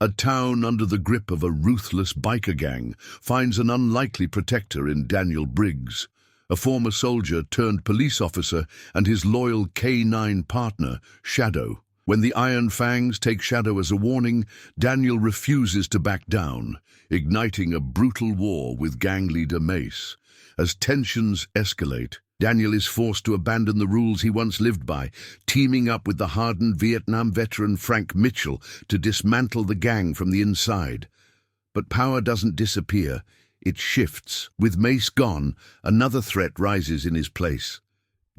A town under the grip of a ruthless biker gang finds an unlikely protector in Daniel Briggs, a former soldier turned police officer and his loyal K9 partner, Shadow. When the Iron Fangs take Shadow as a warning, Daniel refuses to back down, igniting a brutal war with gang leader Mace. As tensions escalate, Daniel is forced to abandon the rules he once lived by, teaming up with the hardened Vietnam veteran Frank Mitchell to dismantle the gang from the inside. But power doesn't disappear, it shifts. With Mace gone, another threat rises in his place.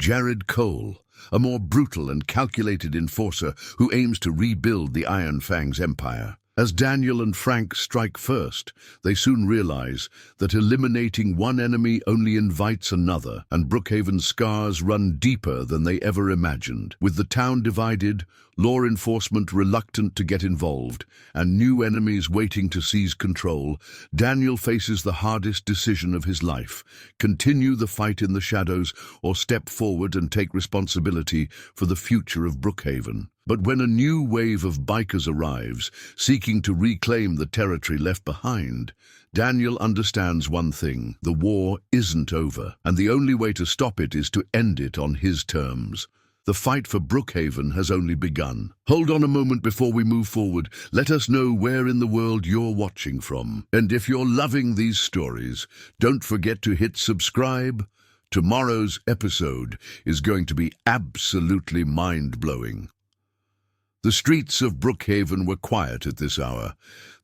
Jared Cole, a more brutal and calculated enforcer who aims to rebuild the Iron Fangs empire. As Daniel and Frank strike first, they soon realize that eliminating one enemy only invites another, and Brookhaven's scars run deeper than they ever imagined. With the town divided, law enforcement reluctant to get involved, and new enemies waiting to seize control, Daniel faces the hardest decision of his life: continue the fight in the shadows or step forward and take responsibility for the future of Brookhaven. But when a new wave of bikers arrives, seeking to reclaim the territory left behind, Daniel understands one thing: the war isn't over, and the only way to stop it is to end it on his terms. The fight for Brookhaven has only begun. Hold on a moment before we move forward. Let us know where in the world you're watching from. And if you're loving these stories, don't forget to hit subscribe. Tomorrow's episode is going to be absolutely mind-blowing. The streets of Brookhaven were quiet at this hour,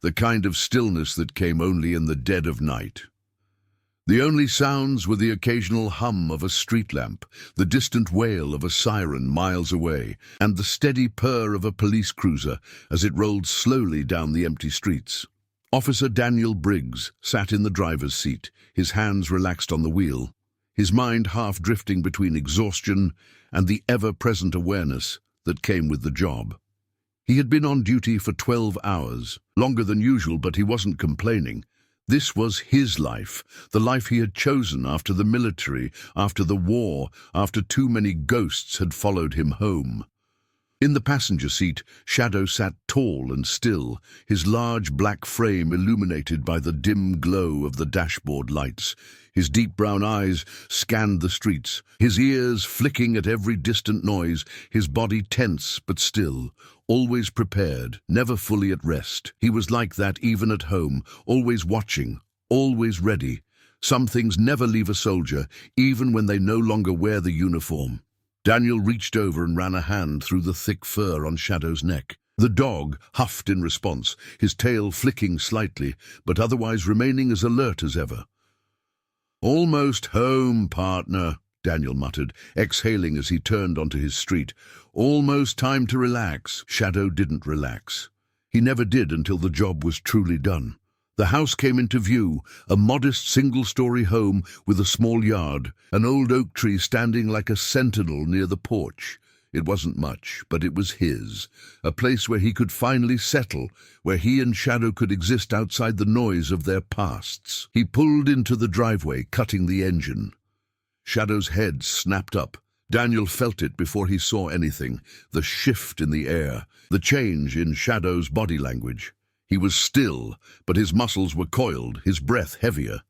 the kind of stillness that came only in the dead of night. The only sounds were the occasional hum of a street lamp, the distant wail of a siren miles away, and the steady purr of a police cruiser as it rolled slowly down the empty streets. Officer Daniel Briggs sat in the driver's seat, his hands relaxed on the wheel, his mind half drifting between exhaustion and the ever-present awareness that came with the job. He had been on duty for 12 hours, longer than usual, but he wasn't complaining. This was his life, the life he had chosen after the military, after the war, after too many ghosts had followed him home. In the passenger seat, Shadow sat tall and still, his large black frame illuminated by the dim glow of the dashboard lights. His deep brown eyes scanned the streets, his ears flicking at every distant noise, his body tense but still, always prepared, never fully at rest. He was like that even at home, always watching, always ready. Some things never leave a soldier, even when they no longer wear the uniform. Daniel reached over and ran a hand through the thick fur on Shadow's neck. The dog huffed in response, his tail flicking slightly, but otherwise remaining as alert as ever. "Almost home, partner," Daniel muttered, exhaling as he turned onto his street. "Almost time to relax." Shadow didn't relax. He never did until the job was truly done. The house came into view, a modest single-story home with a small yard, an old oak tree standing like a sentinel near the porch. It wasn't much, but it was his, a place where he could finally settle, where he and Shadow could exist outside the noise of their pasts. He pulled into the driveway, cutting the engine. Shadow's head snapped up. Daniel felt it before he saw anything, the shift in the air, the change in Shadow's body language. He was still, but his muscles were coiled, his breath heavier.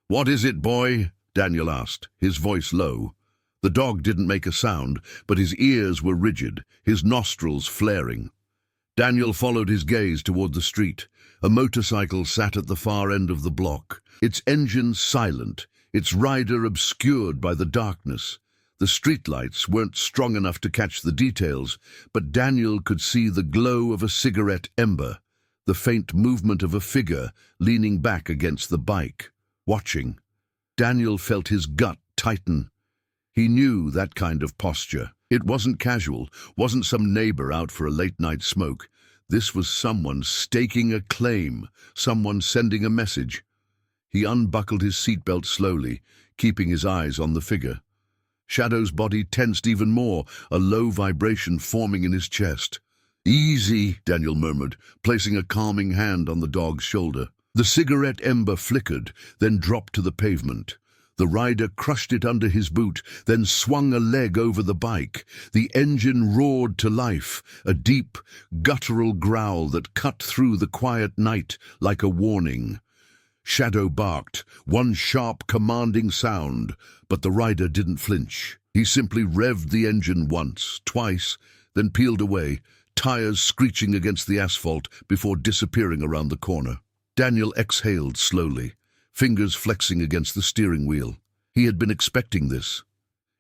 "What is it, boy?" Daniel asked, his voice low. The dog didn't make a sound, but his ears were rigid, his nostrils flaring. Daniel followed his gaze toward the street. A motorcycle sat at the far end of the block, its engine silent, its rider obscured by the darkness. The streetlights weren't strong enough to catch the details, but Daniel could see the glow of a cigarette ember, the faint movement of a figure leaning back against the bike, watching. Daniel felt his gut tighten. He knew that kind of posture. It wasn't casual, wasn't some neighbor out for a late-night smoke. This was someone staking a claim, someone sending a message. He unbuckled his seatbelt slowly, keeping his eyes on the figure. Shadow's body tensed even more, a low vibration forming in his chest. "Easy," Daniel murmured, placing a calming hand on the dog's shoulder. The cigarette ember flickered, then dropped to the pavement. The rider crushed it under his boot, then swung a leg over the bike. The engine roared to life, a deep, guttural growl that cut through the quiet night like a warning. Shadow barked, one sharp, commanding sound, but the rider didn't flinch. He simply revved the engine once, twice, then peeled away, tires screeching against the asphalt before disappearing around the corner. Daniel exhaled slowly, fingers flexing against the steering wheel. He had been expecting this.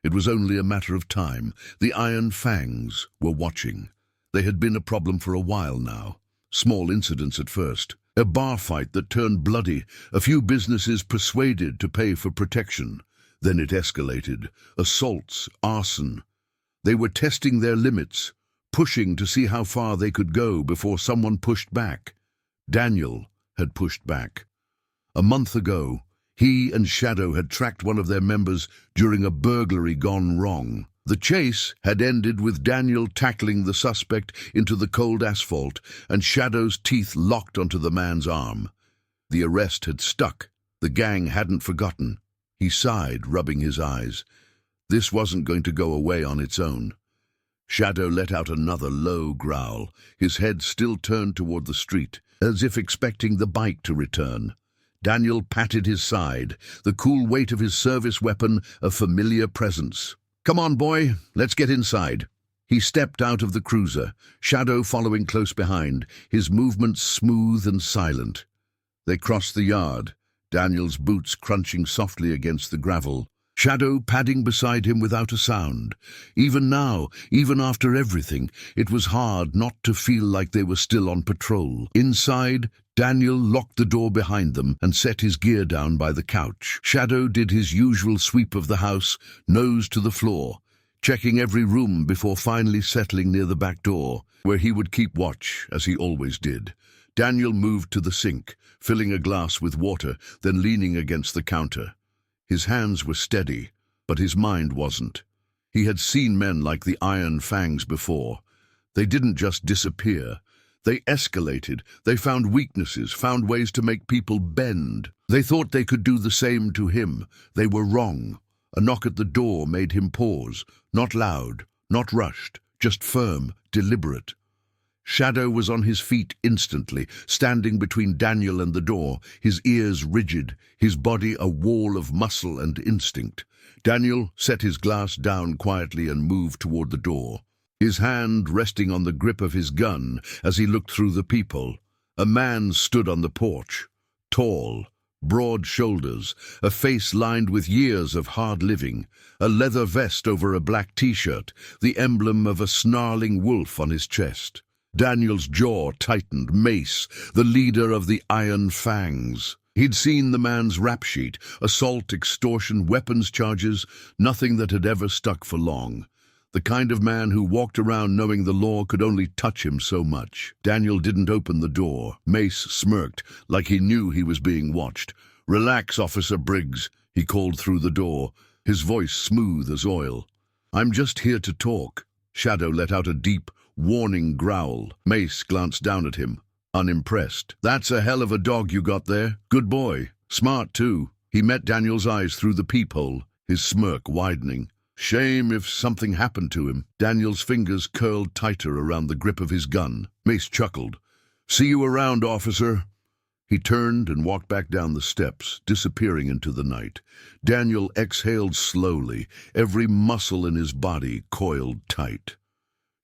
It was only a matter of time. The Iron Fangs were watching. They had been a problem for a while now. Small incidents at first. A bar fight that turned bloody, a few businesses persuaded to pay for protection. Then it escalated. Assaults, arson. They were testing their limits, pushing to see how far they could go before someone pushed back. Daniel had pushed back. A month ago, he and Shadow had tracked one of their members during a burglary gone wrong. The chase had ended with Daniel tackling the suspect into the cold asphalt and Shadow's teeth locked onto the man's arm. The arrest had stuck. The gang hadn't forgotten. He sighed, rubbing his eyes. This wasn't going to go away on its own. Shadow let out another low growl, his head still turned toward the street, as if expecting the bike to return. Daniel patted his side, the cool weight of his service weapon a familiar presence. "Come on, boy, let's get inside." He stepped out of the cruiser, Shadow following close behind, his movements smooth and silent. They crossed the yard, Daniel's boots crunching softly against the gravel, Shadow padding beside him without a sound. Even now, even after everything, it was hard not to feel like they were still on patrol. Inside, Daniel locked the door behind them and set his gear down by the couch. Shadow did his usual sweep of the house, nose to the floor, checking every room before finally settling near the back door, where he would keep watch, as he always did. Daniel moved to the sink, filling a glass with water, then leaning against the counter. His hands were steady, but his mind wasn't. He had seen men like the Iron Fangs before. They didn't just disappear. They escalated. They found weaknesses, found ways to make people bend. They thought they could do the same to him. They were wrong. A knock at the door made him pause. Not loud, not rushed, just firm, deliberate. Shadow was on his feet instantly, standing between Daniel and the door, his ears rigid, his body a wall of muscle and instinct. Daniel set his glass down quietly and moved toward the door, his hand resting on the grip of his gun as he looked through the peephole. A man stood on the porch, tall, broad shoulders, a face lined with years of hard living, a leather vest over a black t-shirt, the emblem of a snarling wolf on his chest. Daniel's jaw tightened. Mace, the leader of the Iron Fangs. He'd seen the man's rap sheet, assault, extortion, weapons charges, nothing that had ever stuck for long. The kind of man who walked around knowing the law could only touch him so much. Daniel didn't open the door. Mace smirked, like he knew he was being watched. "Relax, Officer Briggs," he called through the door, his voice smooth as oil. "I'm just here to talk." Shadow let out a deep, warning growl. Mace glanced down at him, unimpressed. "That's a hell of a dog you got there. Good boy. Smart, too." He met Daniel's eyes through the peephole, his smirk widening. "Shame if something happened to him." Daniel's fingers curled tighter around the grip of his gun. Mace chuckled. "See you around, officer." He turned and walked back down the steps, disappearing into the night. Daniel exhaled slowly, every muscle in his body coiled tight.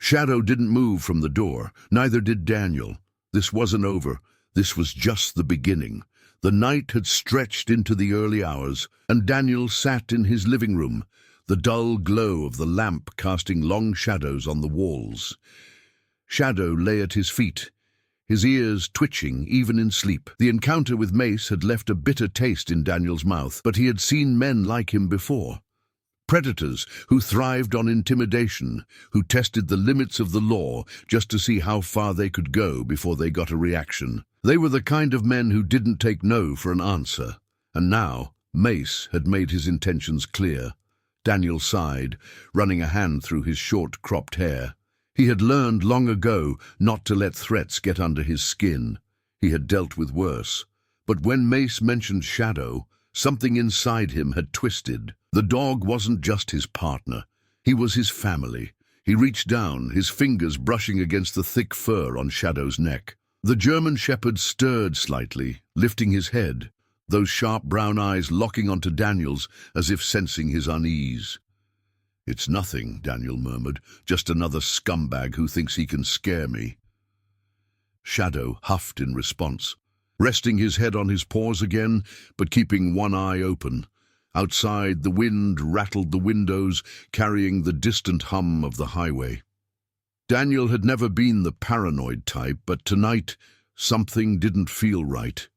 Shadow didn't move from the door, neither did Daniel. This wasn't over. This was just the beginning. The night had stretched into the early hours, and Daniel sat in his living room, the dull glow of the lamp casting long shadows on the walls. Shadow lay at his feet, his ears twitching even in sleep. The encounter with Mace had left a bitter taste in Daniel's mouth, but he had seen men like him before. Predators who thrived on intimidation, who tested the limits of the law just to see how far they could go before they got a reaction. They were the kind of men who didn't take no for an answer. And now, Mace had made his intentions clear. Daniel sighed, running a hand through his short, cropped hair. He had learned long ago not to let threats get under his skin. He had dealt with worse. But when Mace mentioned Shadow, Something inside him had twisted. The dog wasn't just his partner. He was his family. He reached down, his fingers brushing against the thick fur on Shadow's neck. The German shepherd stirred slightly, lifting his head, those sharp brown eyes locking onto Daniel's as if sensing his unease. "It's nothing," Daniel murmured, "just another scumbag who thinks he can scare me." Shadow huffed in response, resting his head on his paws again, but keeping one eye open. Outside, the wind rattled the windows, carrying the distant hum of the highway. Daniel had never been the paranoid type, but tonight something didn't feel right.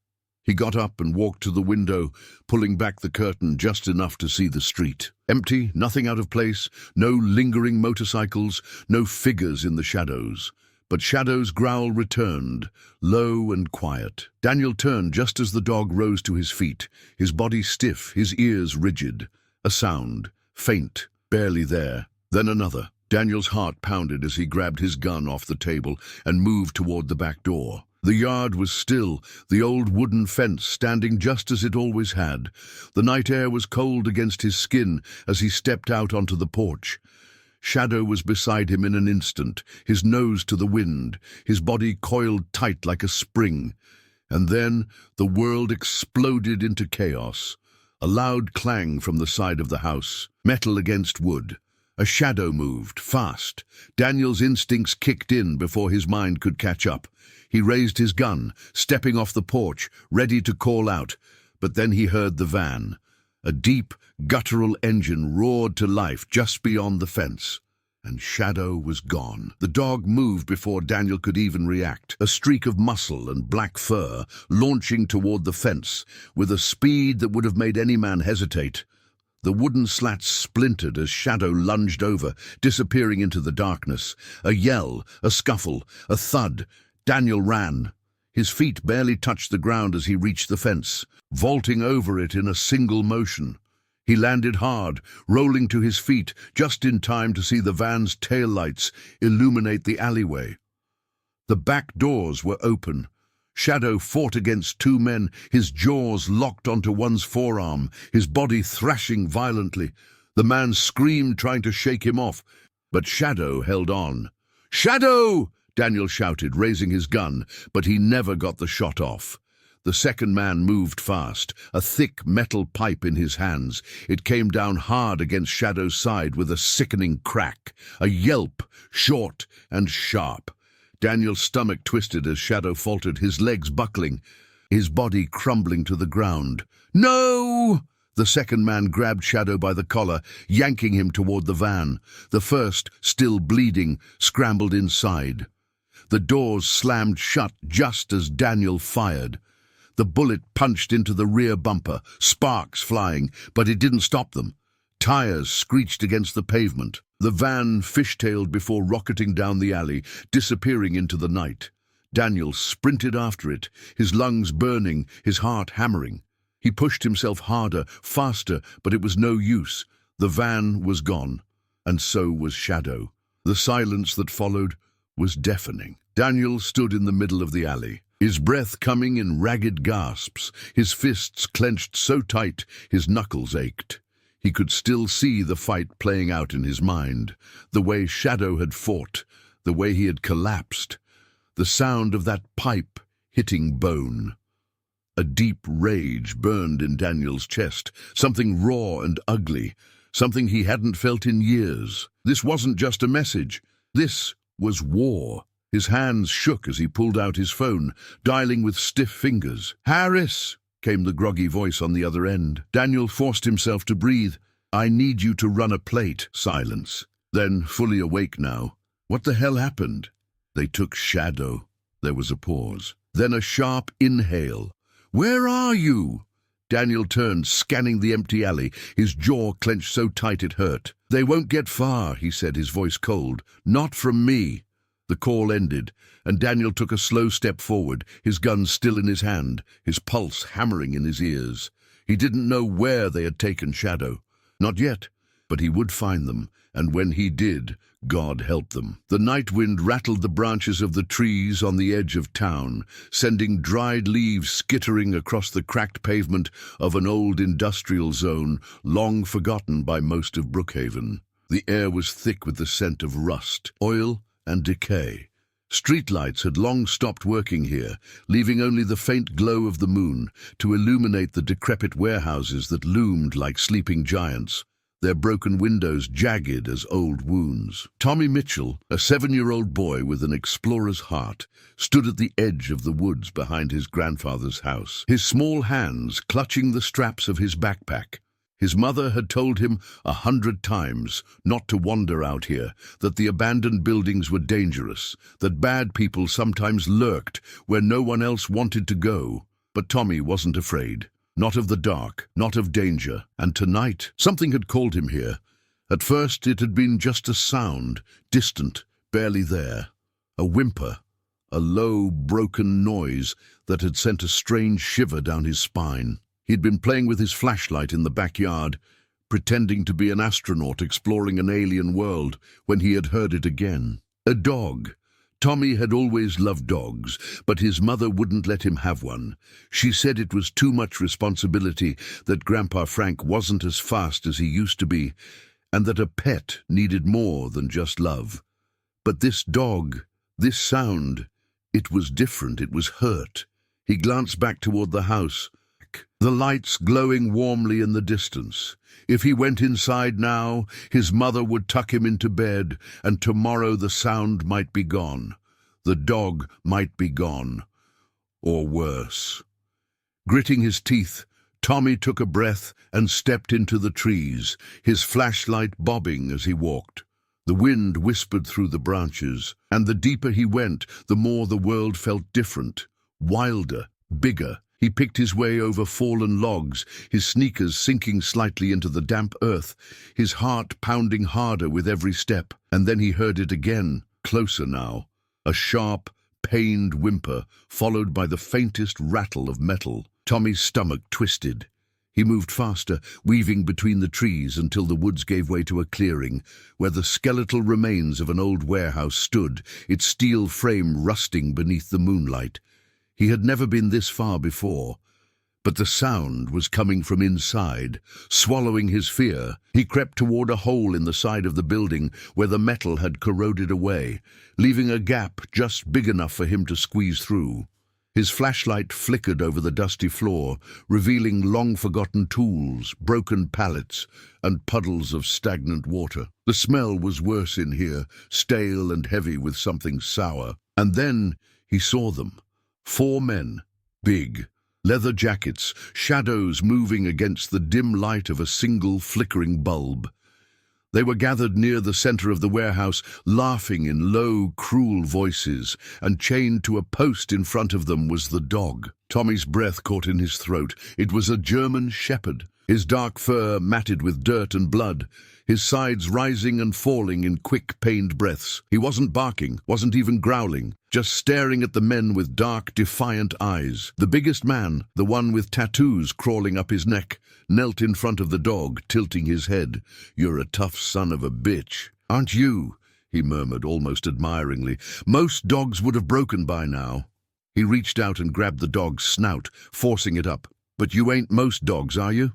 He got up and walked to the window, pulling back the curtain just enough to see the street. Empty, nothing out of place, no lingering motorcycles, no figures in the shadows. But Shadow's growl returned, low and quiet. Daniel turned just as the dog rose to his feet, his body stiff, his ears rigid. A sound, faint, barely there. Then another. Daniel's heart pounded as he grabbed his gun off the table and moved toward the back door. The yard was still, the old wooden fence standing just as it always had. The night air was cold against his skin as he stepped out onto the porch. Shadow was beside him in an instant, his nose to the wind, his body coiled tight like a spring. And then the world exploded into chaos. A loud clang from the side of the house, metal against wood. A shadow moved, fast. Daniel's instincts kicked in before his mind could catch up. He raised his gun, stepping off the porch, ready to call out. But then he heard the van. A deep, guttural engine roared to life just beyond the fence. And Shadow was gone. The dog moved before Daniel could even react, a streak of muscle and black fur launching toward the fence with a speed that would have made any man hesitate. The wooden slats splintered as Shadow lunged over, disappearing into the darkness. A yell, a scuffle, a thud. Daniel ran. His feet barely touched the ground as he reached the fence, vaulting over it in a single motion. He landed hard, rolling to his feet, just in time to see the van's taillights illuminate the alleyway. The back doors were open. Shadow fought against two men, his jaws locked onto one's forearm, his body thrashing violently. The man screamed, trying to shake him off, but Shadow held on. "Shadow!" Daniel shouted, raising his gun, but he never got the shot off. The second man moved fast, a thick metal pipe in his hands. It came down hard against Shadow's side with a sickening crack, a yelp, short and sharp. Daniel's stomach twisted as Shadow faltered, his legs buckling, his body crumbling to the ground. "No!" The second man grabbed Shadow by the collar, yanking him toward the van. The first, still bleeding, scrambled inside. The doors slammed shut just as Daniel fired. The bullet punched into the rear bumper, sparks flying, but it didn't stop them. Tires screeched against the pavement. The van fishtailed before rocketing down the alley, disappearing into the night. Daniel sprinted after it, his lungs burning, his heart hammering. He pushed himself harder, faster, but it was no use. The van was gone, and so was Shadow. The silence that followed was deafening. Daniel stood in the middle of the alley, his breath coming in ragged gasps, his fists clenched so tight his knuckles ached. He could still see the fight playing out in his mind, the way Shadow had fought, the way he had collapsed, the sound of that pipe hitting bone. A deep rage burned in Daniel's chest, something raw and ugly, something he hadn't felt in years. This wasn't just a message. This was war. His hands shook as he pulled out his phone, dialing with stiff fingers. "Harris!" came the groggy voice on the other end. Daniel forced himself to breathe. "I need you to run a plate." Silence. Then, fully awake now, "What the hell happened?" "They took Shadow." There was a pause. Then a sharp inhale. "Where are you?" Daniel turned, scanning the empty alley, his jaw clenched so tight it hurt. "They won't get far," he said, his voice cold. "Not from me." The call ended, and Daniel took a slow step forward, his gun still in his hand, his pulse hammering in his ears. He didn't know where they had taken Shadow. Not yet, but he would find them, and when he did, God help them. The night wind rattled the branches of the trees on the edge of town, sending dried leaves skittering across the cracked pavement of an old industrial zone long forgotten by most of Brookhaven. The air was thick with the scent of rust, oil, and decay. Streetlights had long stopped working here, leaving only the faint glow of the moon to illuminate the decrepit warehouses that loomed like sleeping giants, their broken windows jagged as old wounds. Tommy Mitchell, a 7-year-old boy with an explorer's heart, stood at the edge of the woods behind his grandfather's house, his small hands clutching the straps of his backpack. His mother had told him 100 times not to wander out here, that the abandoned buildings were dangerous, that bad people sometimes lurked where no one else wanted to go. But Tommy wasn't afraid. Not of the dark, not of danger. And tonight, something had called him here. At first, it had been just a sound, distant, barely there. A whimper, a low, broken noise that had sent a strange shiver down his spine. He'd been playing with his flashlight in the backyard, pretending to be an astronaut exploring an alien world, when he had heard it again. A dog. Tommy had always loved dogs, but his mother wouldn't let him have one. She said it was too much responsibility, that Grandpa Frank wasn't as fast as he used to be, and that a pet needed more than just love. But this dog, this sound, it was different, it was hurt. He glanced back toward the house, the lights glowing warmly in the distance. If he went inside now, his mother would tuck him into bed, and tomorrow the sound might be gone. The dog might be gone. Or worse. Gritting his teeth, Tommy took a breath and stepped into the trees, his flashlight bobbing as he walked. The wind whispered through the branches, and the deeper he went, the more the world felt different, wilder, bigger. He picked his way over fallen logs, his sneakers sinking slightly into the damp earth, his heart pounding harder with every step. And then he heard it again, closer now. A sharp, pained whimper, followed by the faintest rattle of metal. Tommy's stomach twisted. He moved faster, weaving between the trees until the woods gave way to a clearing, where the skeletal remains of an old warehouse stood, its steel frame rusting beneath the moonlight. He had never been this far before, but the sound was coming from inside, swallowing his fear. He crept toward a hole in the side of the building where the metal had corroded away, leaving a gap just big enough for him to squeeze through. His flashlight flickered over the dusty floor, revealing long-forgotten tools, broken pallets, and puddles of stagnant water. The smell was worse in here, stale and heavy with something sour. And then he saw them. 4 men, big, leather jackets, shadows moving against the dim light of a single flickering bulb. They were gathered near the center of the warehouse, laughing in low, cruel voices, and chained to a post in front of them was the dog. Tommy's breath caught in his throat. It was a German shepherd, his dark fur matted with dirt and blood, his sides rising and falling in quick, pained breaths. He wasn't barking, wasn't even growling, just staring at the men with dark, defiant eyes. The biggest man, the one with tattoos crawling up his neck, knelt in front of the dog, tilting his head. "You're a tough son of a bitch, aren't you?" he murmured almost admiringly. "Most dogs would have broken by now." He reached out and grabbed the dog's snout, forcing it up. "But you ain't most dogs, are you?"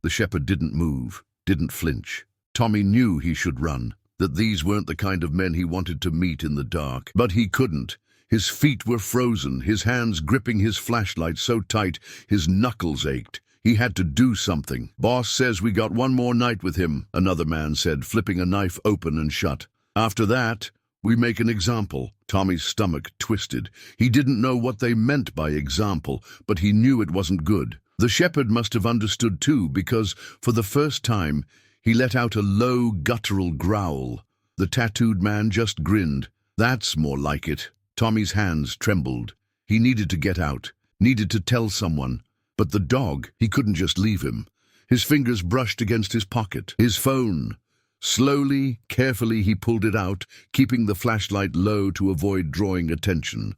The shepherd didn't move, didn't flinch. Tommy knew he should run, that these weren't the kind of men he wanted to meet in the dark. But he couldn't. His feet were frozen, his hands gripping his flashlight so tight his knuckles ached. He had to do something. "Boss says we got one more night with him," another man said, flipping a knife open and shut. "After that, we make an example." Tommy's stomach twisted. He didn't know what they meant by example, but he knew it wasn't good. The shepherd must have understood too, because, for the first time, he let out a low, guttural growl. The tattooed man just grinned. "That's more like it." Tommy's hands trembled. He needed to get out, needed to tell someone. But the dog, he couldn't just leave him. His fingers brushed against his pocket. His phone. Slowly, carefully he pulled it out, keeping the flashlight low to avoid drawing attention.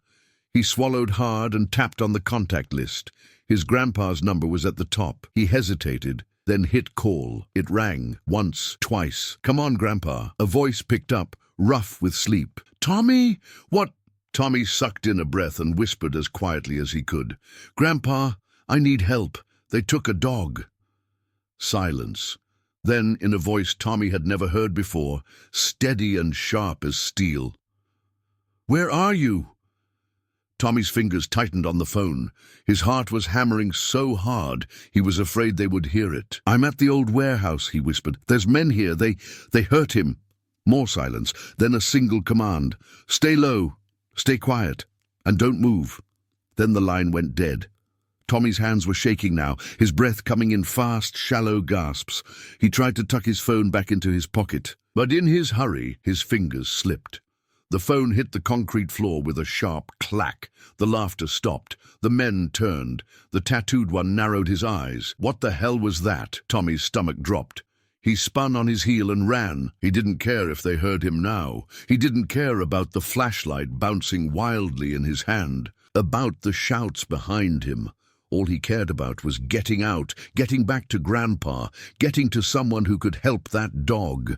He swallowed hard and tapped on the contact list. His grandpa's number was at the top. He hesitated, Then hit call. It rang once, twice. "Come on, Grandpa." A voice picked up, rough with sleep. "Tommy? What?" Tommy sucked in a breath and whispered as quietly as he could. "Grandpa, I need help. They took a dog." Silence. Then, in a voice Tommy had never heard before, steady and sharp as steel, "Where are you?" Tommy's fingers tightened on the phone. His heart was hammering so hard he was afraid they would hear it. "I'm at the old warehouse," he whispered. "There's men here. They hurt him." More silence, then a single command. "Stay low, stay quiet, and don't move." Then the line went dead. Tommy's hands were shaking now, his breath coming in fast, shallow gasps. He tried to tuck his phone back into his pocket, but in his hurry, his fingers slipped. The phone hit the concrete floor with a sharp clack. The laughter stopped. The men turned. The tattooed one narrowed his eyes. What the hell was that? Tommy's stomach dropped. He spun on his heel and ran. He didn't care if they heard him now. He didn't care about the flashlight bouncing wildly in his hand, about the shouts behind him. All he cared about was getting out, getting back to Grandpa, getting to someone who could help that dog.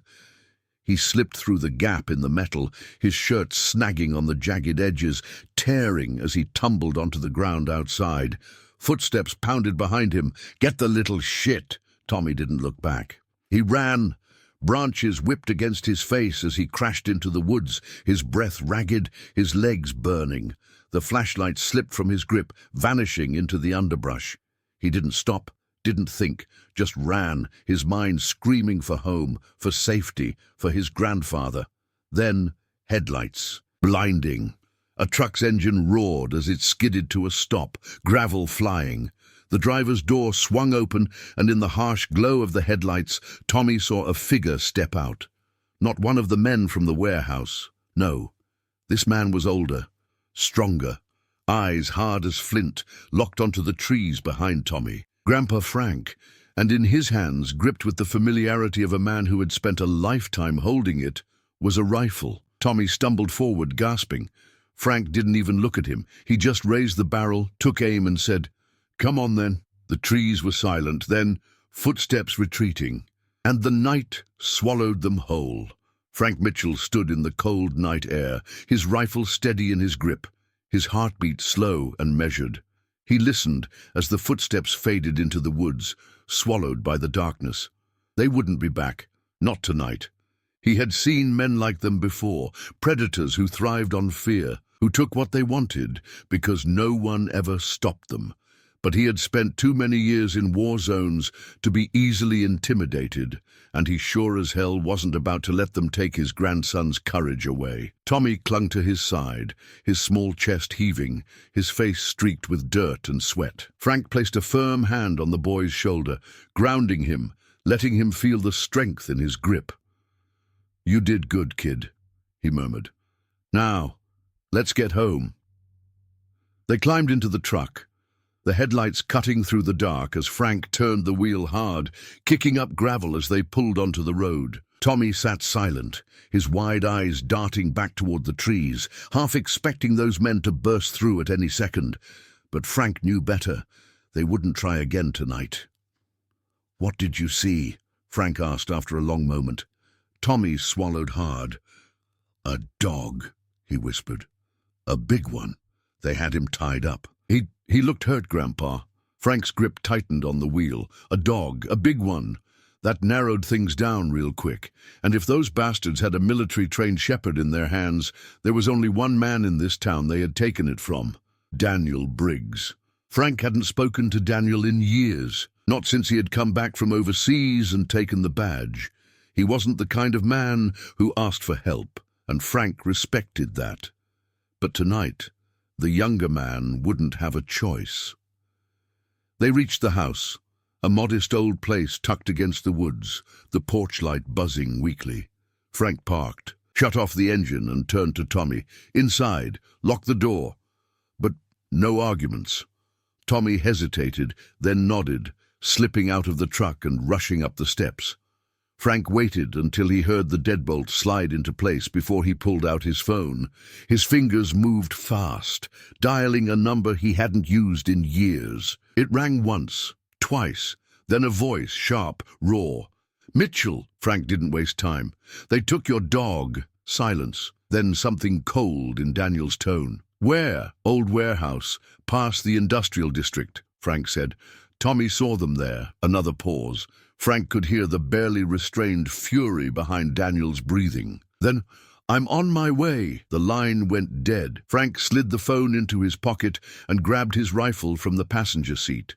He slipped through the gap in the metal, his shirt snagging on the jagged edges, tearing as he tumbled onto the ground outside. Footsteps pounded behind him. "Get the little shit!" Tommy didn't look back. He ran. Branches whipped against his face as he crashed into the woods, his breath ragged, his legs burning. The flashlight slipped from his grip, vanishing into the underbrush. He didn't stop, didn't think, just ran, his mind screaming for home, for safety, for his grandfather. Then, headlights, blinding. A truck's engine roared as it skidded to a stop, gravel flying. The driver's door swung open, and in the harsh glow of the headlights, Tommy saw a figure step out. Not one of the men from the warehouse. No, this man was older, stronger, eyes hard as flint, locked onto the trees behind Tommy. Grandpa Frank, and in his hands, gripped with the familiarity of a man who had spent a lifetime holding it, was a rifle. Tommy stumbled forward, gasping. Frank didn't even look at him. He just raised the barrel, took aim, and said, "Come on, then." The trees were silent, then footsteps retreating, and the night swallowed them whole. Frank Mitchell stood in the cold night air, his rifle steady in his grip, his heartbeat slow and measured. He listened as the footsteps faded into the woods, swallowed by the darkness. They wouldn't be back, not tonight. He had seen men like them before, predators who thrived on fear, who took what they wanted because no one ever stopped them. But he had spent too many years in war zones to be easily intimidated, and he sure as hell wasn't about to let them take his grandson's courage away. Tommy clung to his side, his small chest heaving, his face streaked with dirt and sweat. Frank placed a firm hand on the boy's shoulder, grounding him, letting him feel the strength in his grip. "You did good, kid," he murmured. "Now, let's get home." They climbed into the truck, the headlights cutting through the dark as Frank turned the wheel hard, kicking up gravel as they pulled onto the road. Tommy sat silent, his wide eyes darting back toward the trees, half expecting those men to burst through at any second. But Frank knew better. They wouldn't try again tonight. "What did you see?" Frank asked after a long moment. Tommy swallowed hard. "A dog," he whispered. "A big one. They had him tied up." He looked hurt, Grandpa. Frank's grip tightened on the wheel. "A dog, a big one. That narrowed things down real quick. And if those bastards had a military-trained shepherd in their hands, there was only one man in this town they had taken it from. Daniel Briggs." Frank hadn't spoken to Daniel in years, not since he had come back from overseas and taken the badge. He wasn't the kind of man who asked for help, and Frank respected that. But tonight, the younger man wouldn't have a choice. They reached the house, a modest old place tucked against the woods, the porch light buzzing weakly. Frank parked, shut off the engine and turned to Tommy. "Inside, lock the door." But no arguments. Tommy hesitated, then nodded, slipping out of the truck and rushing up the steps. Frank waited until he heard the deadbolt slide into place before he pulled out his phone. His fingers moved fast, dialing a number he hadn't used in years. It rang once, twice, Then a voice, sharp, raw. "Mitchell!" Frank didn't waste time. "They took your dog." Silence. Then something cold in Daniel's tone. "Where?" "Old warehouse, past the industrial district," Frank said. "Tommy saw them there." Another pause. Frank could hear the barely restrained fury behind Daniel's breathing. Then, "I'm on my way." The line went dead. Frank slid the phone into his pocket and grabbed his rifle from the passenger seat.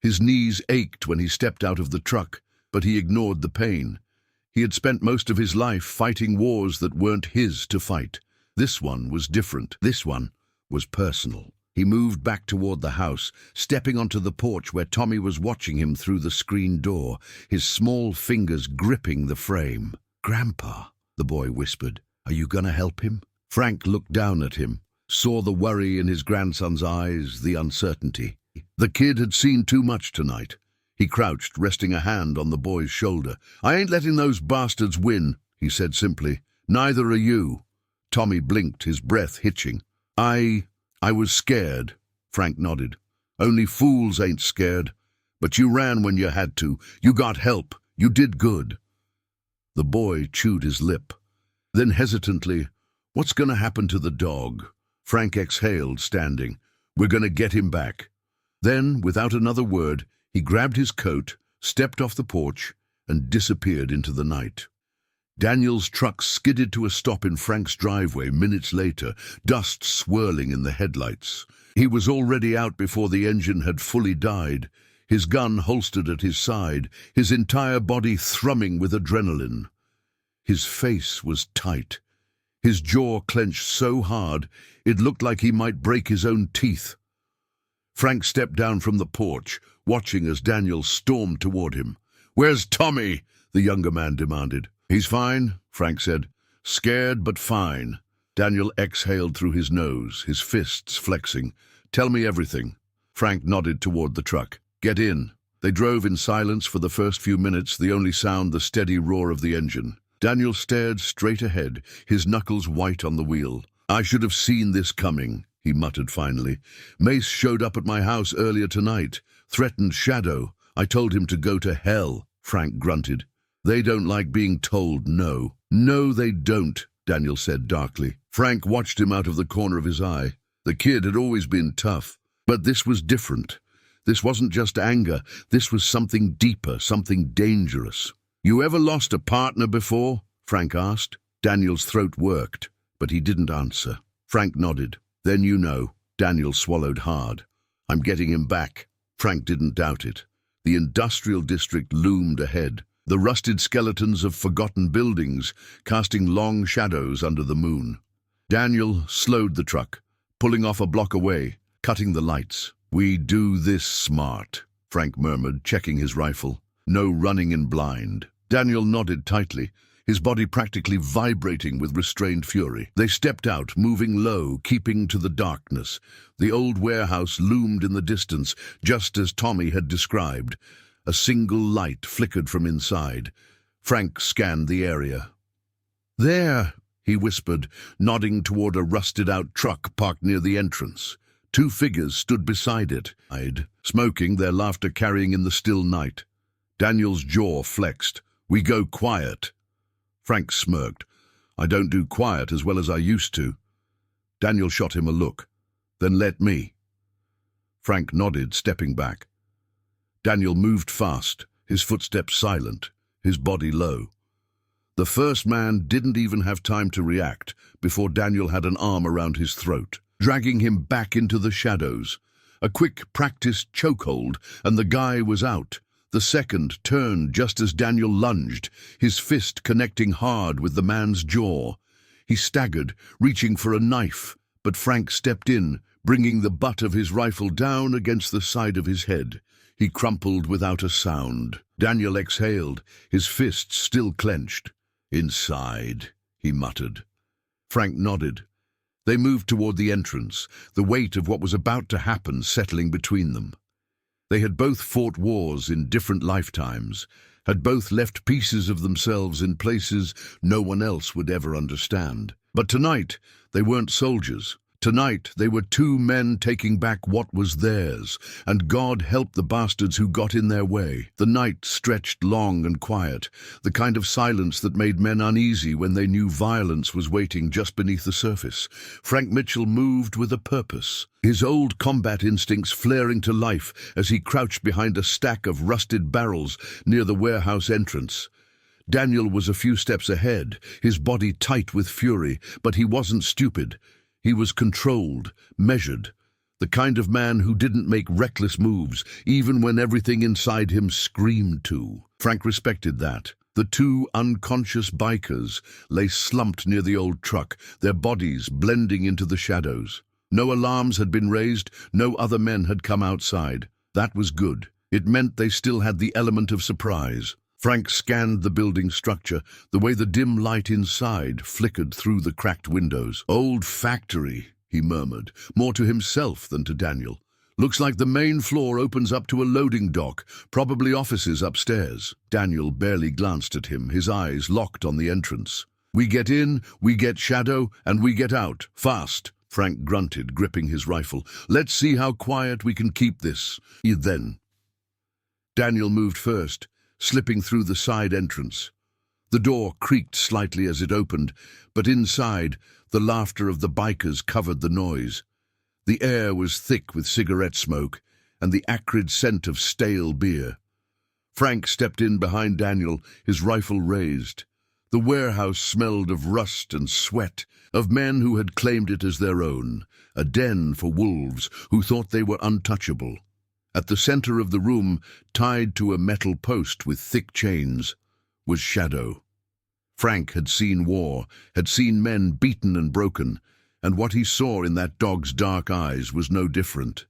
His knees ached when he stepped out of the truck, but he ignored the pain. He had spent most of his life fighting wars that weren't his to fight. This one was different. This one was personal. He moved back toward the house, stepping onto the porch where Tommy was watching him through the screen door, his small fingers gripping the frame. "Grandpa," the boy whispered, "are you gonna help him?" Frank looked down at him, saw the worry in his grandson's eyes, the uncertainty. The kid had seen too much tonight. He crouched, resting a hand on the boy's shoulder. "I ain't letting those bastards win," he said simply. "Neither are you." Tommy blinked, his breath hitching. I was scared," Frank nodded. "Only fools ain't scared. But you ran when you had to. You got help. You did good." The boy chewed his lip. Then hesitantly, "What's going to happen to the dog?" Frank exhaled, standing. "We're going to get him back." Then, without another word, he grabbed his coat, stepped off the porch, and disappeared into the night. Daniel's truck skidded to a stop in Frank's driveway minutes later, dust swirling in the headlights. He was already out before the engine had fully died, his gun holstered at his side, his entire body thrumming with adrenaline. His face was tight, his jaw clenched so hard it looked like he might break his own teeth. Frank stepped down from the porch, watching as Daniel stormed toward him. "Where's Tommy?" the younger man demanded. "He's fine," Frank said. "Scared, but fine." Daniel exhaled through his nose, his fists flexing. "Tell me everything." Frank nodded toward the truck. "Get in." They drove in silence for the first few minutes, the only sound the steady roar of the engine. Daniel stared straight ahead, his knuckles white on the wheel. "I should have seen this coming," he muttered finally. "Mace showed up at my house earlier tonight. Threatened Shadow. I told him to go to hell," Frank grunted. "They don't like being told no." "No, they don't," Daniel said darkly. Frank watched him out of the corner of his eye. The kid had always been tough, but this was different. This wasn't just anger, this was something deeper, something dangerous. "You ever lost a partner before?" Frank asked. Daniel's throat worked, but he didn't answer. Frank nodded. "Then you know." Daniel swallowed hard. "I'm getting him back." Frank didn't doubt it. The industrial district loomed ahead, the rusted skeletons of forgotten buildings casting long shadows under the moon. Daniel slowed the truck, pulling off a block away, cutting the lights. "We do this smart," Frank murmured, checking his rifle. "No running in blind." Daniel nodded tightly, his body practically vibrating with restrained fury. They stepped out, moving low, keeping to the darkness. The old warehouse loomed in the distance, just as Tommy had described. A single light flickered from inside. Frank scanned the area. "There," he whispered, nodding toward a rusted-out truck parked near the entrance. Two figures stood beside it, smoking, their laughter carrying in the still night. Daniel's jaw flexed. "We go quiet." Frank smirked. "I don't do quiet as well as I used to." Daniel shot him a look. "Then let me." Frank nodded, stepping back. Daniel moved fast, his footsteps silent, his body low. The first man didn't even have time to react before Daniel had an arm around his throat, dragging him back into the shadows. A quick, practiced chokehold, and the guy was out. The second turned just as Daniel lunged, his fist connecting hard with the man's jaw. He staggered, reaching for a knife, but Frank stepped in, bringing the butt of his rifle down against the side of his head. He crumpled without a sound. Daniel exhaled, his fists still clenched. "Inside," he muttered. Frank nodded. They moved toward the entrance, the weight of what was about to happen settling between them. They had both fought wars in different lifetimes, had both left pieces of themselves in places no one else would ever understand. But tonight, they weren't soldiers. Tonight they were two men taking back what was theirs, and God help the bastards who got in their way. The night stretched long and quiet, the kind of silence that made men uneasy when they knew violence was waiting just beneath the surface. Frank Mitchell moved with a purpose, his old combat instincts flaring to life as he crouched behind a stack of rusted barrels near the warehouse entrance. Daniel was a few steps ahead, his body tight with fury, but he wasn't stupid. He was controlled, measured, the kind of man who didn't make reckless moves, even when everything inside him screamed to. Frank respected that. The two unconscious bikers lay slumped near the old truck, their bodies blending into the shadows. No alarms had been raised, no other men had come outside. That was good. It meant they still had the element of surprise. Frank scanned the building structure, the way the dim light inside flickered through the cracked windows. "Old factory," he murmured, more to himself than to Daniel. "Looks like the main floor opens up to a loading dock, probably offices upstairs." Daniel barely glanced at him, his eyes locked on the entrance. "We get in, we get shadow, and we get out, fast," Frank grunted, gripping his rifle. "Let's see how quiet we can keep this." Then Daniel moved first, slipping through the side entrance. The door creaked slightly as it opened, but inside, the laughter of the bikers covered the noise. The air was thick with cigarette smoke and the acrid scent of stale beer. Frank stepped in behind Daniel, his rifle raised. The warehouse smelled of rust and sweat, of men who had claimed it as their own, a den for wolves who thought they were untouchable. At the center of the room, tied to a metal post with thick chains, was Shadow. Frank had seen war, had seen men beaten and broken, and what he saw in that dog's dark eyes was no different.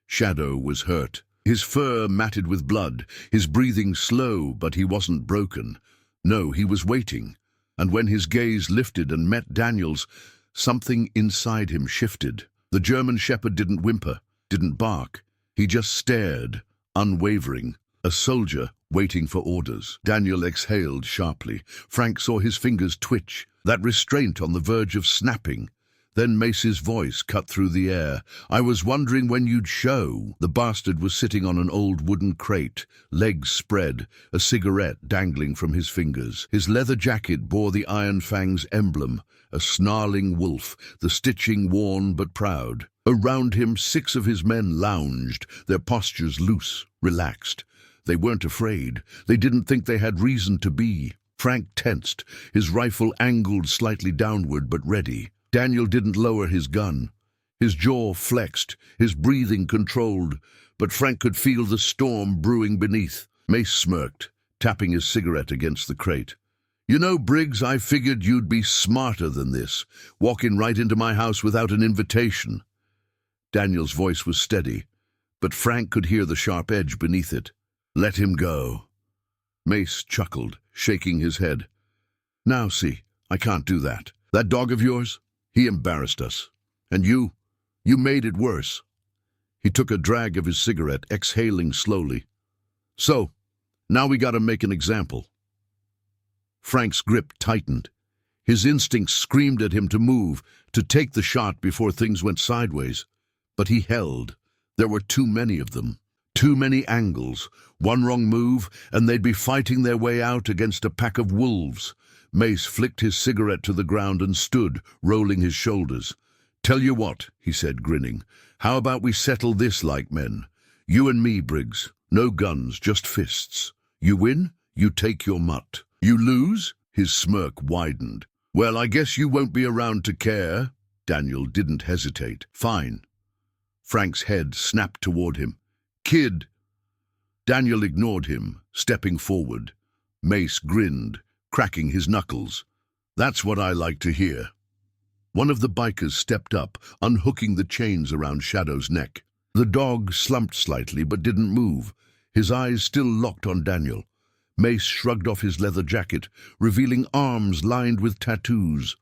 Shadow was hurt, his fur matted with blood, his breathing slow, but he wasn't broken. No, he was waiting, and when his gaze lifted and met Daniel's, something inside him shifted. The German shepherd didn't whimper, didn't bark. He just stared, unwavering, a soldier waiting for orders. Daniel exhaled sharply. Frank saw his fingers twitch, that restraint on the verge of snapping. Then Mace's voice cut through the air. "I was wondering when you'd show." The bastard was sitting on an old wooden crate, legs spread, a cigarette dangling from his fingers. His leather jacket bore the Iron Fangs emblem, a snarling wolf, the stitching worn but proud. Around him, 6 of his men lounged, their postures loose, relaxed. They weren't afraid. They didn't think they had reason to be. Frank tensed, his rifle angled slightly downward but ready. Daniel didn't lower his gun. His jaw flexed, his breathing controlled, but Frank could feel the storm brewing beneath. Mace smirked, tapping his cigarette against the crate. "You know, Briggs, I figured you'd be smarter than this, walking right into my house without an invitation." Daniel's voice was steady, but Frank could hear the sharp edge beneath it. "Let him go." Mace chuckled, shaking his head. "Now see, I can't do that. That dog of yours, he embarrassed us. And you made it worse." He took a drag of his cigarette, exhaling slowly. "So, now we gotta make an example." Frank's grip tightened. His instincts screamed at him to move, to take the shot before things went sideways. But he held. There were too many of them. Too many angles. One wrong move, and they'd be fighting their way out against a pack of wolves. Mace flicked his cigarette to the ground and stood, rolling his shoulders. "Tell you what," he said, grinning. "How about we settle this like men? You and me, Briggs. No guns, just fists. You win, you take your mutt. You lose?" His smirk widened. "Well, I guess you won't be around to care." Daniel didn't hesitate. "Fine." Frank's head snapped toward him. "Kid!" Daniel ignored him, stepping forward. Mace grinned, cracking his knuckles. "That's what I like to hear." One of the bikers stepped up, unhooking the chains around Shadow's neck. The dog slumped slightly but didn't move, his eyes still locked on Daniel. Mace shrugged off his leather jacket, revealing arms lined with tattoos.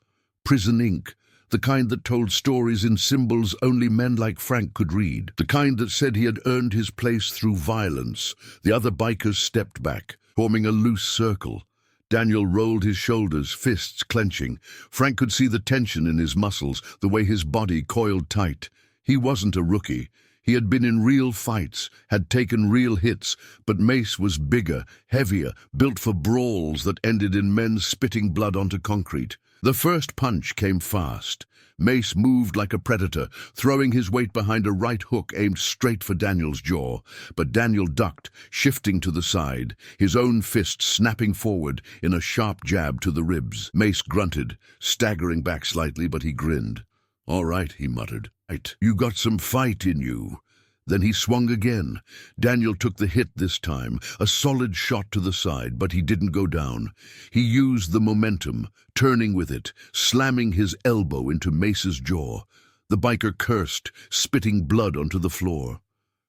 Prison ink, the kind that told stories in symbols only men like Frank could read, the kind that said he had earned his place through violence. The other bikers stepped back, forming a loose circle. Daniel rolled his shoulders, fists clenching. Frank could see the tension in his muscles, the way his body coiled tight. He wasn't a rookie. He had been in real fights, had taken real hits, but Mace was bigger, heavier, built for brawls that ended in men spitting blood onto concrete. The first punch came fast. Mace moved like a predator, throwing his weight behind a right hook aimed straight for Daniel's jaw. But Daniel ducked, shifting to the side, his own fist snapping forward in a sharp jab to the ribs. Mace grunted, staggering back slightly, but he grinned. "All right," he muttered. "Right, you got some fight in you." Then he swung again. Daniel took the hit this time, a solid shot to the side, but he didn't go down. He used the momentum, turning with it, slamming his elbow into Mace's jaw. The biker cursed, spitting blood onto the floor.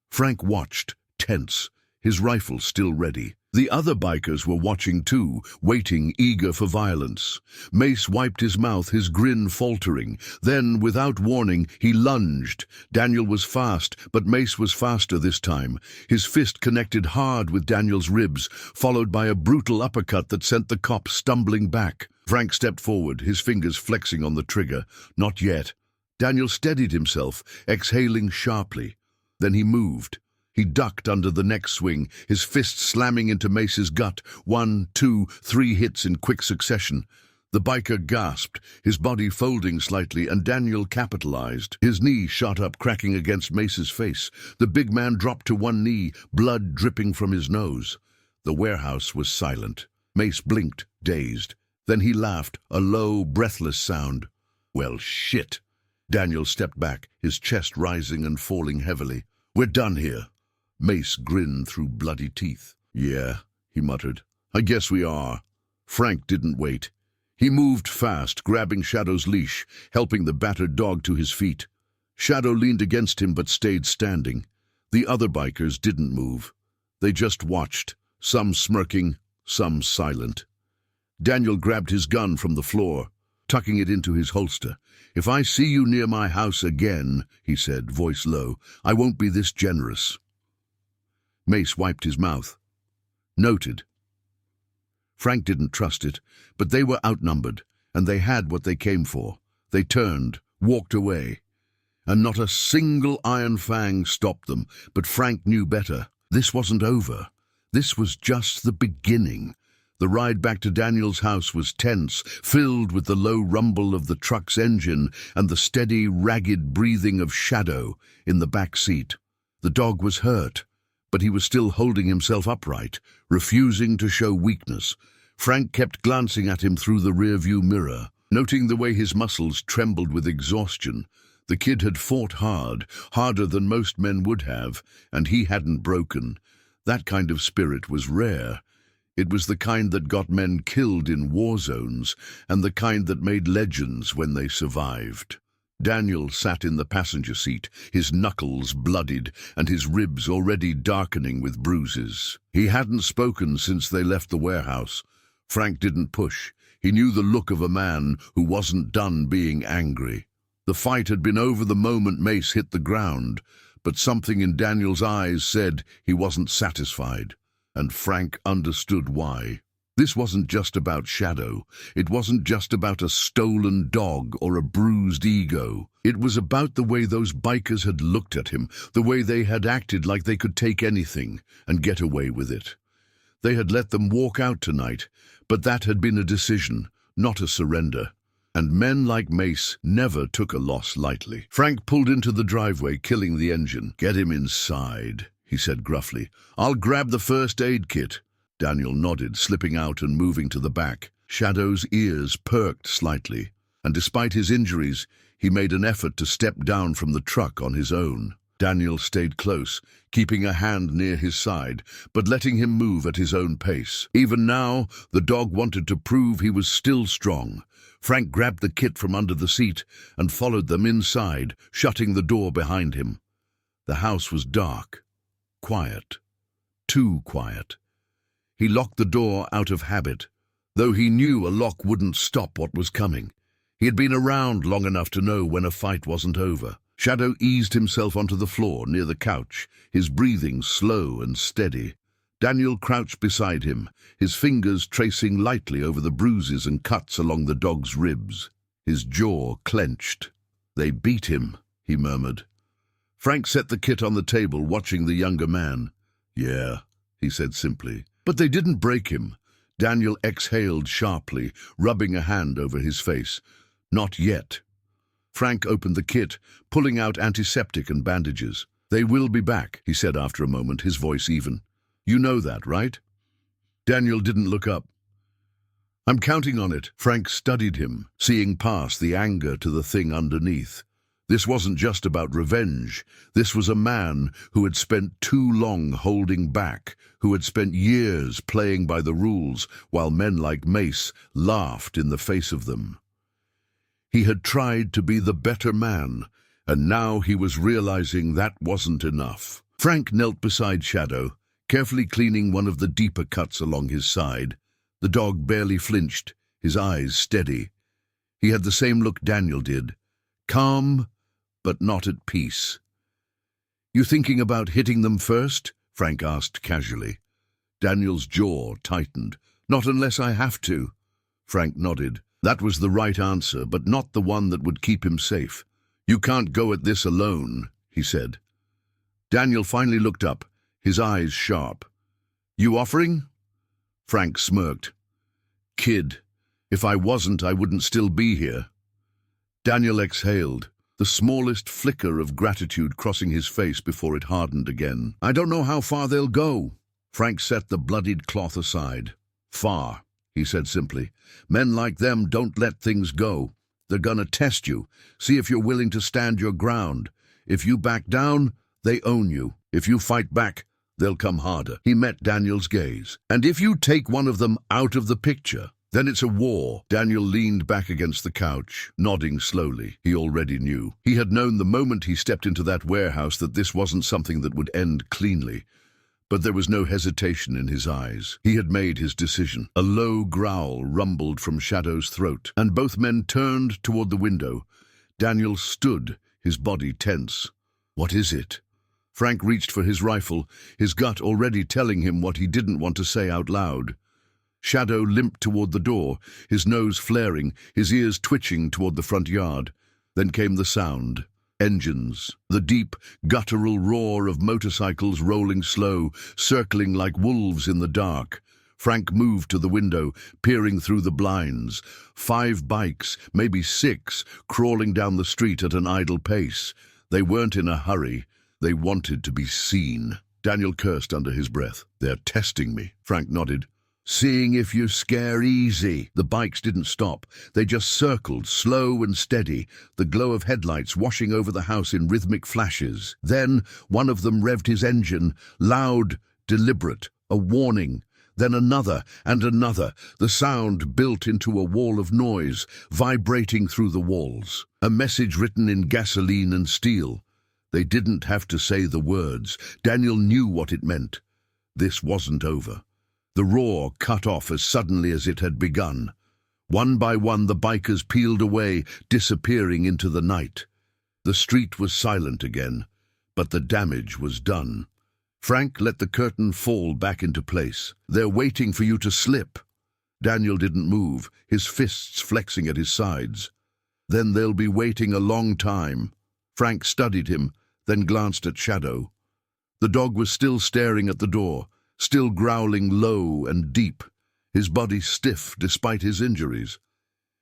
Frank watched, tense, his rifle still ready. The other bikers were watching too, waiting, eager for violence. Mace wiped his mouth, his grin faltering. Then, without warning, he lunged. Daniel was fast, but Mace was faster this time. His fist connected hard with Daniel's ribs, followed by a brutal uppercut that sent the cop stumbling back. Frank stepped forward, his fingers flexing on the trigger. Not yet. Daniel steadied himself, exhaling sharply. Then he moved. He ducked under the next swing, his fist slamming into Mace's gut. 1, 2, 3 hits in quick succession. The biker gasped, his body folding slightly, and Daniel capitalized. His knee shot up, cracking against Mace's face. The big man dropped to one knee, blood dripping from his nose. The warehouse was silent. Mace blinked, dazed. Then he laughed, a low, breathless sound. "Well, shit." Daniel stepped back, his chest rising and falling heavily. "We're done here." Mace grinned through bloody teeth. "Yeah," he muttered. "I guess we are." Frank didn't wait. He moved fast, grabbing Shadow's leash, helping the battered dog to his feet. Shadow leaned against him but stayed standing. The other bikers didn't move. They just watched, some smirking, some silent. Daniel grabbed his gun from the floor, tucking it into his holster. "If I see you near my house again," he said, voice low, "I won't be this generous." Mace wiped his mouth. Noted. Frank didn't trust it, but they were outnumbered, and they had what they came for. They turned, walked away. And not a single Iron Fang stopped them, but Frank knew better. This wasn't over. This was just the beginning. The ride back to Daniel's house was tense, filled with the low rumble of the truck's engine and the steady, ragged breathing of Shadow in the back seat. The dog was hurt, but he was still holding himself upright, refusing to show weakness. Frank kept glancing at him through the rearview mirror, noting the way his muscles trembled with exhaustion. The kid had fought hard, harder than most men would have, and he hadn't broken. That kind of spirit was rare. It was the kind that got men killed in war zones, and the kind that made legends when they survived. Daniel sat in the passenger seat, his knuckles bloodied and his ribs already darkening with bruises. He hadn't spoken since they left the warehouse. Frank didn't push. He knew the look of a man who wasn't done being angry. The fight had been over the moment Mace hit the ground, but something in Daniel's eyes said he wasn't satisfied, and Frank understood why. This wasn't just about Shadow. It wasn't just about a stolen dog or a bruised ego. It was about the way those bikers had looked at him, the way they had acted like they could take anything and get away with it. They had let them walk out tonight, but that had been a decision, not a surrender. And men like Mace never took a loss lightly. Frank pulled into the driveway, killing the engine. "Get him inside," he said gruffly. "I'll grab the first aid kit." Daniel nodded, slipping out and moving to the back. Shadow's ears perked slightly, and despite his injuries, he made an effort to step down from the truck on his own. Daniel stayed close, keeping a hand near his side, but letting him move at his own pace. Even now, the dog wanted to prove he was still strong. Frank grabbed the kit from under the seat and followed them inside, shutting the door behind him. The house was dark, quiet, too quiet. He locked the door out of habit, though he knew a lock wouldn't stop what was coming. He had been around long enough to know when a fight wasn't over. Shadow eased himself onto the floor near the couch, his breathing slow and steady. Daniel crouched beside him, his fingers tracing lightly over the bruises and cuts along the dog's ribs. His jaw clenched. "They beat him," he murmured. Frank set the kit on the table, watching the younger man. "Yeah," he said simply. "But they didn't break him." Daniel exhaled sharply, rubbing a hand over his face. "Not yet." Frank opened the kit, pulling out antiseptic and bandages. "They will be back," he said after a moment, his voice even. "You know that, right?" Daniel didn't look up. "I'm counting on it." Frank studied him, seeing past the anger to the thing underneath. This wasn't just about revenge. This was a man who had spent too long holding back, who had spent years playing by the rules while men like Mace laughed in the face of them. He had tried to be the better man, and now he was realizing that wasn't enough. Frank knelt beside Shadow, carefully cleaning one of the deeper cuts along his side. The dog barely flinched, his eyes steady. He had the same look Daniel did, calm, but not at peace. "You thinking about hitting them first?" Frank asked casually. Daniel's jaw tightened. "Not unless I have to." Frank nodded. That was the right answer, but not the one that would keep him safe. "You can't go at this alone," he said. Daniel finally looked up, his eyes sharp. "You offering?" Frank smirked. "Kid, if I wasn't, I wouldn't still be here." Daniel exhaled, the smallest flicker of gratitude crossing his face before it hardened again. "I don't know how far they'll go." Frank set the bloodied cloth aside. "Far," he said simply. "Men like them don't let things go. They're gonna test you, see if you're willing to stand your ground. If you back down, they own you. If you fight back, they'll come harder." He met Daniel's gaze. "And if you take one of them out of the picture, then it's a war." Daniel leaned back against the couch, nodding slowly. He already knew. He had known the moment he stepped into that warehouse that this wasn't something that would end cleanly. But there was no hesitation in his eyes. He had made his decision. A low growl rumbled from Shadow's throat, and both men turned toward the window. Daniel stood, his body tense. "What is it?" Frank reached for his rifle, his gut already telling him what he didn't want to say out loud. Shadow limped toward the door, his nose flaring, his ears twitching toward the front yard. Then came the sound. Engines, the deep, guttural roar of motorcycles rolling slow, circling like wolves in the dark. Frank moved to the window, peering through the blinds. 5 bikes, maybe 6, crawling down the street at an idle pace. They weren't in a hurry. They wanted to be seen. Daniel cursed under his breath. "They're testing me." Frank nodded. "Seeing if you scare easy." The bikes didn't stop. They just circled, slow and steady, the glow of headlights washing over the house in rhythmic flashes. Then one of them revved his engine, loud, deliberate, a warning. Then another and another, the sound built into a wall of noise, vibrating through the walls. A message written in gasoline and steel. They didn't have to say the words. Daniel knew what it meant. This wasn't over. The roar cut off as suddenly as it had begun. One by one the bikers peeled away, disappearing into the night. The street was silent again, but the damage was done. Frank let the curtain fall back into place. "They're waiting for you to slip." Daniel didn't move, his fists flexing at his sides. "Then they'll be waiting a long time." Frank studied him, then glanced at Shadow. The dog was still staring at the door, still growling low and deep, his body stiff despite his injuries.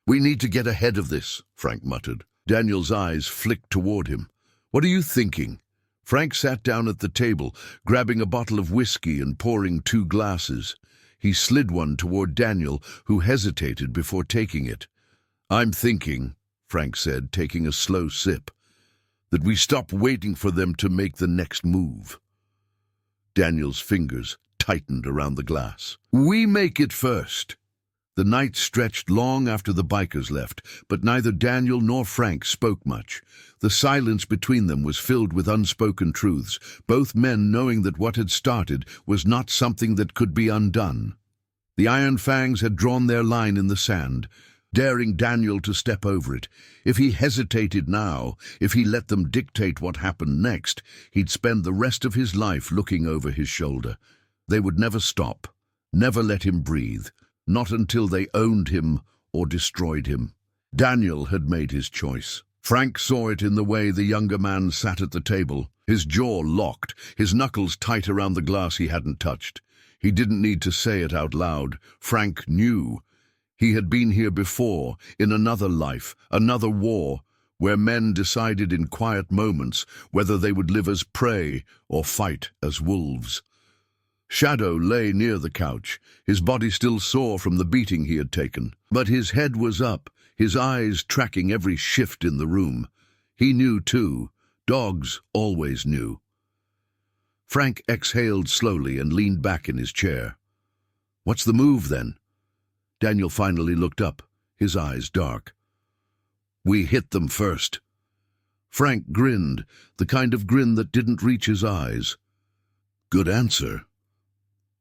"We need to get ahead of this," Frank muttered. Daniel's eyes flicked toward him. "What are you thinking?" Frank sat down at the table, grabbing a bottle of whiskey and pouring 2 glasses. He slid one toward Daniel, who hesitated before taking it. "I'm thinking," Frank said, taking a slow sip, "that we stop waiting for them to make the next move." Daniel's fingers tightened around the glass. "We make it first." The night stretched long after the bikers left, but neither Daniel nor Frank spoke much. The silence between them was filled with unspoken truths, both men knowing that what had started was not something that could be undone. The Iron Fangs had drawn their line in the sand, daring Daniel to step over it. If he hesitated now, if he let them dictate what happened next, he'd spend the rest of his life looking over his shoulder. They would never stop, never let him breathe, not until they owned him or destroyed him. Daniel had made his choice. Frank saw it in the way the younger man sat at the table, his jaw locked, his knuckles tight around the glass he hadn't touched. He didn't need to say it out loud. Frank knew. He had been here before, in another life, another war, where men decided in quiet moments whether they would live as prey or fight as wolves. Shadow lay near the couch, his body still sore from the beating he had taken. But his head was up, his eyes tracking every shift in the room. He knew too. Dogs always knew. Frank exhaled slowly and leaned back in his chair. "What's the move, then?" Daniel finally looked up, his eyes dark. "We hit them first." Frank grinned, the kind of grin that didn't reach his eyes. "Good answer."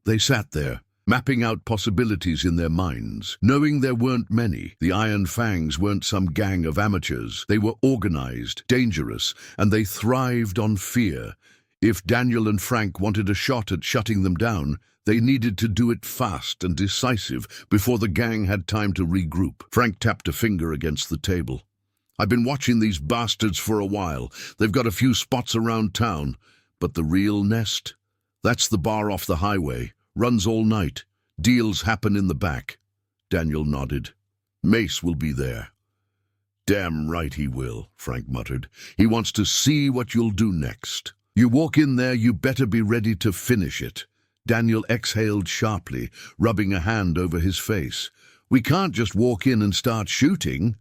They sat there, mapping out possibilities in their minds, knowing there weren't many. The Iron Fangs weren't some gang of amateurs. They were organized, dangerous, and they thrived on fear. If Daniel and Frank wanted a shot at shutting them down, they needed to do it fast and decisive before the gang had time to regroup. Frank tapped a finger against the table. "I've been watching these bastards for a while. They've got a few spots around town. But the real nest? That's the bar off the highway. Runs all night. Deals happen in the back." Daniel nodded. "Mace will be there." "Damn right he will," Frank muttered. "He wants to see what you'll do next. You walk in there, you better be ready to finish it." Daniel exhaled sharply, rubbing a hand over his face. "We can't just walk in and start shooting."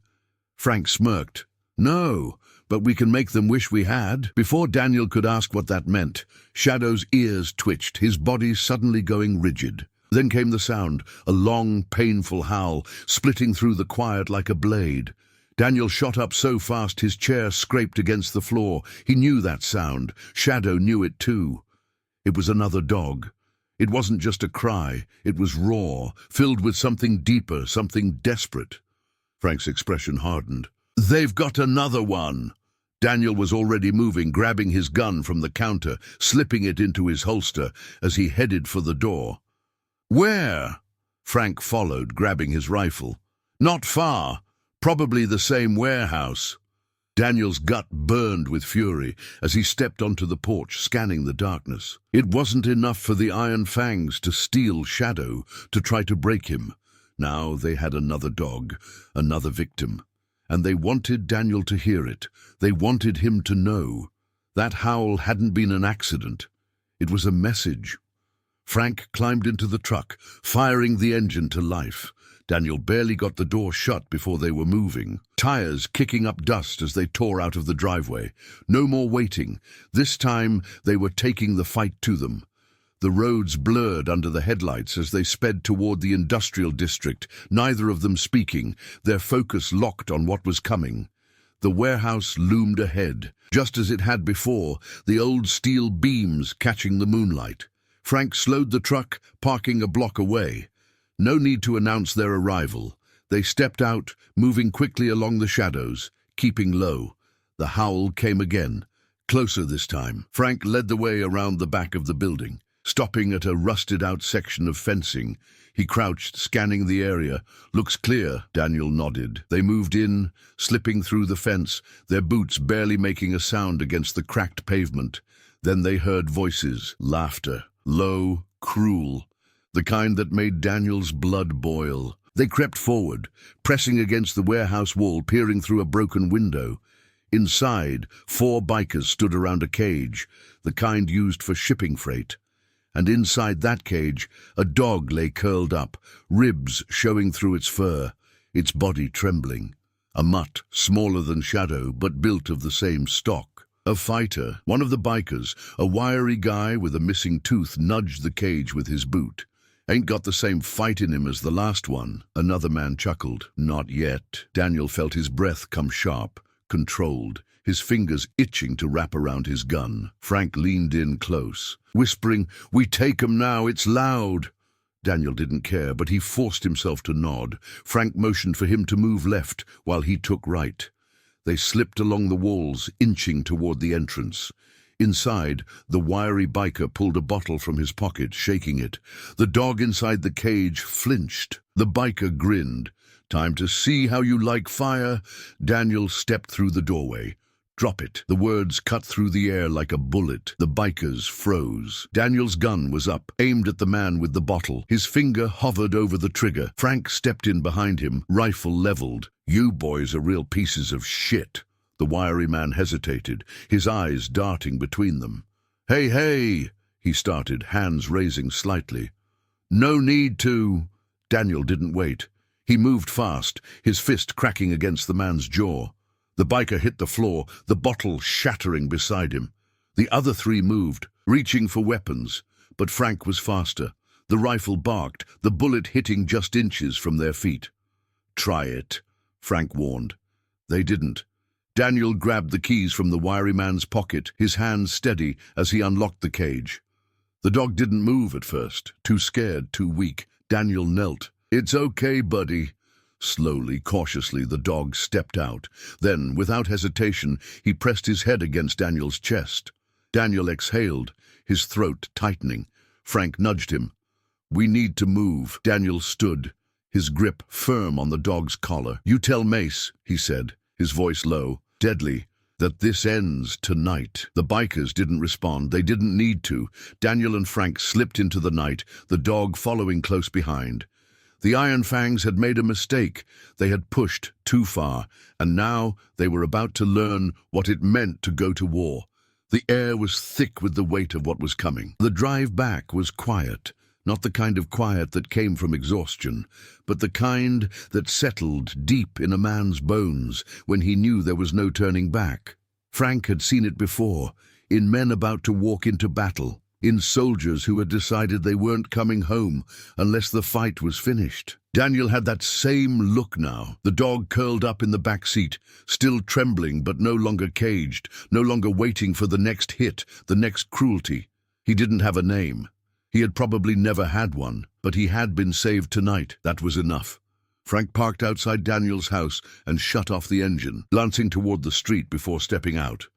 Frank smirked. "No, but we can make them wish we had." Before Daniel could ask what that meant, Shadow's ears twitched, his body suddenly going rigid. Then came the sound, a long, painful howl, splitting through the quiet like a blade. Daniel shot up so fast his chair scraped against the floor. He knew that sound. Shadow knew it too. It was another dog. It wasn't just a cry. It was raw, filled with something deeper, something desperate. Frank's expression hardened. "They've got another one." Daniel was already moving, grabbing his gun from the counter, slipping it into his holster as he headed for the door. "Where?" Frank followed, grabbing his rifle. "Not far. Probably the same warehouse." Daniel's gut burned with fury as he stepped onto the porch, scanning the darkness. It wasn't enough for the Iron Fangs to steal Shadow, to try to break him. Now they had another dog, another victim. And they wanted Daniel to hear it. They wanted him to know. That howl hadn't been an accident. It was a message. Frank climbed into the truck, firing the engine to life. Daniel barely got the door shut before they were moving, tires kicking up dust as they tore out of the driveway. No more waiting. This time they were taking the fight to them. The roads blurred under the headlights as they sped toward the industrial district, neither of them speaking, their focus locked on what was coming. The warehouse loomed ahead, just as it had before, the old steel beams catching the moonlight. Frank slowed the truck, parking a block away. No need to announce their arrival. They stepped out, moving quickly along the shadows, keeping low. The howl came again, closer this time. Frank led the way around the back of the building, stopping at a rusted-out section of fencing. He crouched, scanning the area. "Looks clear," Daniel nodded. They moved in, slipping through the fence, their boots barely making a sound against the cracked pavement. Then they heard voices, laughter, low, cruel, the kind that made Daniel's blood boil. They crept forward, pressing against the warehouse wall, peering through a broken window. Inside, 4 bikers stood around a cage, the kind used for shipping freight. And inside that cage, a dog lay curled up, ribs showing through its fur, its body trembling. A mutt, smaller than Shadow, but built of the same stock. A fighter, one of the bikers, a wiry guy with a missing tooth, nudged the cage with his boot. "Ain't got the same fight in him as the last one." Another man chuckled. "Not yet." Daniel felt his breath come sharp, controlled, his fingers itching to wrap around his gun. Frank leaned in close, whispering, "We take 'em now, it's loud." Daniel didn't care, but he forced himself to nod. Frank motioned for him to move left while he took right. They slipped along the walls, inching toward the entrance. Inside, the wiry biker pulled a bottle from his pocket, shaking it. The dog inside the cage flinched. The biker grinned. "Time to see how you like fire." Daniel stepped through the doorway. "Drop it." The words cut through the air like a bullet. The bikers froze. Daniel's gun was up, aimed at the man with the bottle. His finger hovered over the trigger. Frank stepped in behind him, rifle leveled. "You boys are real pieces of shit." The wiry man hesitated, his eyes darting between them. "Hey, hey," he started, hands raising slightly. "No need to." Daniel didn't wait. He moved fast, his fist cracking against the man's jaw. The biker hit the floor, the bottle shattering beside him. The other three moved, reaching for weapons, but Frank was faster. The rifle barked, the bullet hitting just inches from their feet. "Try it," Frank warned. They didn't. Daniel grabbed the keys from the wiry man's pocket, his hands steady as he unlocked the cage. The dog didn't move at first, too scared, too weak. Daniel knelt. "It's okay, buddy." Slowly, cautiously, the dog stepped out. Then, without hesitation, he pressed his head against Daniel's chest. Daniel exhaled, his throat tightening. Frank nudged him. "We need to move." Daniel stood, his grip firm on the dog's collar. "You tell Mace," he said, his voice low, deadly, "that this ends tonight." The bikers didn't respond. They didn't need to. Daniel and Frank slipped into the night, the dog following close behind. The Iron Fangs had made a mistake. They had pushed too far, and now they were about to learn what it meant to go to war. The air was thick with the weight of what was coming. The drive back was quiet, not the kind of quiet that came from exhaustion, but the kind that settled deep in a man's bones when he knew there was no turning back. Frank had seen it before, in men about to walk into battle, in soldiers who had decided they weren't coming home unless the fight was finished. Daniel had that same look now, the dog curled up in the back seat, still trembling but no longer caged, no longer waiting for the next hit, the next cruelty. He didn't have a name. He had probably never had one, but he had been saved tonight. That was enough. Frank parked outside Daniel's house and shut off the engine, glancing toward the street before stepping out.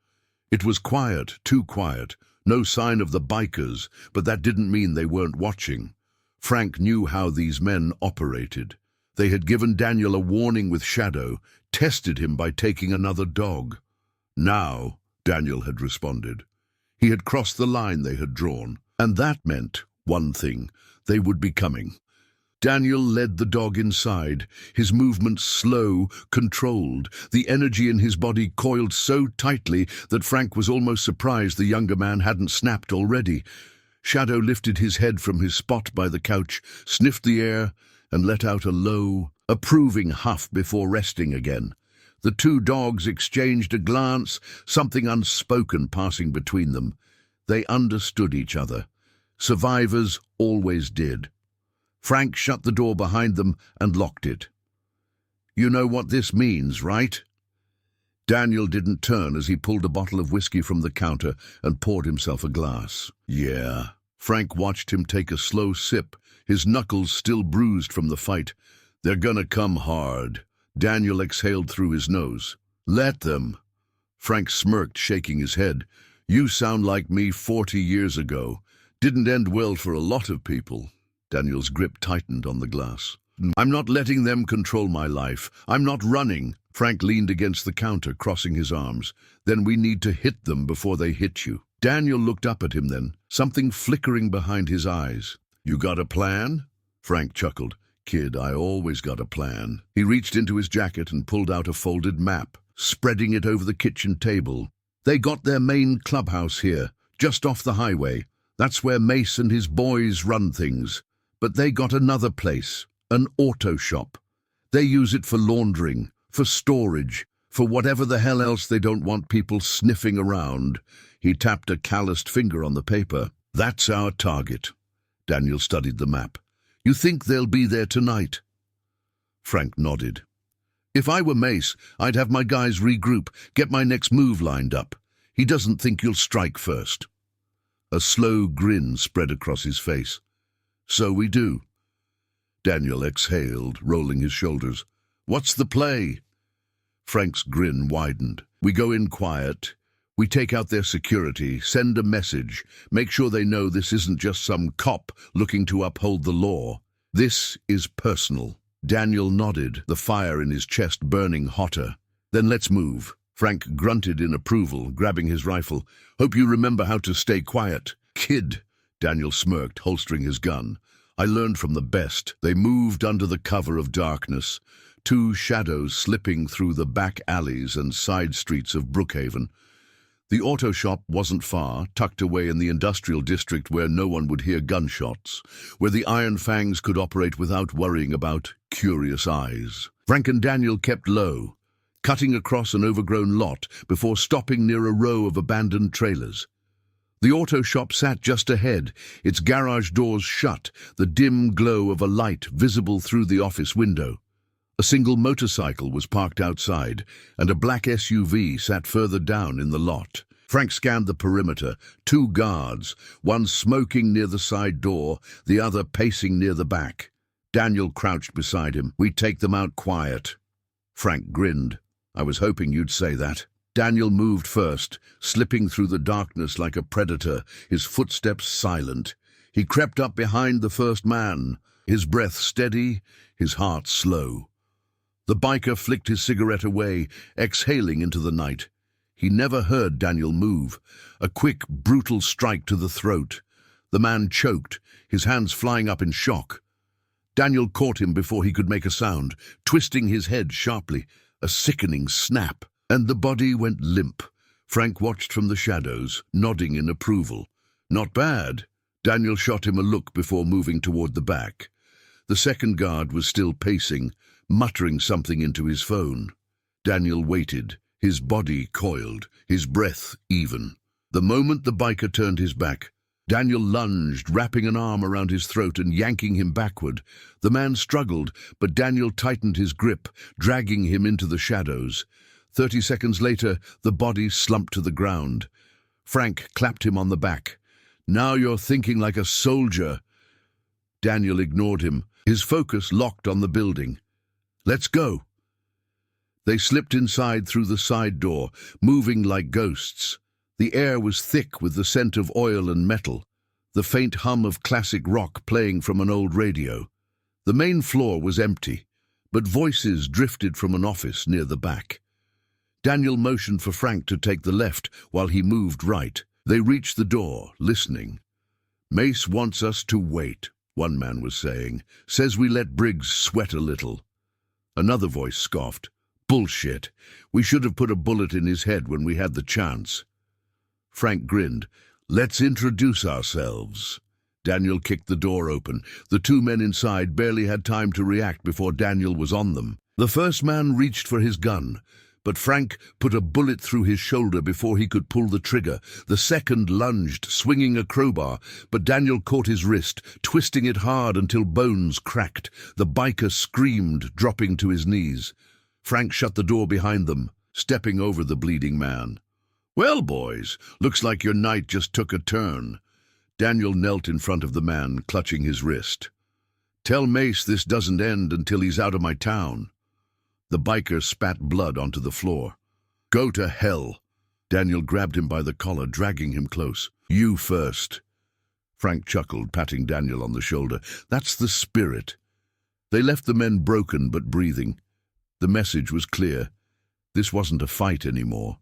It was quiet, too quiet. No sign of the bikers, but that didn't mean they weren't watching. Frank knew how these men operated. They had given Daniel a warning with shadow, tested him by taking another dog. Now, Daniel had responded. He had crossed the line they had drawn, and that meant one thing: they would be coming. Daniel led the dog inside, his movements slow, controlled, the energy in his body coiled so tightly that Frank was almost surprised the younger man hadn't snapped already. Shadow lifted his head from his spot by the couch, sniffed the air, and let out a low, approving huff before resting again. The two dogs exchanged a glance, something unspoken passing between them. They understood each other. Survivors always did. Frank shut the door behind them and locked it. "You know what this means, right?" Daniel didn't turn as he pulled a bottle of whiskey from the counter and poured himself a glass. "Yeah." Frank watched him take a slow sip, his knuckles still bruised from the fight. "They're gonna come hard." Daniel exhaled through his nose. "Let them." Frank smirked, shaking his head. "You sound like me 40 years ago. Didn't end well for a lot of people." Daniel's grip tightened on the glass. "I'm not letting them control my life. I'm not running." Frank leaned against the counter, crossing his arms. "Then we need to hit them before they hit you." Daniel looked up at him then, something flickering behind his eyes. "You got a plan?" Frank chuckled. "Kid, I always got a plan." He reached into his jacket and pulled out a folded map, spreading it over the kitchen table. "They got their main clubhouse here, just off the highway. That's where Mace and his boys run things. But they got another place, an auto shop. They use it for laundering, for storage, for whatever the hell else they don't want people sniffing around." He tapped a calloused finger on the paper. "That's our target." Daniel studied the map. "You think they'll be there tonight?" Frank nodded. "If I were Mace, I'd have my guys regroup, get my next move lined up. He doesn't think you'll strike first." A slow grin spread across his face. "So we do." Daniel exhaled, rolling his shoulders. "What's the play?" Frank's grin widened. "We go in quiet. We take out their security, send a message, make sure they know this isn't just some cop looking to uphold the law. This is personal. Daniel nodded, the fire in his chest burning hotter. Then let's move. Frank grunted in approval, grabbing his rifle. Hope you remember how to stay quiet. Kid, Daniel smirked, holstering his gun. I learned from the best. They moved under the cover of darkness, two shadows slipping through the back alleys and side streets of Brookhaven. The auto shop wasn't far, tucked away in the industrial district where no one would hear gunshots, where the Iron Fangs could operate without worrying about curious eyes. Frank and Daniel kept low, cutting across an overgrown lot before stopping near a row of abandoned trailers. The auto shop sat just ahead, its garage doors shut, the dim glow of a light visible through the office window. A single motorcycle was parked outside, and a black SUV sat further down in the lot. Frank scanned the perimeter, two guards, one smoking near the side door, the other pacing near the back. Daniel crouched beside him. We take them out quiet. Frank grinned. I was hoping you'd say that. Daniel moved first, slipping through the darkness like a predator, his footsteps silent. He crept up behind the first man, his breath steady, his heart slow. The biker flicked his cigarette away, exhaling into the night. He never heard Daniel move. A quick, brutal strike to the throat. The man choked, his hands flying up in shock. Daniel caught him before he could make a sound, twisting his head sharply. A sickening snap, and the body went limp. Frank watched from the shadows, nodding in approval. Not bad. Daniel shot him a look before moving toward the back. The second guard was still pacing, muttering something into his phone. Daniel waited, his body coiled, his breath even. The moment the biker turned his back, Daniel lunged, wrapping an arm around his throat and yanking him backward. The man struggled, but Daniel tightened his grip, dragging him into the shadows. 30 seconds later, the body slumped to the ground. Frank clapped him on the back. Now you're thinking like a soldier. Daniel ignored him, his focus locked on the building. Let's go. They slipped inside through the side door, moving like ghosts. The air was thick with the scent of oil and metal, the faint hum of classic rock playing from an old radio. The main floor was empty, but voices drifted from an office near the back. Daniel motioned for Frank to take the left while he moved right. They reached the door, listening. Mace wants us to wait, one man was saying. Says we let Briggs sweat a little. Another voice scoffed. Bullshit. We should have put a bullet in his head when we had the chance. Frank grinned. Let's introduce ourselves. Daniel kicked the door open. The two men inside barely had time to react before Daniel was on them. The first man reached for his gun, but Frank put a bullet through his shoulder before he could pull the trigger. The second lunged, swinging a crowbar, but Daniel caught his wrist, twisting it hard until bones cracked. The biker screamed, dropping to his knees. Frank shut the door behind them, stepping over the bleeding man. Well, boys, looks like your night just took a turn. Daniel knelt in front of the man, clutching his wrist. Tell Mace this doesn't end until he's out of my town. The biker spat blood onto the floor. Go to hell. Daniel grabbed him by the collar, dragging him close. You first. Frank chuckled, patting Daniel on the shoulder. That's the spirit. They left the men broken but breathing. The message was clear. This wasn't a fight anymore.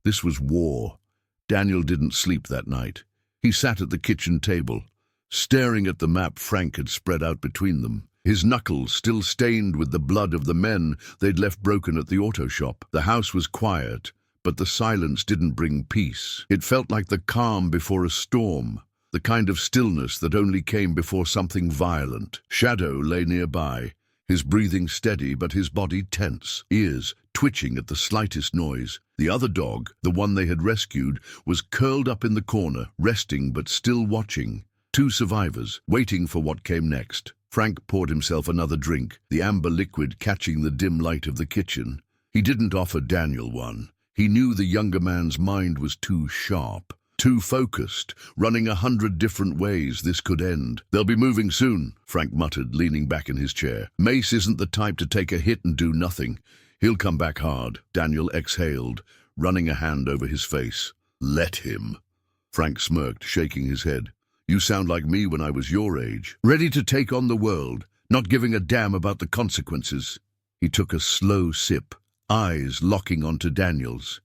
This was war. Daniel didn't sleep that night. He sat at the kitchen table, staring at the map Frank had spread out between them. His knuckles still stained with the blood of the men they'd left broken at the auto shop. The house was quiet, but the silence didn't bring peace. It felt like the calm before a storm, the kind of stillness that only came before something violent. Shadow lay nearby, his breathing steady but his body tense, ears twitching at the slightest noise. The other dog, the one they had rescued, was curled up in the corner, resting but still watching. Two survivors, waiting for what came next. Frank poured himself another drink, the amber liquid catching the dim light of the kitchen. He didn't offer Daniel one. He knew the younger man's mind was too sharp, too focused, running 100 different ways this could end. They'll be moving soon, Frank muttered, leaning back in his chair. Mace isn't the type to take a hit and do nothing. He'll come back hard. Daniel exhaled, running a hand over his face. "Let him." Frank smirked, shaking his head. "You sound like me when I was your age. Ready to take on the world, not giving a damn about the consequences." He took a slow sip, eyes locking onto Daniel's.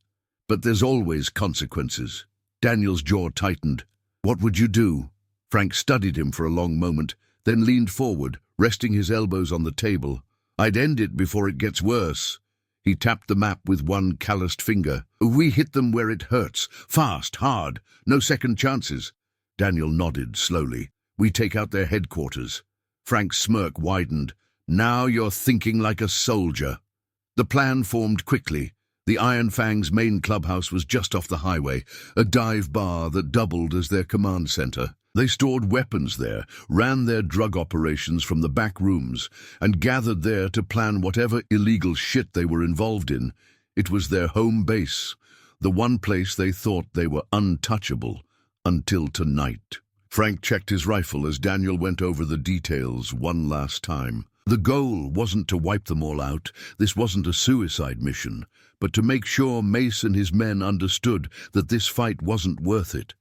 "But there's always consequences." Daniel's jaw tightened. "What would you do?" Frank studied him for a long moment, then leaned forward, resting his elbows on the table. "I'd end it before it gets worse." He tapped the map with one calloused finger. "We hit them where it hurts. Fast, hard, no second chances." Daniel nodded slowly. "We take out their headquarters." Frank's smirk widened. "Now you're thinking like a soldier." The plan formed quickly. The Iron Fangs' main clubhouse was just off the highway, a dive bar that doubled as their command center. They stored weapons there, ran their drug operations from the back rooms, and gathered there to plan whatever illegal shit they were involved in. It was their home base, the one place they thought they were untouchable, until tonight. Frank checked his rifle as Daniel went over the details one last time. The goal wasn't to wipe them all out. This wasn't a suicide mission, but to make sure Mace and his men understood that this fight wasn't worth it.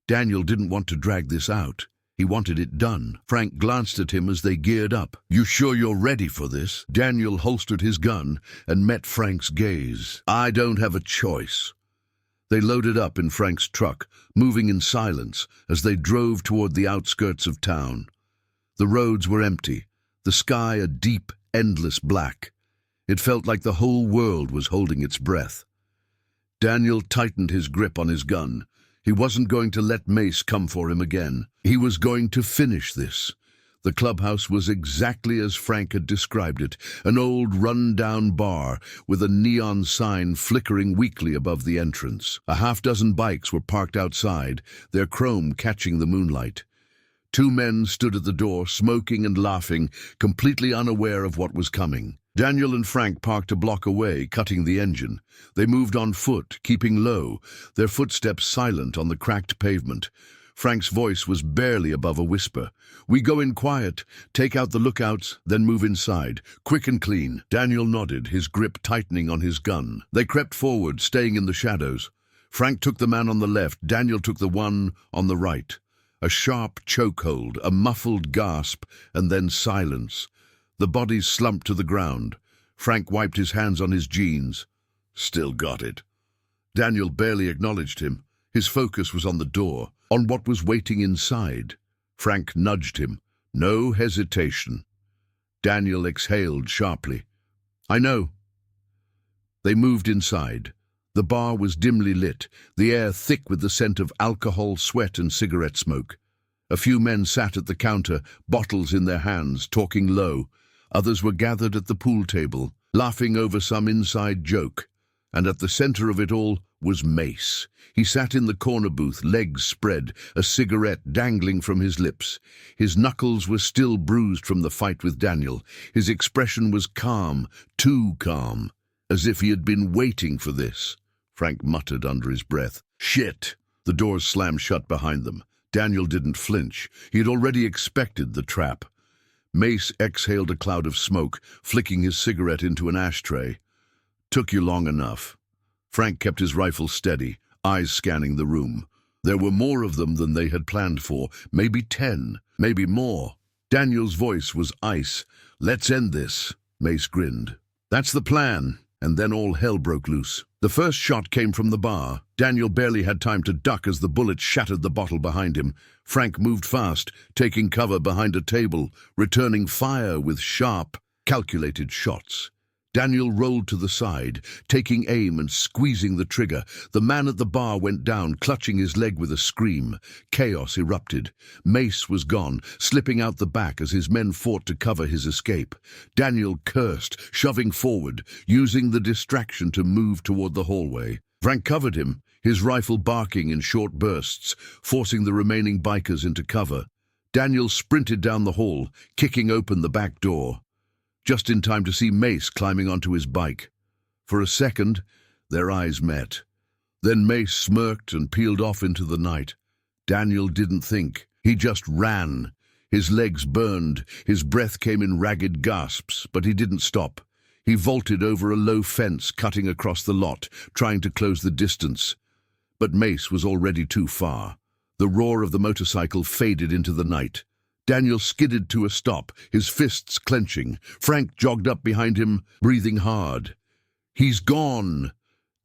Daniel didn't want to drag this out. He wanted it done. Frank glanced at him as they geared up. "You sure you're ready for this?" Daniel holstered his gun and met Frank's gaze. "I don't have a choice." They loaded up in Frank's truck, moving in silence as they drove toward the outskirts of town. The roads were empty, the sky a deep, endless black. It felt like the whole world was holding its breath. Daniel tightened his grip on his gun. He wasn't going to let Mace come for him again. He was going to finish this. The clubhouse was exactly as Frank had described it, an old run-down bar with a neon sign flickering weakly above the entrance. A half-dozen bikes were parked outside, their chrome catching the moonlight. Two men stood at the door, smoking and laughing, completely unaware of what was coming. Daniel and Frank parked a block away, cutting the engine. They moved on foot, keeping low, their footsteps silent on the cracked pavement. Frank's voice was barely above a whisper. "We go in quiet, take out the lookouts, then move inside. Quick and clean." Daniel nodded, his grip tightening on his gun. They crept forward, staying in the shadows. Frank took the man on the left, Daniel took the one on the right. A sharp chokehold, a muffled gasp, and then silence. The bodies slumped to the ground. Frank wiped his hands on his jeans. "Still got it." Daniel barely acknowledged him. His focus was on the door, on what was waiting inside. Frank nudged him. No hesitation. Daniel exhaled sharply. "I know." They moved inside. The bar was dimly lit, the air thick with the scent of alcohol, sweat, and cigarette smoke. A few men sat at the counter, bottles in their hands, talking low. Others were gathered at the pool table, laughing over some inside joke. And at the center of it all was Mace. He sat in the corner booth, legs spread, a cigarette dangling from his lips. His knuckles were still bruised from the fight with Daniel. His expression was calm, too calm, as if he had been waiting for this. Frank muttered under his breath. "Shit!" The doors slammed shut behind them. Daniel didn't flinch. He had already expected the trap. Mace exhaled a cloud of smoke, flicking his cigarette into an ashtray. "Took you long enough." Frank kept his rifle steady, eyes scanning the room. There were more of them than they had planned for, maybe 10, maybe more. Daniel's voice was ice. "Let's end this." Mace grinned. "That's the plan." And then all hell broke loose. The first shot came from the bar. Daniel barely had time to duck as the bullet shattered the bottle behind him. Frank moved fast, taking cover behind a table, returning fire with sharp, calculated shots. Daniel rolled to the side, taking aim and squeezing the trigger. The man at the bar went down, clutching his leg with a scream. Chaos erupted. Mace was gone, slipping out the back as his men fought to cover his escape. Daniel cursed, shoving forward, using the distraction to move toward the hallway. Frank covered him, his rifle barking in short bursts, forcing the remaining bikers into cover. Daniel sprinted down the hall, kicking open the back door, just in time to see Mace climbing onto his bike. For a second, their eyes met. Then Mace smirked and peeled off into the night. Daniel didn't think. He just ran. His legs burned, his breath came in ragged gasps, but he didn't stop. He vaulted over a low fence, cutting across the lot, trying to close the distance. But Mace was already too far. The roar of the motorcycle faded into the night. Daniel skidded to a stop, his fists clenching. Frank jogged up behind him, breathing hard. "He's gone!"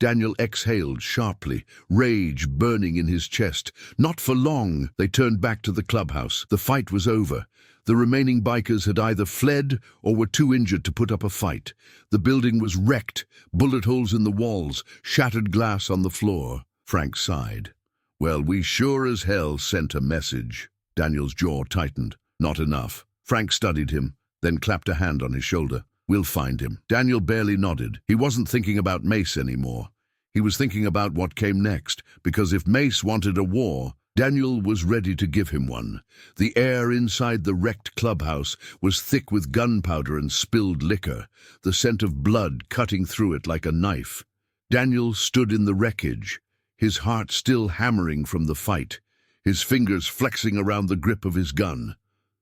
Daniel exhaled sharply, rage burning in his chest. Not for long. They turned back to the clubhouse. The fight was over. The remaining bikers had either fled or were too injured to put up a fight. The building was wrecked, bullet holes in the walls, shattered glass on the floor. Frank sighed. "Well, we sure as hell sent a message." Daniel's jaw tightened. Not enough. Frank studied him, then clapped a hand on his shoulder. "We'll find him." Daniel barely nodded. He wasn't thinking about Mace anymore. He was thinking about what came next, because if Mace wanted a war, Daniel was ready to give him one. The air inside the wrecked clubhouse was thick with gunpowder and spilled liquor, the scent of blood cutting through it like a knife. Daniel stood in the wreckage, his heart still hammering from the fight, his fingers flexing around the grip of his gun.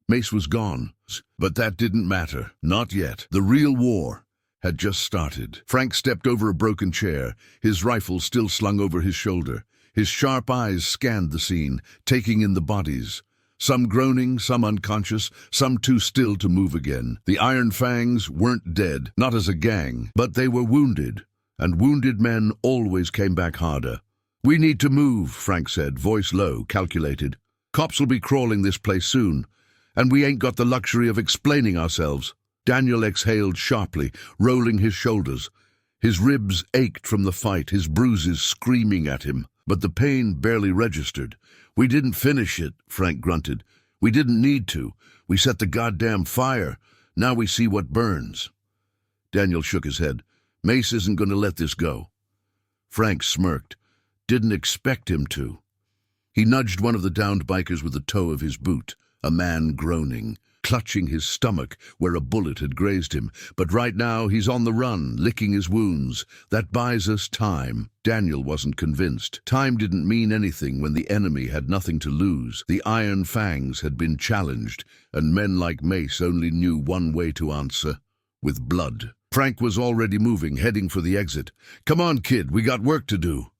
Mace was gone, but that didn't matter. Not yet. The real war had just started. Frank stepped over a broken chair, his rifle still slung over his shoulder. His sharp eyes scanned the scene, taking in the bodies. Some groaning, some unconscious, some too still to move again. The Iron Fangs weren't dead, not as a gang, but they were wounded, and wounded men always came back harder. "We need to move," Frank said, voice low, calculated. "Cops will be crawling this place soon, and we ain't got the luxury of explaining ourselves." Daniel exhaled sharply, rolling his shoulders. His ribs ached from the fight, his bruises screaming at him, but the pain barely registered. "We didn't finish it," Frank grunted. "We didn't need to. We set the goddamn fire. Now we see what burns." Daniel shook his head. "Mace isn't going to let this go." Frank smirked. Didn't expect him to. He nudged one of the downed bikers with the toe of his boot, a man groaning, clutching his stomach where a bullet had grazed him. "But right now he's on the run, licking his wounds. That buys us time." Daniel wasn't convinced. Time didn't mean anything when the enemy had nothing to lose. The Iron Fangs had been challenged, and men like Mace only knew one way to answer: with blood. Frank was already moving, heading for the exit. "Come on, kid, we got work to do."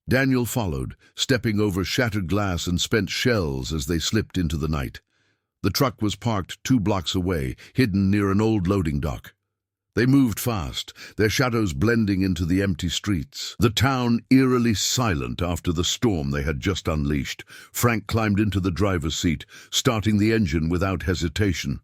Daniel followed, stepping over shattered glass and spent shells as they slipped into the night. The truck was parked 2 blocks away, hidden near an old loading dock. They moved fast, their shadows blending into the empty streets. The town eerily silent after the storm they had just unleashed. Frank climbed into the driver's seat, starting the engine without hesitation.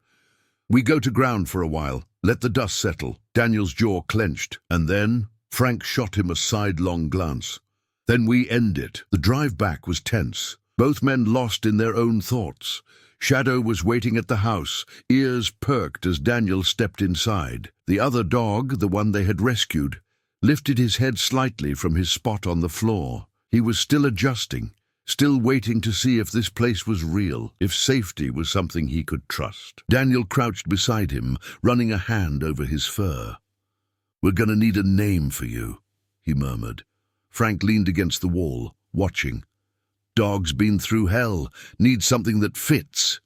"We go to ground for a while, let the dust settle." Daniel's jaw clenched, and then Frank shot him a sidelong glance. "Then we end it." The drive back was tense, both men lost in their own thoughts. Shadow was waiting at the house, ears perked as Daniel stepped inside. The other dog, the one they had rescued, lifted his head slightly from his spot on the floor. He was still adjusting, still waiting to see if this place was real, if safety was something he could trust. Daniel crouched beside him, running a hand over his fur. "We're gonna need a name for you," he murmured. Frank leaned against the wall, watching. "Dog's been through hell, needs something that fits."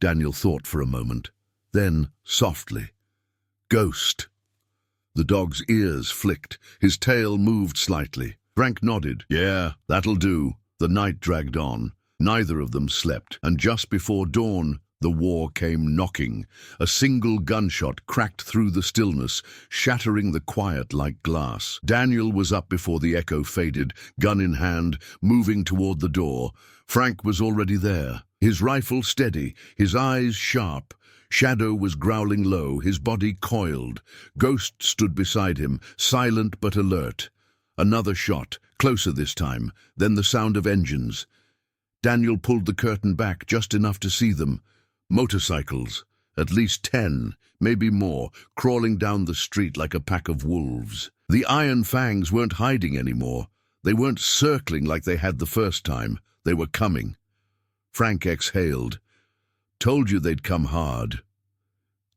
Daniel thought for a moment, then, softly, "Ghost." The dog's ears flicked, his tail moved slightly. Frank nodded. "Yeah, that'll do." The night dragged on. Neither of them slept, and just before dawn, the war came knocking. A single gunshot cracked through the stillness, shattering the quiet like glass. Daniel was up before the echo faded, gun in hand, moving toward the door. Frank was already there, his rifle steady, his eyes sharp. Shadow was growling low, his body coiled. Ghost stood beside him, silent but alert. Another shot, closer this time, then the sound of engines. Daniel pulled the curtain back just enough to see them. Motorcycles, at least 10, maybe more, crawling down the street like a pack of wolves. The Iron Fangs weren't hiding anymore. They weren't circling like they had the first time. They were coming. Frank exhaled. "Told you they'd come hard."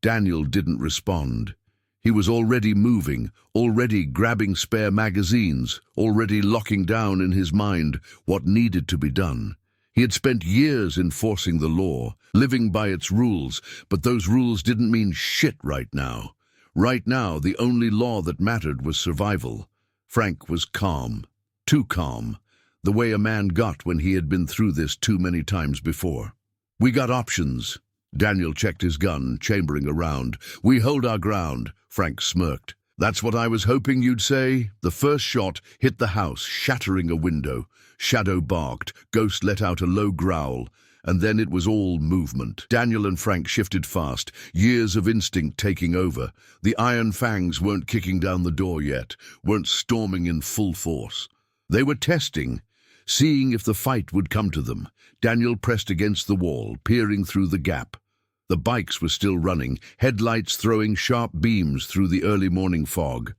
Daniel didn't respond. He was already moving, already grabbing spare magazines, already locking down in his mind what needed to be done. He had spent years enforcing the law, living by its rules, but those rules didn't mean shit right now. Right now, the only law that mattered was survival. Frank was calm. Too calm. The way a man got when he had been through this too many times before. "We got options." Daniel checked his gun, chambering around. "We hold our ground," Frank smirked. "That's what I was hoping you'd say." The first shot hit the house, shattering a window. Shadow barked, Ghost let out a low growl, and then it was all movement. Daniel and Frank shifted fast, years of instinct taking over. The Iron Fangs weren't kicking down the door yet, weren't storming in full force. They were testing, seeing if the fight would come to them. Daniel pressed against the wall, peering through the gap. The bikes were still running, headlights throwing sharp beams through the early morning fog.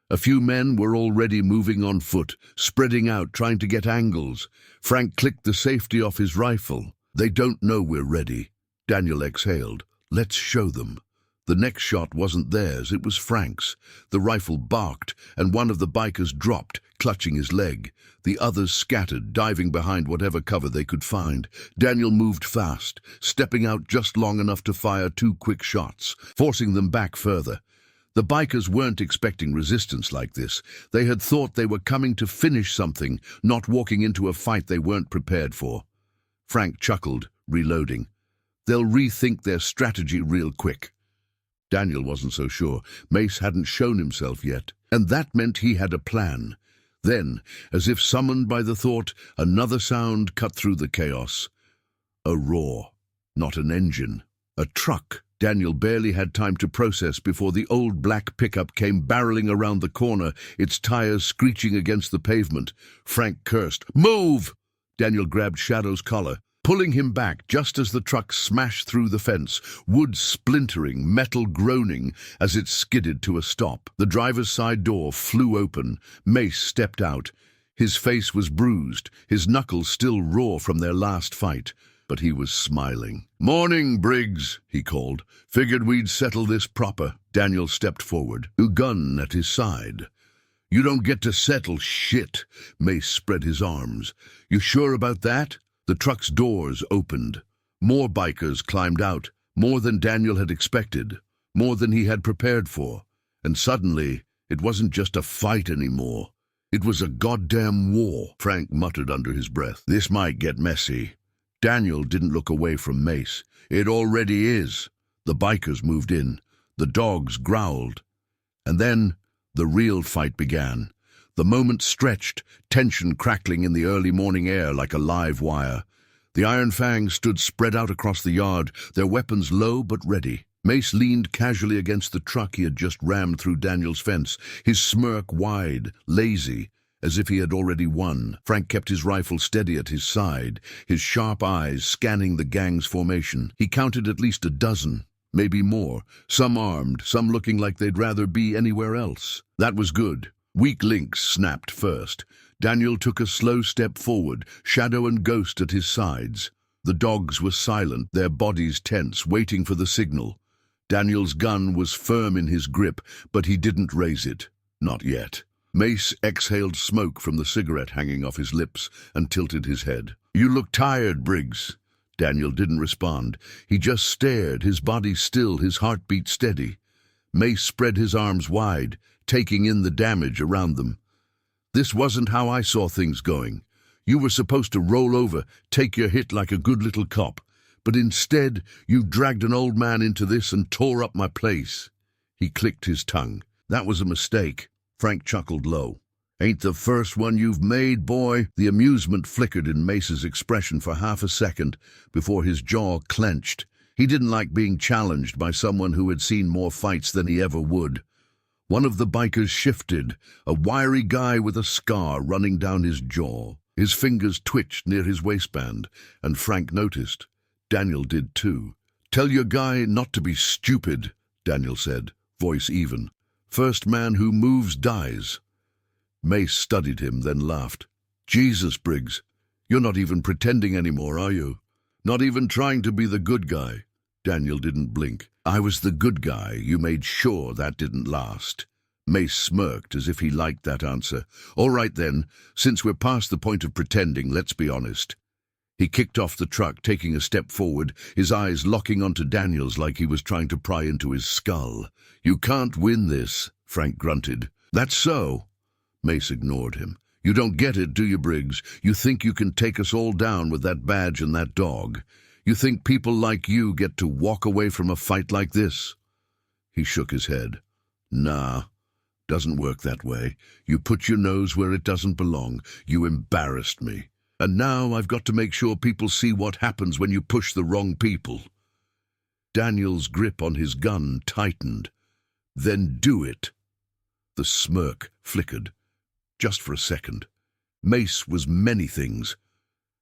A few men were already moving on foot, spreading out, trying to get angles. Frank clicked the safety off his rifle. "They don't know we're ready." Daniel exhaled. "Let's show them." The next shot wasn't theirs, it was Frank's. The rifle barked, and one of the bikers dropped, clutching his leg. The others scattered, diving behind whatever cover they could find. Daniel moved fast, stepping out just long enough to fire 2 quick shots, forcing them back further. The bikers weren't expecting resistance like this. They had thought they were coming to finish something, not walking into a fight they weren't prepared for. Frank chuckled, reloading. "They'll rethink their strategy real quick." Daniel wasn't so sure. Mace hadn't shown himself yet, and that meant he had a plan. Then, as if summoned by the thought, another sound cut through the chaos. A roar. Not an engine. A truck. Daniel barely had time to process before the old black pickup came barreling around the corner, its tires screeching against the pavement. Frank cursed. "Move!" Daniel grabbed Shadow's collar, pulling him back just as the truck smashed through the fence, wood splintering, metal groaning as it skidded to a stop. The driver's side door flew open. Mace stepped out. His face was bruised, his knuckles still raw from their last fight, but he was smiling. "Morning, Briggs," he called. "Figured we'd settle this proper." Daniel stepped forward, a gun at his side. "You don't get to settle shit." Mace spread his arms. "You sure about that?" The truck's doors opened. More bikers climbed out, more than Daniel had expected, more than he had prepared for. And suddenly, it wasn't just a fight anymore. It was a goddamn war, Frank muttered under his breath. "This might get messy." Daniel didn't look away from Mace. "It already is." The bikers moved in. The dogs growled. And then the real fight began. The moment stretched, tension crackling in the early morning air like a live wire. The Iron Fangs stood spread out across the yard, their weapons low but ready. Mace leaned casually against the truck he had just rammed through Daniel's fence, his smirk wide, lazy, as if he had already won. Frank kept his rifle steady at his side, his sharp eyes scanning the gang's formation. He counted at least a dozen, maybe more, some armed, some looking like they'd rather be anywhere else. That was good. Weak links snapped first. Daniel took a slow step forward, Shadow and Ghost at his sides. The dogs were silent, their bodies tense, waiting for the signal. Daniel's gun was firm in his grip, but he didn't raise it. Not yet. Mace exhaled smoke from the cigarette hanging off his lips and tilted his head. "You look tired, Briggs." Daniel didn't respond. He just stared, his body still, his heartbeat steady. Mace spread his arms wide, taking in the damage around them. "This wasn't how I saw things going. You were supposed to roll over, take your hit like a good little cop. But instead, you dragged an old man into this and tore up my place." He clicked his tongue. "That was a mistake." Frank chuckled low. "Ain't the first one you've made, boy." The amusement flickered in Mace's expression for half a second before his jaw clenched. He didn't like being challenged by someone who had seen more fights than he ever would. One of the bikers shifted, a wiry guy with a scar running down his jaw. His fingers twitched near his waistband, and Frank noticed. Daniel did too. "Tell your guy not to be stupid," Daniel said, voice even. "First man who moves dies." Mace studied him, then laughed. "Jesus, Briggs, you're not even pretending anymore, are you? Not even trying to be the good guy." Daniel didn't blink. "I was the good guy. You made sure that didn't last." Mace smirked as if he liked that answer. "All right then, since we're past the point of pretending, let's be honest." He kicked off the truck, taking a step forward, his eyes locking onto Daniel's like he was trying to pry into his skull. "You can't win this," Frank grunted. "That's so." Mace ignored him. "You don't get it, do you, Briggs? You think you can take us all down with that badge and that dog? You think people like you get to walk away from a fight like this?" He shook his head. "Nah, doesn't work that way. You put your nose where it doesn't belong. You embarrassed me. And now I've got to make sure people see what happens when you push the wrong people." Daniel's grip on his gun tightened. "Then do it." The smirk flickered, just for a second. Mace was many things,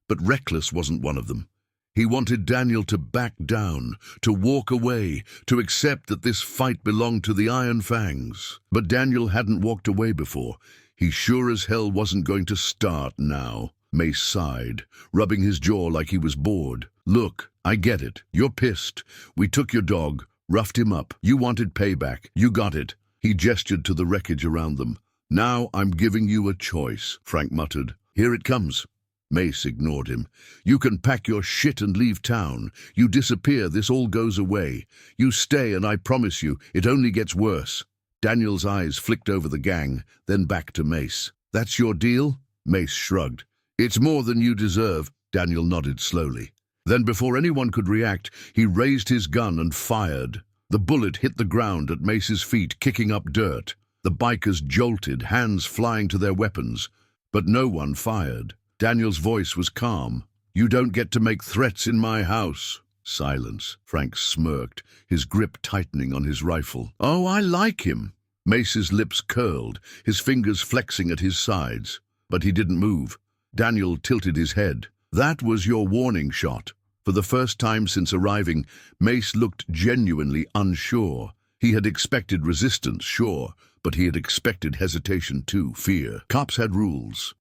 but reckless wasn't one of them. He wanted Daniel to back down, to walk away, to accept that this fight belonged to the Iron Fangs. But Daniel hadn't walked away before. He sure as hell wasn't going to start now. Mace sighed, rubbing his jaw like he was bored. "Look, I get it. You're pissed. We took your dog, roughed him up. You wanted payback. You got it." He gestured to the wreckage around them. "Now I'm giving you a choice," Frank muttered. "Here it comes." Mace ignored him. "You can pack your shit and leave town. You disappear, this all goes away. You stay, and I promise you, it only gets worse." Daniel's eyes flicked over the gang, then back to Mace. "That's your deal?" Mace shrugged. "It's more than you deserve." Daniel nodded slowly. Then, before anyone could react, he raised his gun and fired. The bullet hit the ground at Mace's feet, kicking up dirt. The bikers jolted, hands flying to their weapons. But no one fired. Daniel's voice was calm. "You don't get to make threats in my house." Silence. Frank smirked, his grip tightening on his rifle. "Oh, I like him." Mace's lips curled, his fingers flexing at his sides. But he didn't move. Daniel tilted his head. "That was your warning shot." For the first time since arriving, Mace looked genuinely unsure. He had expected resistance, sure, but he had expected hesitation too, fear. Cops had rules.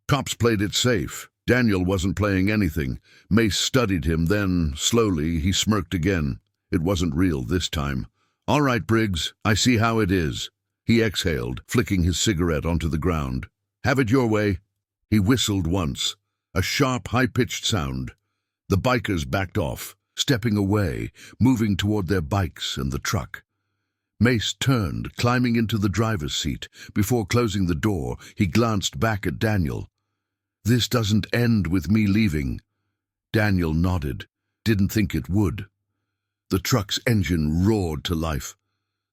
Cops played it safe. Daniel wasn't playing anything. Mace studied him, then, slowly, he smirked again. It wasn't real this time. "All right, Briggs, I see how it is." He exhaled, flicking his cigarette onto the ground. "Have it your way." He whistled once, a sharp, high-pitched sound. The bikers backed off, stepping away, moving toward their bikes and the truck. Mace turned, climbing into the driver's seat. Before closing the door, he glanced back at Daniel. "This doesn't end with me leaving." Daniel nodded, didn't think it would. The truck's engine roared to life.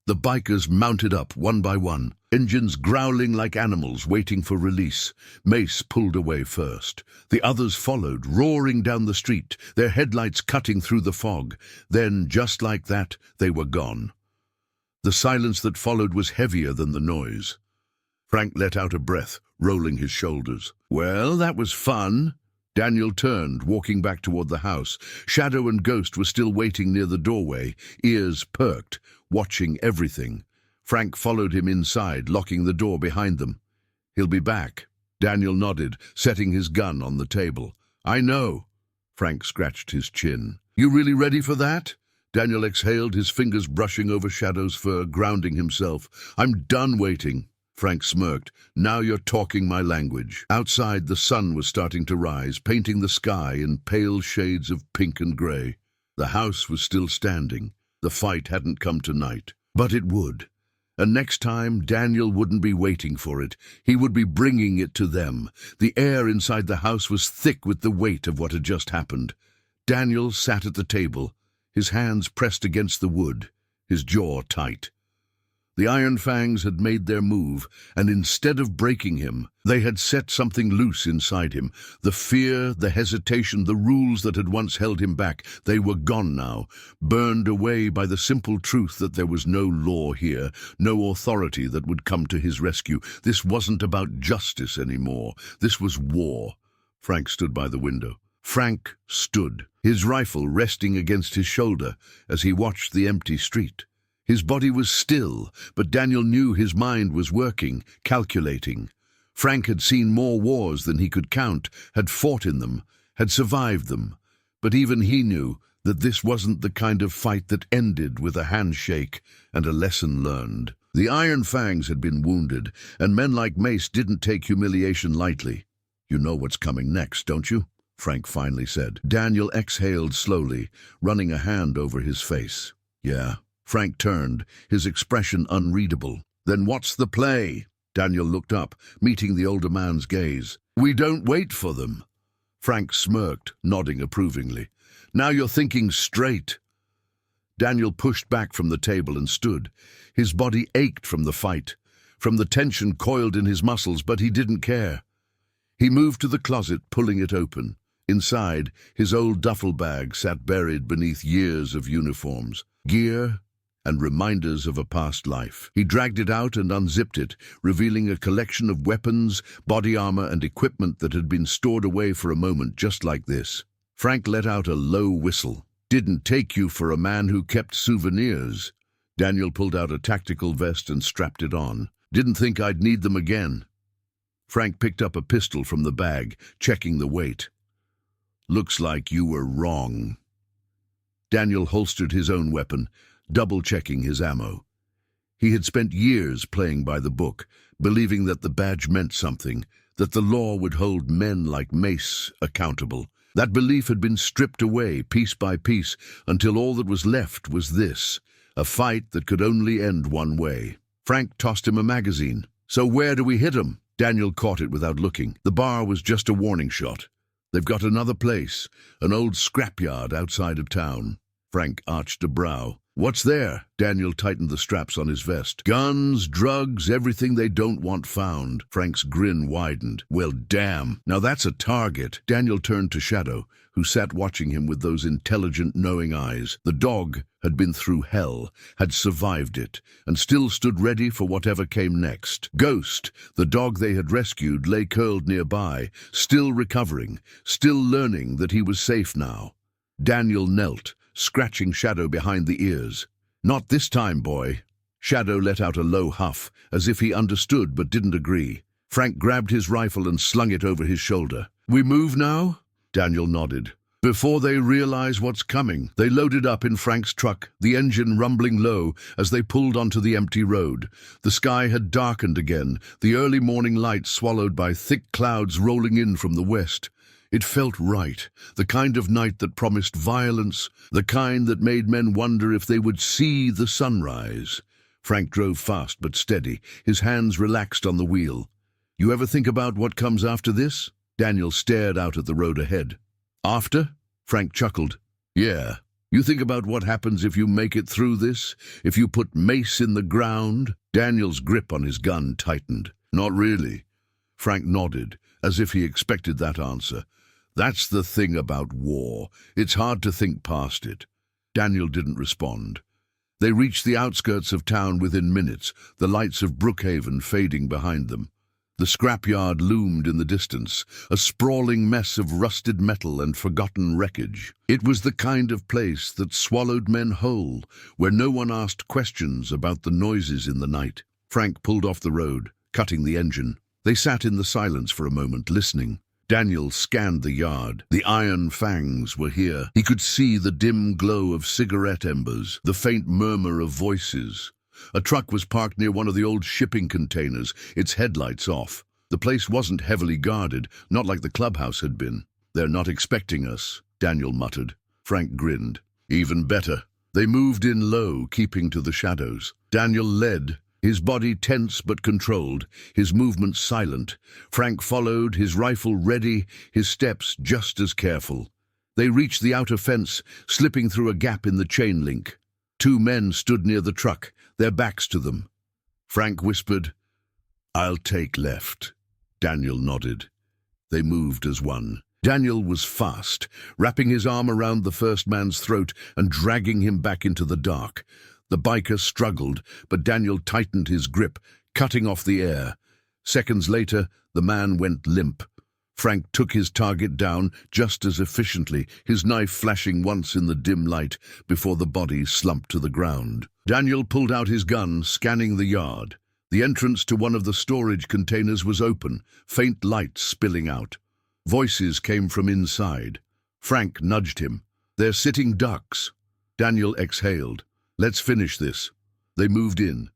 The bikers mounted up one by one, engines growling like animals waiting for release. Mace pulled away first. The others followed, roaring down the street, their headlights cutting through the fog. Then, just like that, they were gone. The silence that followed was heavier than the noise. Frank let out a breath, rolling his shoulders. "Well, that was fun." Daniel turned, walking back toward the house. Shadow and Ghost were still waiting near the doorway, ears perked, watching everything. Frank followed him inside, locking the door behind them. "He'll be back." Daniel nodded, setting his gun on the table. "I know." Frank scratched his chin. "You really ready for that?" Daniel exhaled, his fingers brushing over Shadow's fur, grounding himself. "I'm done waiting." Frank smirked. "Now you're talking my language." Outside, the sun was starting to rise, painting the sky in pale shades of pink and gray. The house was still standing. The fight hadn't come tonight, but it would. And next time, Daniel wouldn't be waiting for it. He would be bringing it to them. The air inside the house was thick with the weight of what had just happened. Daniel sat at the table, his hands pressed against the wood, his jaw tight. The Iron Fangs had made their move, and instead of breaking him, they had set something loose inside him. The fear, the hesitation, the rules that had once held him back, they were gone now, burned away by the simple truth that there was no law here, no authority that would come to his rescue. This wasn't about justice anymore. This was war. Frank stood by the window. Frank stood, his rifle resting against his shoulder as he watched the empty street. His body was still, but Daniel knew his mind was working, calculating. Frank had seen more wars than he could count, had fought in them, had survived them. But even he knew that this wasn't the kind of fight that ended with a handshake and a lesson learned. The Iron Fangs had been wounded, and men like Mace didn't take humiliation lightly. "You know what's coming next, don't you?" Frank finally said. Daniel exhaled slowly, running a hand over his face. Yeah. Frank turned, his expression unreadable. Then what's the play? Daniel looked up, meeting the older man's gaze. We don't wait for them. Frank smirked, nodding approvingly. Now you're thinking straight. Daniel pushed back from the table and stood. His body ached from the fight, from the tension coiled in his muscles, but he didn't care. He moved to the closet, pulling it open. Inside, his old duffel bag sat buried beneath years of uniforms, gear, and reminders of a past life. He dragged it out and unzipped it, revealing a collection of weapons, body armor, and equipment that had been stored away for a moment just like this. Frank let out a low whistle. Didn't take you for a man who kept souvenirs. Daniel pulled out a tactical vest and strapped it on. Didn't think I'd need them again. Frank picked up a pistol from the bag, checking the weight. Looks like you were wrong. Daniel holstered his own weapon, double-checking his ammo. He had spent years playing by the book, believing that the badge meant something, that the law would hold men like Mace accountable. That belief had been stripped away piece by piece until all that was left was this, a fight that could only end one way. Frank tossed him a magazine. So where do we hit 'em? Daniel caught it without looking. The bar was just a warning shot. They've got another place, an old scrapyard outside of town. Frank arched a brow. What's there? Daniel tightened the straps on his vest. Guns, drugs, everything they don't want found. Frank's grin widened. Well, damn. Now that's a target. Daniel turned to Shadow, who sat watching him with those intelligent, knowing eyes. The dog had been through hell, had survived it, and still stood ready for whatever came next. Ghost, the dog they had rescued, lay curled nearby, still recovering, still learning that he was safe now. Daniel knelt, scratching Shadow behind the ears. Not this time, boy. Shadow let out a low huff, as if he understood but didn't agree. Frank grabbed his rifle and slung it over his shoulder. We move now? Daniel nodded. Before they realize what's coming, they loaded up in Frank's truck, the engine rumbling low as they pulled onto the empty road. The sky had darkened again, the early morning light swallowed by thick clouds rolling in from the west. It felt right, the kind of night that promised violence, the kind that made men wonder if they would see the sunrise. Frank drove fast but steady, his hands relaxed on the wheel. You ever think about what comes after this? Daniel stared out at the road ahead. After? Frank chuckled. Yeah. You think about what happens if you make it through this? If you put Mace in the ground? Daniel's grip on his gun tightened. Not really. Frank nodded, as if he expected that answer. That's the thing about war. It's hard to think past it. Daniel didn't respond. They reached the outskirts of town within minutes, the lights of Brookhaven fading behind them. The scrapyard loomed in the distance, a sprawling mess of rusted metal and forgotten wreckage. It was the kind of place that swallowed men whole, where no one asked questions about the noises in the night. Frank pulled off the road, cutting the engine. They sat in the silence for a moment, listening. Daniel scanned the yard. The Iron Fangs were here. He could see the dim glow of cigarette embers, the faint murmur of voices. A truck was parked near one of the old shipping containers, its headlights off. The place wasn't heavily guarded, not like the clubhouse had been. They're not expecting us, Daniel muttered. Frank grinned. Even better. They moved in low, keeping to the shadows. Daniel led, his body tense but controlled, his movements silent. Frank followed, his rifle ready, his steps just as careful. They reached the outer fence, slipping through a gap in the chain link. Two men stood near the truck, their backs to them. Frank whispered, I'll take left. Daniel nodded. They moved as one. Daniel was fast, wrapping his arm around the first man's throat and dragging him back into the dark. The biker struggled, but Daniel tightened his grip, cutting off the air. Seconds later, the man went limp. Frank took his target down just as efficiently, his knife flashing once in the dim light before the body slumped to the ground. Daniel pulled out his gun, scanning the yard. The entrance to one of the storage containers was open, faint light spilling out. Voices came from inside. Frank nudged him. They're sitting ducks. Daniel exhaled. Let's finish this. They moved in,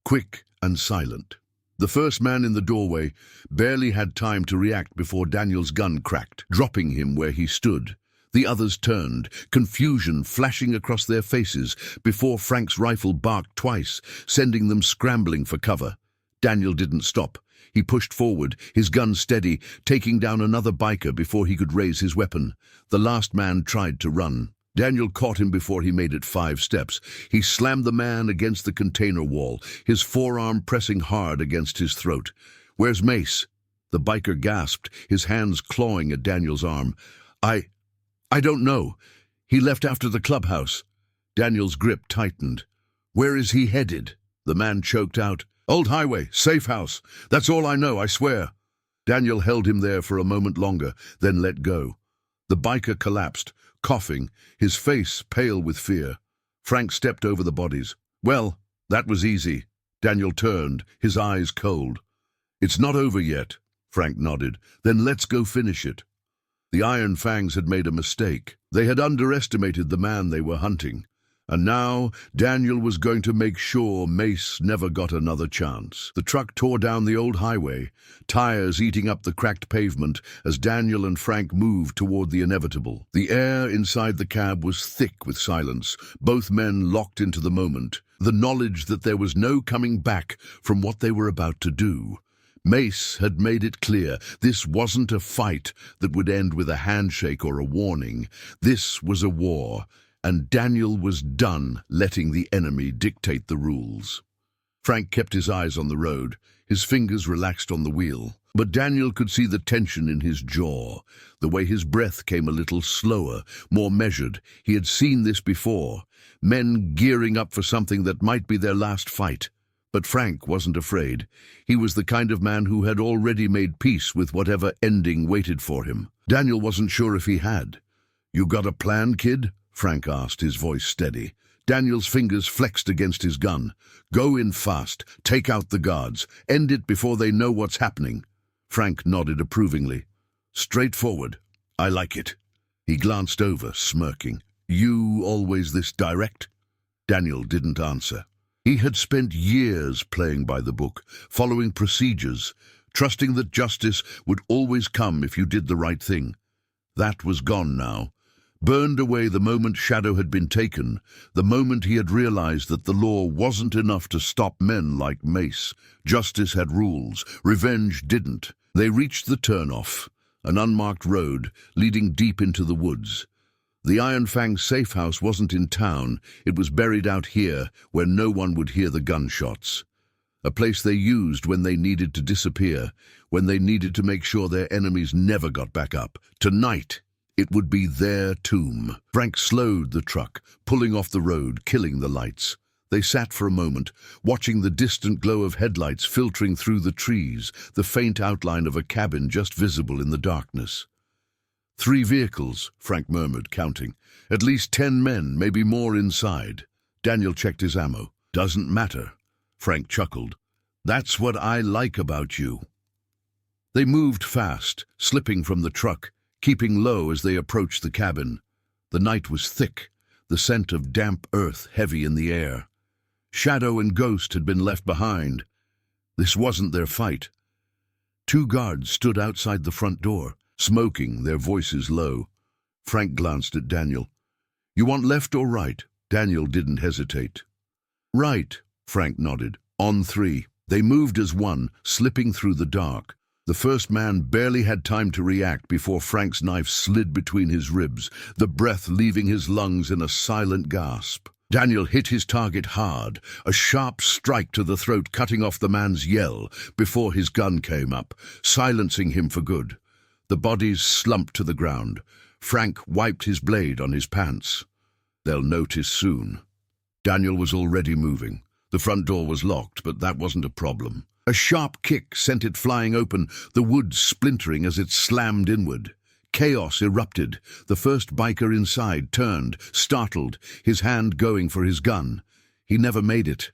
quick and silent. The first man in the doorway barely had time to react before Daniel's gun cracked, dropping him where he stood. The others turned, confusion flashing across their faces before Frank's rifle barked twice, sending them scrambling for cover. Daniel didn't stop. He pushed forward, his gun steady, taking down another biker before he could raise his weapon. The last man tried to run. Daniel caught him before he made it 5 steps. He slammed the man against the container wall, his forearm pressing hard against his throat. "Where's Mace?" The biker gasped, his hands clawing at Daniel's arm. I don't know. He left after the clubhouse." Daniel's grip tightened. "Where is he headed?" The man choked out. "Old highway, safe house. That's all I know, I swear." Daniel held him there for a moment longer, then let go. The biker collapsed, coughing, his face pale with fear. Frank stepped over the bodies. "Well, that was easy." Daniel turned, his eyes cold. "It's not over yet," Frank nodded. "Then let's go finish it." The Iron Fangs had made a mistake. They had underestimated the man they were hunting. And now Daniel was going to make sure Mace never got another chance. The truck tore down the old highway, tires eating up the cracked pavement as Daniel and Frank moved toward the inevitable. The air inside the cab was thick with silence, both men locked into the moment, the knowledge that there was no coming back from what they were about to do. Mace had made it clear this wasn't a fight that would end with a handshake or a warning. This was a war, and Daniel was done letting the enemy dictate the rules. Frank kept his eyes on the road, his fingers relaxed on the wheel. But Daniel could see the tension in his jaw, the way his breath came a little slower, more measured. He had seen this before, men gearing up for something that might be their last fight. But Frank wasn't afraid. He was the kind of man who had already made peace with whatever ending waited for him. Daniel wasn't sure if he had. "You got a plan, kid?" Frank asked, his voice steady. Daniel's fingers flexed against his gun. "Go in fast, take out the guards, end it before they know what's happening." Frank nodded approvingly. "Straightforward. I like it." He glanced over, smirking. "You always this direct?" Daniel didn't answer. He had spent years playing by the book, following procedures, trusting that justice would always come if you did the right thing. That was gone now, burned away the moment Shadow had been taken, the moment he had realized that the law wasn't enough to stop men like Mace. Justice had rules, revenge didn't. They reached the turnoff, an unmarked road leading deep into the woods. The Iron Fangs safe house wasn't in town, it was buried out here where no one would hear the gunshots. A place they used when they needed to disappear, when they needed to make sure their enemies never got back up. Tonight, it would be their tomb. Frank slowed the truck, pulling off the road, killing the lights. They sat for a moment, watching the distant glow of headlights filtering through the trees, the faint outline of a cabin just visible in the darkness. 3 vehicles, Frank murmured, counting. At least 10 men, maybe more inside. Daniel checked his ammo. "Doesn't matter." Frank chuckled. "That's what I like about you." They moved fast, slipping from the truck, keeping low as they approached the cabin. The night was thick, the scent of damp earth heavy in the air. Shadow and Ghost had been left behind. This wasn't their fight. 2 guards stood outside the front door, smoking, their voices low. Frank glanced at Daniel. "You want left or right?" Daniel didn't hesitate. "Right," Frank nodded. "On 3. They moved as one, slipping through the dark. The first man barely had time to react before Frank's knife slid between his ribs, the breath leaving his lungs in a silent gasp. Daniel hit his target hard, a sharp strike to the throat cutting off the man's yell before his gun came up, silencing him for good. The bodies slumped to the ground. Frank wiped his blade on his pants. "They'll notice soon." Daniel was already moving. The front door was locked, but that wasn't a problem. A sharp kick sent it flying open, the wood splintering as it slammed inward. Chaos erupted. The first biker inside turned, startled, his hand going for his gun. He never made it.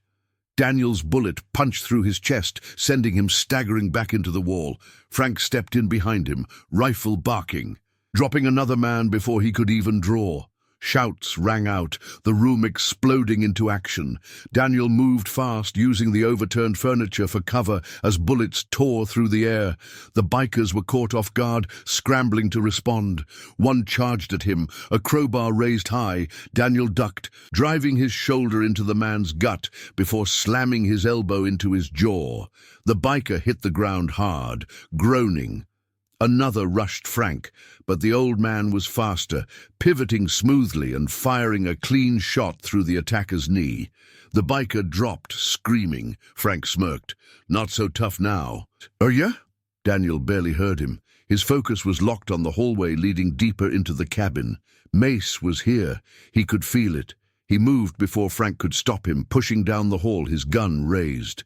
Daniel's bullet punched through his chest, sending him staggering back into the wall. Frank stepped in behind him, rifle barking, dropping another man before he could even draw. Shouts rang out, the room exploding into action. Daniel moved fast, using the overturned furniture for cover as bullets tore through the air. The bikers were caught off guard, scrambling to respond. One charged at him, a crowbar raised high. Daniel ducked, driving his shoulder into the man's gut before slamming his elbow into his jaw. The biker hit the ground hard, groaning. Another rushed Frank, but the old man was faster, pivoting smoothly and firing a clean shot through the attacker's knee. The biker dropped, screaming. Frank smirked. "Not so tough now." "Are ya?" Daniel barely heard him. His focus was locked on the hallway leading deeper into the cabin. Mace was here. He could feel it. He moved before Frank could stop him, pushing down the hall, his gun raised.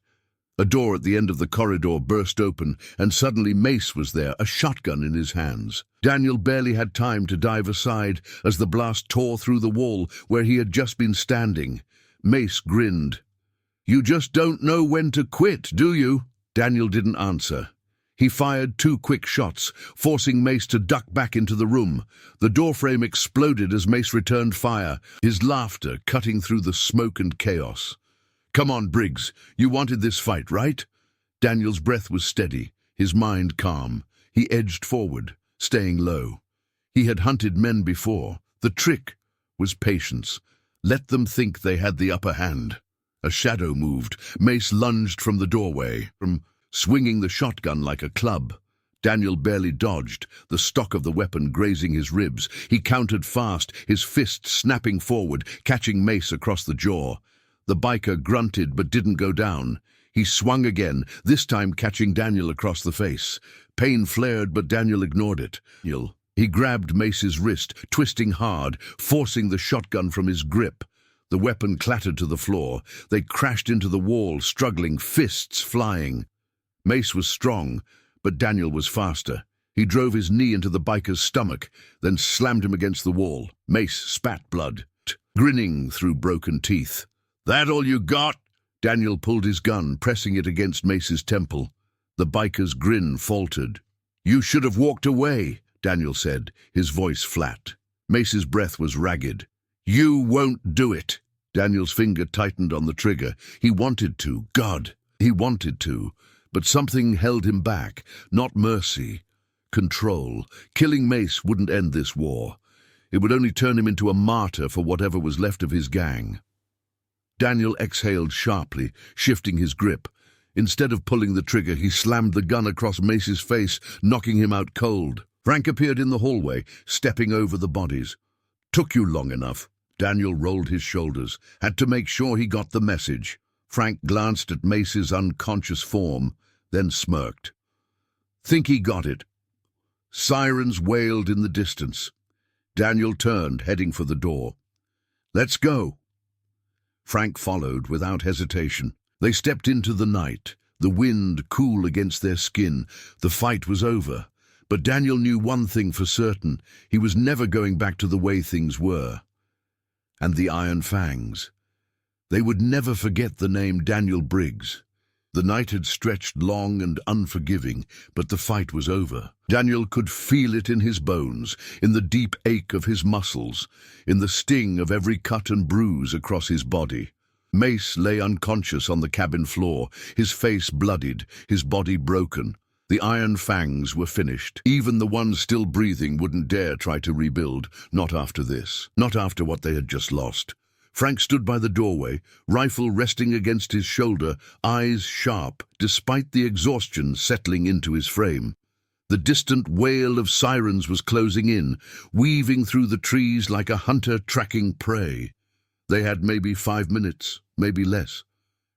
A door at the end of the corridor burst open, and suddenly Mace was there, a shotgun in his hands. Daniel barely had time to dive aside as the blast tore through the wall where he had just been standing. Mace grinned. "You just don't know when to quit, do you?" Daniel didn't answer. He fired 2 quick shots, forcing Mace to duck back into the room. The doorframe exploded as Mace returned fire, his laughter cutting through the smoke and chaos. "Come on, Briggs. You wanted this fight, right?" Daniel's breath was steady, his mind calm. He edged forward, staying low. He had hunted men before. The trick was patience. Let them think they had the upper hand. A shadow moved. Mace lunged from the doorway, swinging the shotgun like a club. Daniel barely dodged, the stock of the weapon grazing his ribs. He countered fast, his fist snapping forward, catching Mace across the jaw. The biker grunted but didn't go down. He swung again, this time catching Daniel across the face. Pain flared, but Daniel ignored it. He grabbed Mace's wrist, twisting hard, forcing the shotgun from his grip. The weapon clattered to the floor. They crashed into the wall, struggling, fists flying. Mace was strong, but Daniel was faster. He drove his knee into the biker's stomach, then slammed him against the wall. Mace spat blood, grinning through broken teeth. "That all you got?" Daniel pulled his gun, pressing it against Mace's temple. The biker's grin faltered. "You should have walked away," Daniel said, his voice flat. Mace's breath was ragged. "You won't do it." Daniel's finger tightened on the trigger. He wanted to. God, he wanted to. But something held him back. Not mercy. Control. Killing Mace wouldn't end this war. It would only turn him into a martyr for whatever was left of his gang. Daniel exhaled sharply, shifting his grip. Instead of pulling the trigger, he slammed the gun across Mace's face, knocking him out cold. Frank appeared in the hallway, stepping over the bodies. "Took you long enough." Daniel rolled his shoulders, had to make sure he got the message. Frank glanced at Mace's unconscious form, then smirked. "Think he got it." Sirens wailed in the distance. Daniel turned, heading for the door. "Let's go." Frank followed without hesitation. They stepped into the night, the wind cool against their skin. The fight was over. But Daniel knew one thing for certain. He was never going back to the way things were. And the Iron Fangs. They would never forget the name Daniel Briggs. The night had stretched long and unforgiving, but the fight was over. Daniel could feel it in his bones, in the deep ache of his muscles, in the sting of every cut and bruise across his body. Mace lay unconscious on the cabin floor, his face bloodied, his body broken. The Iron Fangs were finished. Even the ones still breathing wouldn't dare try to rebuild, not after this, not after what they had just lost. Frank stood by the doorway, rifle resting against his shoulder, eyes sharp, despite the exhaustion settling into his frame. The distant wail of sirens was closing in, weaving through the trees like a hunter tracking prey. They had maybe 5 minutes, maybe less.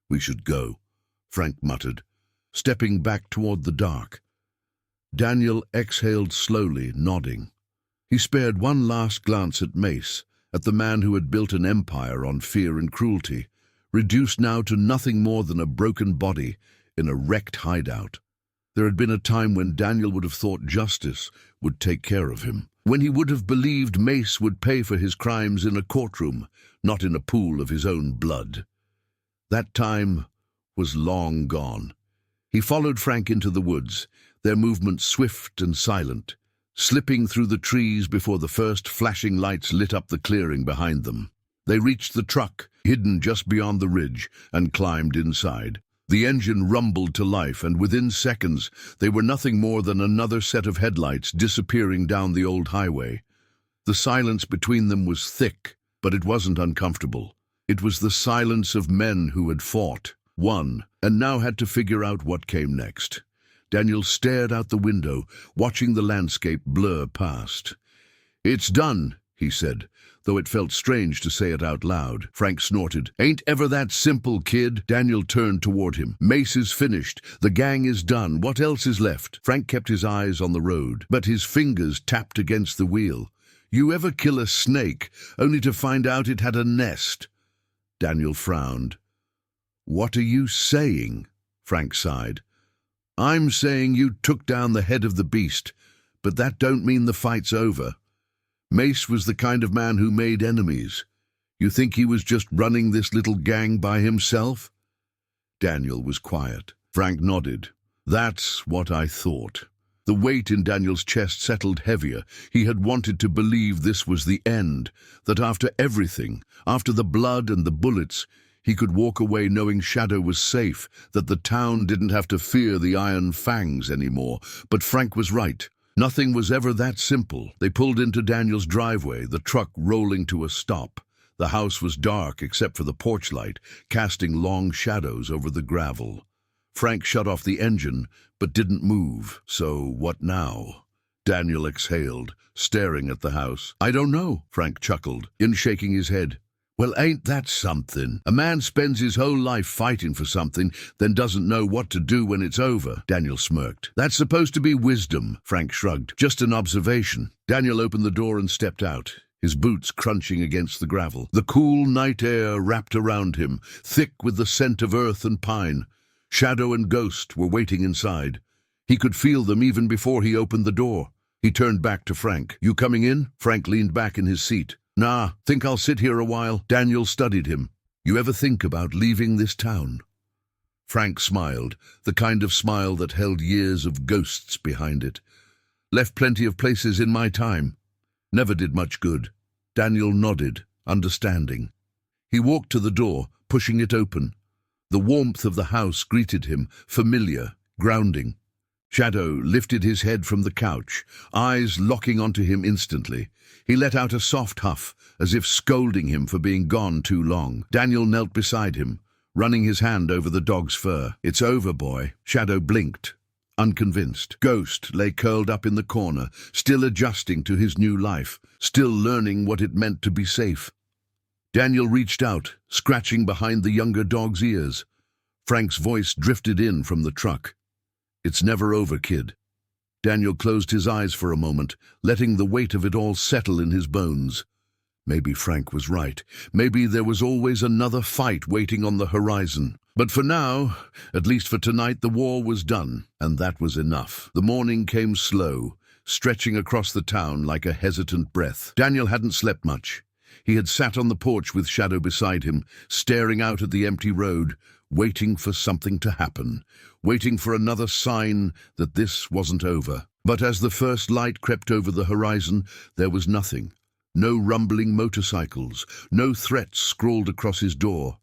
"We should go," Frank muttered, stepping back toward the dark. Daniel exhaled slowly, nodding. He spared one last glance at Mace, at the man who had built an empire on fear and cruelty, reduced now to nothing more than a broken body in a wrecked hideout. There had been a time when Daniel would have thought justice would take care of him, when he would have believed Mace would pay for his crimes in a courtroom, not in a pool of his own blood. That time was long gone. He followed Frank into the woods, their movements swift and silent. slipping through the trees before the first flashing lights lit up the clearing behind them. They reached the truck, hidden just beyond the ridge, and climbed inside. The engine rumbled to life, and within seconds they were nothing more than another set of headlights disappearing down the old highway. The silence between them was thick, but it wasn't uncomfortable. It was the silence of men who had fought, won, and now had to figure out what came next. Daniel stared out the window, watching the landscape blur past. "It's done," he said, though it felt strange to say it out loud. Frank snorted. "Ain't ever that simple, kid." Daniel turned toward him. "Mace is finished. The gang is done. What else is left?" Frank kept his eyes on the road, but his fingers tapped against the wheel. "You ever kill a snake, only to find out it had a nest?" Daniel frowned. "What are you saying?" Frank sighed. "I'm saying you took down the head of the beast, but that don't mean the fight's over. Mace was the kind of man who made enemies. You think he was just running this little gang by himself?" Daniel was quiet. Frank nodded. "That's what I thought." The weight in Daniel's chest settled heavier. He had wanted to believe this was the end, that after everything, after the blood and the bullets, he could walk away knowing Shadow was safe, that the town didn't have to fear the Iron Fangs anymore. But Frank was right. Nothing was ever that simple. They pulled into Daniel's driveway, the truck rolling to a stop. The house was dark except for the porch light, casting long shadows over the gravel. Frank shut off the engine, but didn't move. So what now? Daniel exhaled, staring at the house. "I don't know," Frank chuckled, shaking his head. "Well, ain't that something? A man spends his whole life fighting for something, then doesn't know what to do when it's over." Daniel smirked. "That's supposed to be wisdom," Frank shrugged. "Just an observation." Daniel opened the door and stepped out, his boots crunching against the gravel. The cool night air wrapped around him, thick with the scent of earth and pine. Shadow and Ghost were waiting inside. He could feel them even before he opened the door. He turned back to Frank. "You coming in?" Frank leaned back in his seat. "Nah, think I'll sit here a while." Daniel studied him. "You ever think about leaving this town?" Frank smiled, the kind of smile that held years of ghosts behind it. "Left plenty of places in my time. Never did much good." Daniel nodded, understanding. He walked to the door, pushing it open. The warmth of the house greeted him, familiar, grounding. Shadow lifted his head from the couch, eyes locking onto him instantly. He let out a soft huff, as if scolding him for being gone too long. Daniel knelt beside him, running his hand over the dog's fur. "It's over, boy." Shadow blinked, unconvinced. Ghost lay curled up in the corner, still adjusting to his new life, still learning what it meant to be safe. Daniel reached out, scratching behind the younger dog's ears. Frank's voice drifted in from the truck. "It's never over, kid." Daniel closed his eyes for a moment, letting the weight of it all settle in his bones. Maybe Frank was right. Maybe there was always another fight waiting on the horizon. But for now, at least for tonight, the war was done, and that was enough. The morning came slow, stretching across the town like a hesitant breath. Daniel hadn't slept much. He had sat on the porch with Shadow beside him, staring out at the empty road, waiting for something to happen, waiting for another sign that this wasn't over. But as the first light crept over the horizon, there was nothing. No rumbling motorcycles, no threats scrawled across his door.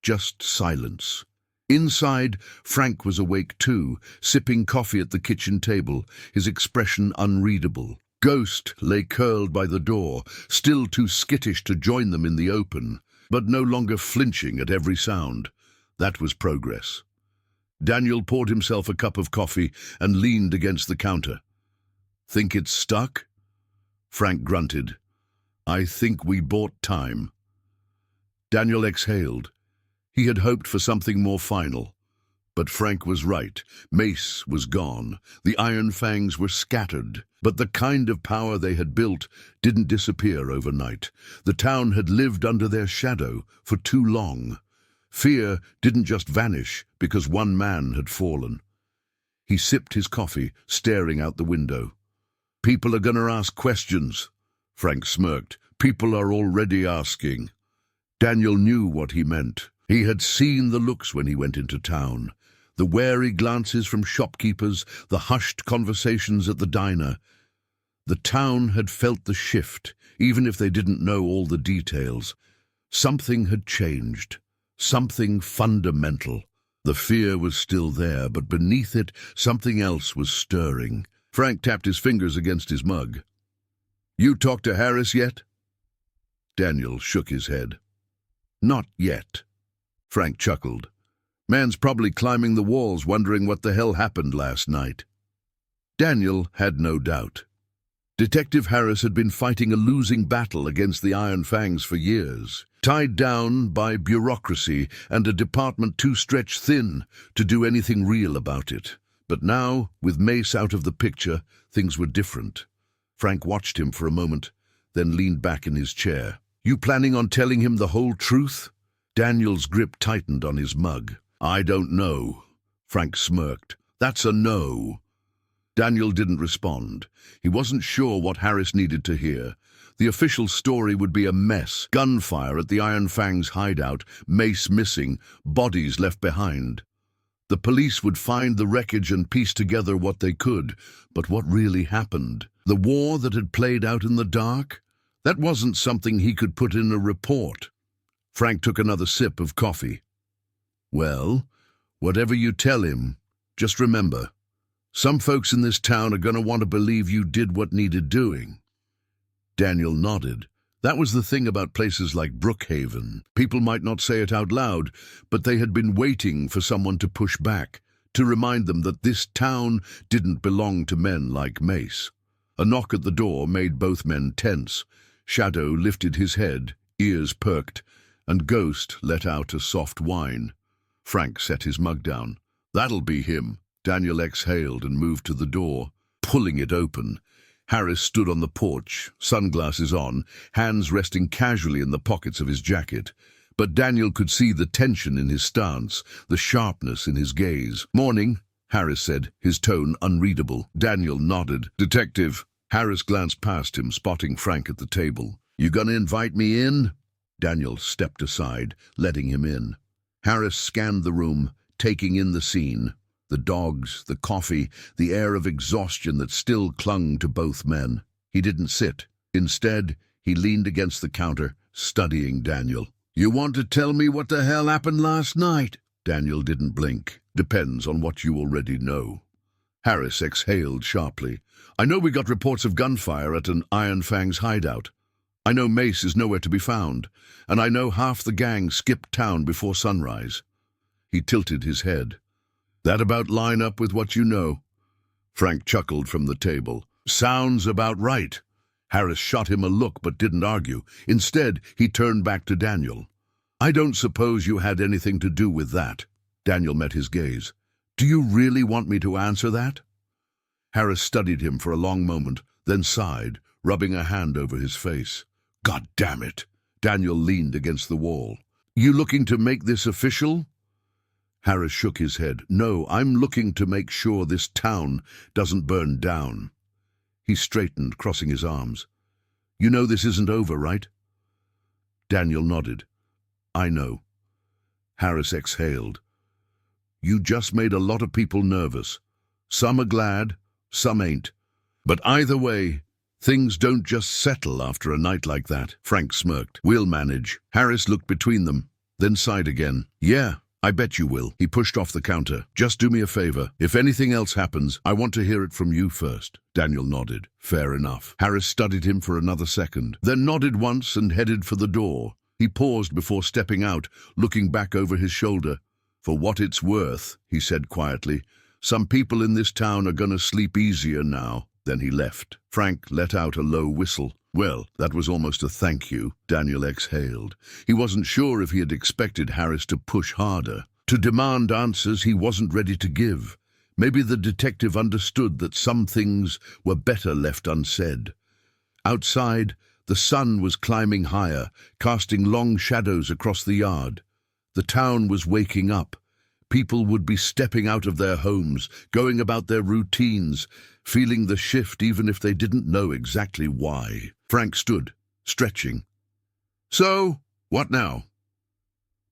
Just silence. Inside, Frank was awake too, sipping coffee at the kitchen table, his expression unreadable. Ghost lay curled by the door, still too skittish to join them in the open, but no longer flinching at every sound. That was progress. Daniel poured himself a cup of coffee and leaned against the counter. "Think it's stuck?" Frank grunted. "I think we bought time." Daniel exhaled. He had hoped for something more final. But Frank was right. Mace was gone. The Iron Fangs were scattered. But the kind of power they had built didn't disappear overnight. The town had lived under their shadow for too long. Fear didn't just vanish because one man had fallen. He sipped his coffee, staring out the window. "People are gonna ask questions." Frank smirked. "People are already asking." Daniel knew what he meant. He had seen the looks when he went into town. The wary glances from shopkeepers, the hushed conversations at the diner. The town had felt the shift, even if they didn't know all the details. Something had changed, something fundamental. The fear was still there, but beneath it, something else was stirring. Frank tapped his fingers against his mug. "You talked to Harris yet?" Daniel shook his head. "Not yet." Frank chuckled. "Man's probably climbing the walls, wondering what the hell happened last night." Daniel had no doubt. Detective Harris had been fighting a losing battle against the Iron Fangs for years, tied down by bureaucracy and a department too stretched thin to do anything real about it. But now, with Mace out of the picture, things were different. Frank watched him for a moment, then leaned back in his chair. "You planning on telling him the whole truth?" Daniel's grip tightened on his mug. "I don't know." Frank smirked. "That's a no." Daniel didn't respond. He wasn't sure what Harris needed to hear. The official story would be a mess. Gunfire at the Iron Fangs hideout, Mace missing, bodies left behind. The police would find the wreckage and piece together what they could. But what really happened? The war that had played out in the dark? That wasn't something he could put in a report. Frank took another sip of coffee. "Well, whatever you tell him, just remember, some folks in this town are going to want to believe you did what needed doing." Daniel nodded. That was the thing about places like Brookhaven. People might not say it out loud, but they had been waiting for someone to push back, to remind them that this town didn't belong to men like Mace. A knock at the door made both men tense. Shadow lifted his head, ears perked, and Ghost let out a soft whine. Frank set his mug down. "That'll be him." Daniel exhaled and moved to the door, pulling it open. Harris stood on the porch, sunglasses on, hands resting casually in the pockets of his jacket. But Daniel could see the tension in his stance, the sharpness in his gaze. "Morning," Harris said, his tone unreadable. Daniel nodded. "Detective." Harris glanced past him, spotting Frank at the table. "You gonna invite me in?" Daniel stepped aside, letting him in. Harris scanned the room, taking in the scene. The dogs, the coffee, the air of exhaustion that still clung to both men. He didn't sit. Instead, he leaned against the counter, studying Daniel. "You want to tell me what the hell happened last night?" Daniel didn't blink. "Depends on what you already know." Harris exhaled sharply. "I know we got reports of gunfire at an Iron Fangs hideout. I know Mace is nowhere to be found, and I know half the gang skipped town before sunrise." He tilted his head. "That about line up with what you know?" Frank chuckled from the table. "Sounds about right." Harris shot him a look but didn't argue. Instead, he turned back to Daniel. "I don't suppose you had anything to do with that." Daniel met his gaze. "Do you really want me to answer that?" Harris studied him for a long moment, then sighed, rubbing a hand over his face. "God damn it!" Daniel leaned against the wall. "You looking to make this official?" Harris shook his head. "No, I'm looking to make sure this town doesn't burn down." He straightened, crossing his arms. "You know this isn't over, right?" Daniel nodded. "I know." Harris exhaled. "You just made a lot of people nervous. Some are glad, some ain't. But either way, things don't just settle after a night like that." Frank smirked. "We'll manage." Harris looked between them, then sighed again. "Yeah, I bet you will." He pushed off the counter. "Just do me a favor. If anything else happens, I want to hear it from you first." Daniel nodded. "Fair enough." Harris studied him for another second, then nodded once and headed for the door. He paused before stepping out, looking back over his shoulder. "For what it's worth," he said quietly, "some people in this town are gonna sleep easier now." Then he left. Frank let out a low whistle. "Well, that was almost a thank you," Daniel exhaled. He wasn't sure if he had expected Harris to push harder, to demand answers he wasn't ready to give. Maybe the detective understood that some things were better left unsaid. Outside, the sun was climbing higher, casting long shadows across the yard. The town was waking up. People would be stepping out of their homes, going about their routines, feeling the shift even if they didn't know exactly why. Frank stood, stretching. "So, what now?"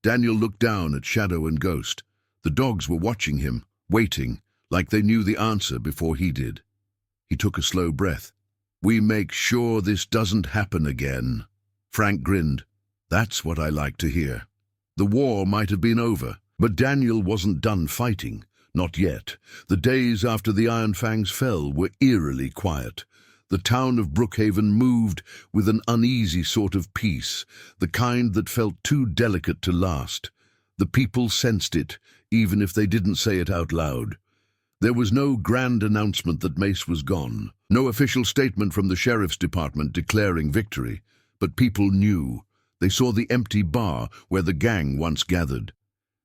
Daniel looked down at Shadow and Ghost. The dogs were watching him, waiting, like they knew the answer before he did. He took a slow breath. We make sure this doesn't happen again. Frank grinned. That's what I like to hear. The war might have been over, but Daniel wasn't done fighting. Not yet. The days after the Iron Fangs fell were eerily quiet. The town of Brookhaven moved with an uneasy sort of peace, the kind that felt too delicate to last. The people sensed it, even if they didn't say it out loud. There was no grand announcement that Mace was gone, no official statement from the sheriff's department declaring victory, but people knew. They saw the empty bar where the gang once gathered.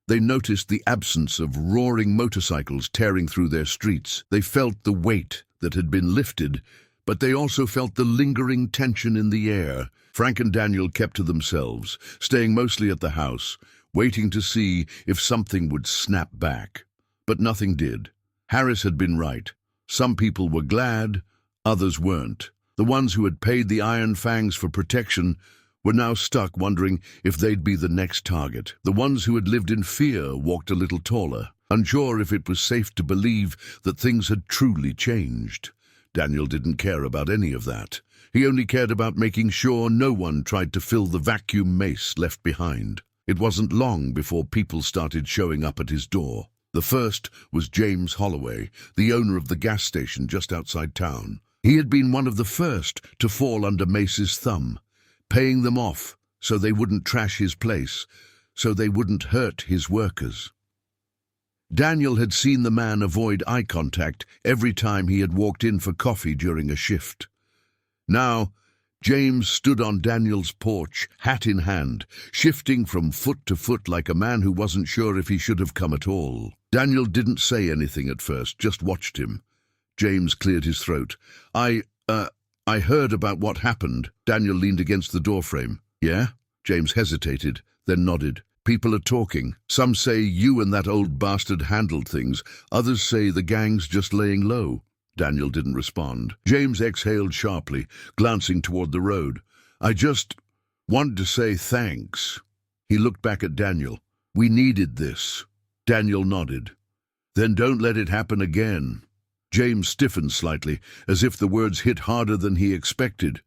They noticed the absence of roaring motorcycles tearing through their streets. They felt the weight that had been lifted, but they also felt the lingering tension in the air. Frank and Daniel kept to themselves, staying mostly at the house, waiting to see if something would snap back. But nothing did. Harris had been right. Some people were glad, others weren't. The ones who had paid the Iron Fangs for protection were now stuck wondering if they'd be the next target. The ones who had lived in fear walked a little taller, unsure if it was safe to believe that things had truly changed. Daniel didn't care about any of that. He only cared about making sure no one tried to fill the vacuum Mace left behind. It wasn't long before people started showing up at his door. The first was James Holloway, the owner of the gas station just outside town. He had been one of the first to fall under Mace's thumb, paying them off so they wouldn't trash his place, so they wouldn't hurt his workers. Daniel had seen the man avoid eye contact every time he had walked in for coffee during a shift. Now, James stood on Daniel's porch, hat in hand, shifting from foot to foot like a man who wasn't sure if he should have come at all. Daniel didn't say anything at first, just watched him. James cleared his throat. I heard about what happened. Daniel leaned against the doorframe. Yeah? James hesitated, then nodded. People are talking. Some say you and that old bastard handled things. Others say the gang's just laying low. Daniel didn't respond. James exhaled sharply, glancing toward the road. I just wanted to say thanks. He looked back at Daniel. We needed this. Daniel nodded. Then don't let it happen again. James stiffened slightly, as if the words hit harder than he expected.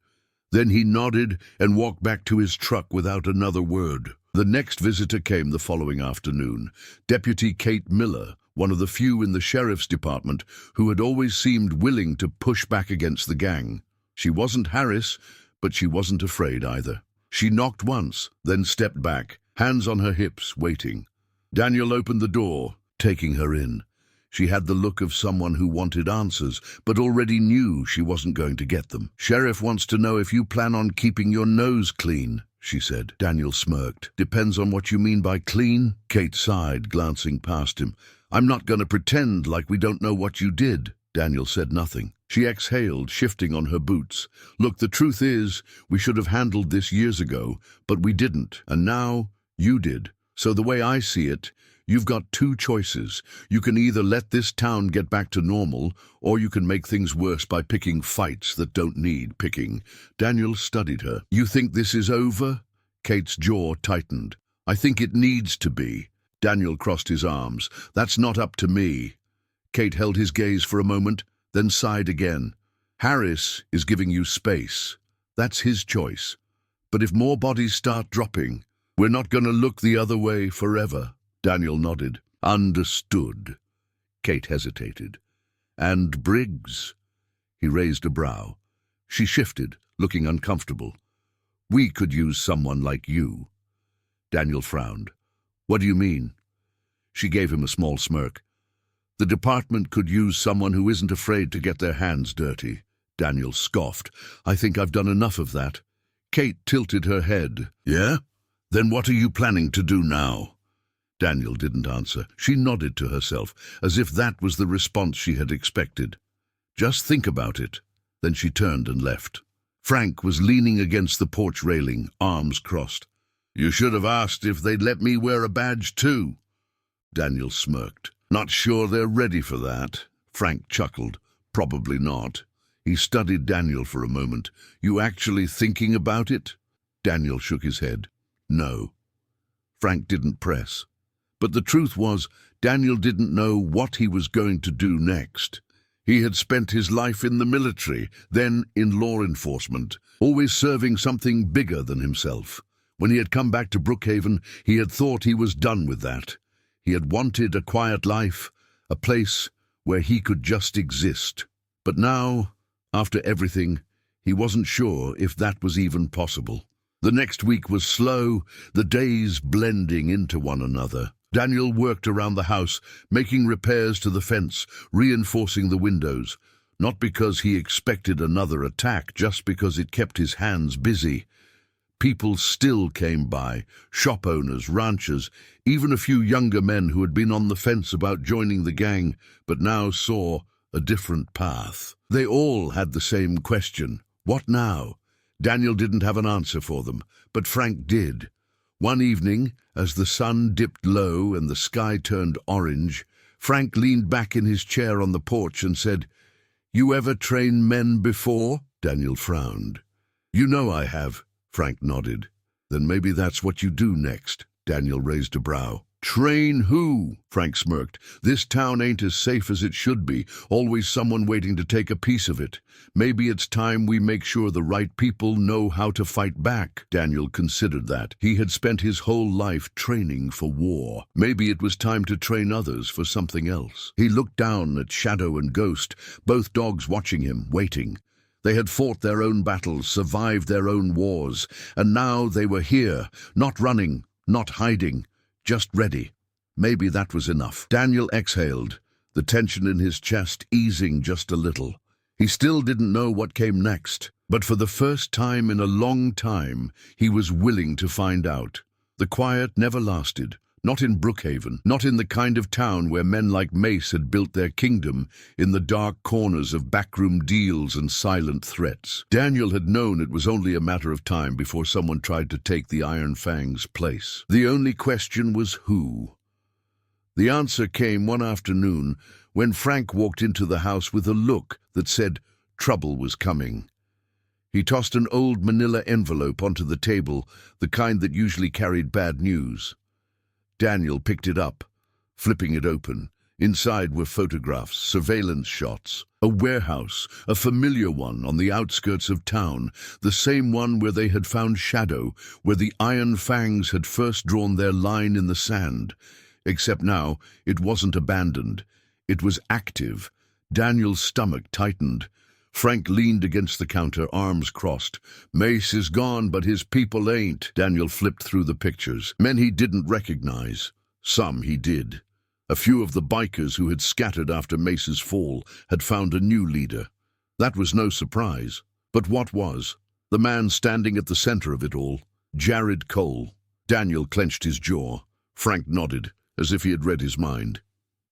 Then he nodded and walked back to his truck without another word. The next visitor came the following afternoon. Deputy Kate Miller, one of the few in the sheriff's department who had always seemed willing to push back against the gang. She wasn't Harris, but she wasn't afraid either. She knocked once, then stepped back, hands on her hips, waiting. Daniel opened the door, taking her in. She had the look of someone who wanted answers, but already knew she wasn't going to get them. Sheriff wants to know if you plan on keeping your nose clean, she said. Daniel smirked. Depends on what you mean by clean. Kate sighed, glancing past him. I'm not going to pretend like we don't know what you did. Daniel said nothing. She exhaled, shifting on her boots. Look, the truth is, we should have handled this years ago, but we didn't, and now you did. So the way I see it, you've got two choices. You can either let this town get back to normal, or you can make things worse by picking fights that don't need picking. Daniel studied her. You think this is over? Kate's jaw tightened. I think it needs to be. Daniel crossed his arms. That's not up to me. Kate held his gaze for a moment, then sighed again. Harris is giving you space. That's his choice. But if more bodies start dropping, we're not going to look the other way forever. Daniel nodded. Understood. Kate hesitated. And Briggs? He raised a brow. She shifted, looking uncomfortable. We could use someone like you. Daniel frowned. What do you mean? She gave him a small smirk. The department could use someone who isn't afraid to get their hands dirty. Daniel scoffed. I think I've done enough of that. Kate tilted her head. Yeah? Then what are you planning to do now? Daniel didn't answer. She nodded to herself, as if that was the response she had expected. Just think about it. Then she turned and left. Frank was leaning against the porch railing, arms crossed. You should have asked if they'd let me wear a badge too. Daniel smirked. Not sure they're ready for that. Frank chuckled. Probably not. He studied Daniel for a moment. You actually thinking about it? Daniel shook his head. No. Frank didn't press. But the truth was, Daniel didn't know what he was going to do next. He had spent his life in the military, then in law enforcement, always serving something bigger than himself. When he had come back to Brookhaven, he had thought he was done with that. He had wanted a quiet life, a place where he could just exist. But now, after everything, he wasn't sure if that was even possible. The next week was slow, the days blending into one another. Daniel worked around the house, making repairs to the fence, reinforcing the windows, not because he expected another attack, just because it kept his hands busy. People still came by, shop owners, ranchers, even a few younger men who had been on the fence about joining the gang, but now saw a different path. They all had the same question: what now? Daniel didn't have an answer for them, but Frank did. One evening, as the sun dipped low and the sky turned orange, Frank leaned back in his chair on the porch and said, "You ever trained men before?" Daniel frowned. "You know I have," Frank nodded. "Then maybe that's what you do next." Daniel raised a brow. "Train who?" Frank smirked. "This town ain't as safe as it should be, always someone waiting to take a piece of it. Maybe it's time we make sure the right people know how to fight back." Daniel considered that. He had spent his whole life training for war. Maybe it was time to train others for something else. He looked down at Shadow and Ghost, both dogs watching him, waiting. They had fought their own battles, survived their own wars, and now they were here, not running, not hiding, just ready. Maybe that was enough. Daniel exhaled, the tension in his chest easing just a little. He still didn't know what came next, but for the first time in a long time, he was willing to find out. The quiet never lasted, not in Brookhaven, not in the kind of town where men like Mace had built their kingdom, in the dark corners of backroom deals and silent threats. Daniel had known it was only a matter of time before someone tried to take the Iron Fangs' place. The only question was who. The answer came one afternoon when Frank walked into the house with a look that said trouble was coming. He tossed an old manila envelope onto the table, the kind that usually carried bad news. Daniel picked it up, flipping it open. Inside were photographs, surveillance shots, a warehouse, a familiar one on the outskirts of town, the same one where they had found Shadow, where the Iron Fangs had first drawn their line in the sand. Except now, it wasn't abandoned. It was active. Daniel's stomach tightened. Frank leaned against the counter, arms crossed. "Mace is gone, but his people ain't." Daniel flipped through the pictures. Men he didn't recognize. Some he did. A few of the bikers who had scattered after Mace's fall had found a new leader. That was no surprise. But what was? The man standing at the center of it all. Jared Cole. Daniel clenched his jaw. Frank nodded, as if he had read his mind.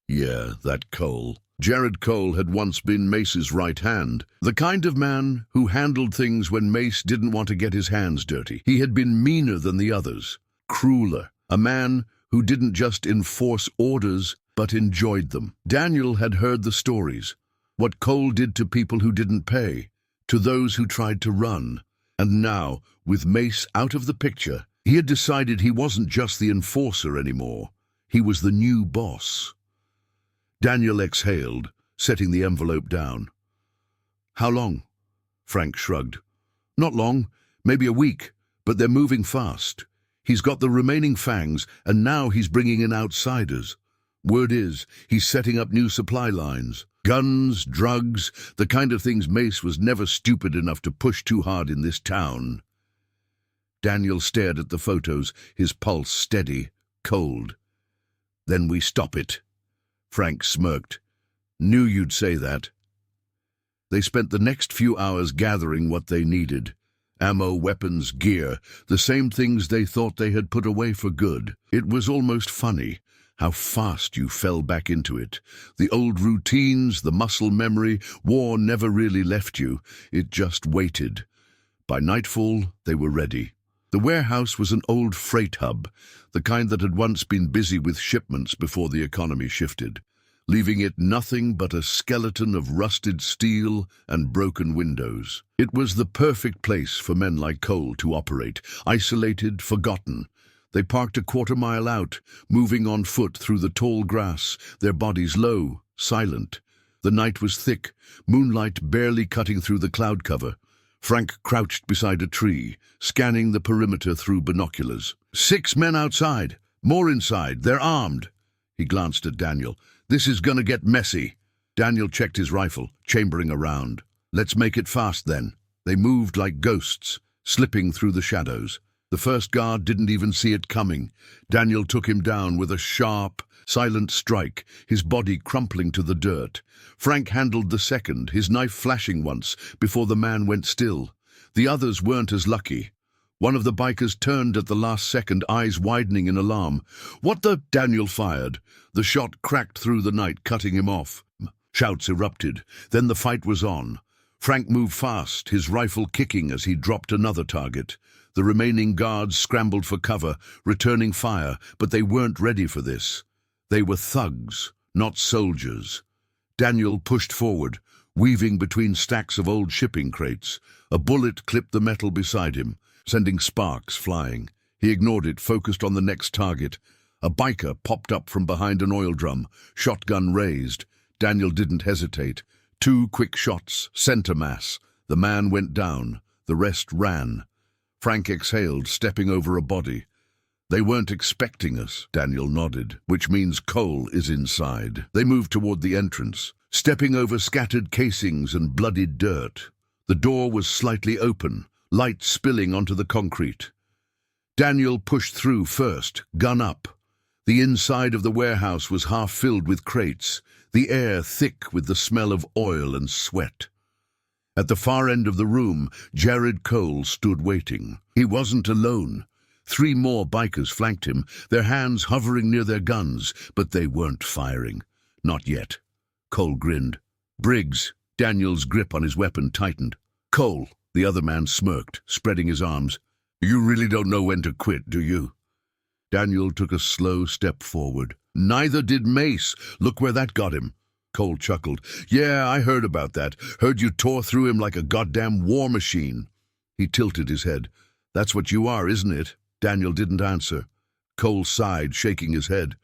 Yeah, that Cole. Jared Cole had once been Mace's right hand, the kind of man who handled things when Mace didn't want to get his hands dirty. He had been meaner than the others, crueler, a man who didn't just enforce orders but enjoyed them. Daniel had heard the stories, what Cole did to people who didn't pay, to those who tried to run. And now, with Mace out of the picture, he had decided he wasn't just the enforcer anymore. He was the new boss. Daniel exhaled, setting the envelope down. "How long?" Frank shrugged. "Not long, maybe a week, but they're moving fast. He's got the remaining fangs, and now he's bringing in outsiders. Word is, he's setting up new supply lines. Guns, drugs, the kind of things Mace was never stupid enough to push too hard in this town." Daniel stared at the photos, his pulse steady, cold. "Then we stop it." Frank smirked. "Knew you'd say that." They spent the next few hours gathering what they needed. Ammo, weapons, gear, the same things they thought they had put away for good. It was almost funny how fast you fell back into it. The old routines, the muscle memory, war never really left you. It just waited. By nightfall, they were ready. The warehouse was an old freight hub, the kind that had once been busy with shipments before the economy shifted, leaving it nothing but a skeleton of rusted steel and broken windows. It was the perfect place for men like Cole to operate, isolated, forgotten. They parked a quarter-mile out, moving on foot through the tall grass, their bodies low, silent. The night was thick, moonlight barely cutting through the cloud cover. Frank crouched beside a tree, scanning the perimeter through binoculars. 6 men outside. More inside. They're armed. He glanced at Daniel. This is gonna get messy. Daniel checked his rifle, chambering around. Let's make it fast then. They moved like ghosts, slipping through the shadows. The first guard didn't even see it coming. Daniel took him down with a sharp, silent strike, his body crumpling to the dirt. Frank handled the second, his knife flashing once, before the man went still. The others weren't as lucky. One of the bikers turned at the last second, eyes widening in alarm. "What the—" Daniel fired. The shot cracked through the night, cutting him off. Shouts erupted. Then the fight was on. Frank moved fast, his rifle kicking as he dropped another target. The remaining guards scrambled for cover, returning fire, but they weren't ready for this. They were thugs, not soldiers. Daniel pushed forward, weaving between stacks of old shipping crates. A bullet clipped the metal beside him, sending sparks flying. He ignored it, focused on the next target. A biker popped up from behind an oil drum, shotgun raised. Daniel didn't hesitate. 2 quick shots, center mass. The man went down. The rest ran. Frank exhaled, stepping over a body. "They weren't expecting us," Daniel nodded, "which means Cole is inside." They moved toward the entrance, stepping over scattered casings and bloodied dirt. The door was slightly open, light spilling onto the concrete. Daniel pushed through first, gun up. The inside of the warehouse was half filled with crates, the air thick with the smell of oil and sweat. At the far end of the room, Jared Cole stood waiting. He wasn't alone. 3 more bikers flanked him, their hands hovering near their guns, but they weren't firing. Not yet. Cole grinned. "Briggs." Daniel's grip on his weapon tightened. "Cole." The other man smirked, spreading his arms. "You really don't know when to quit, do you?" Daniel took a slow step forward. "Neither did Mace. Look where that got him." Cole chuckled. "Yeah, I heard about that. Heard you tore through him like a goddamn war machine." He tilted his head. "That's what you are, isn't it?" Daniel didn't answer. Cole sighed, shaking his head.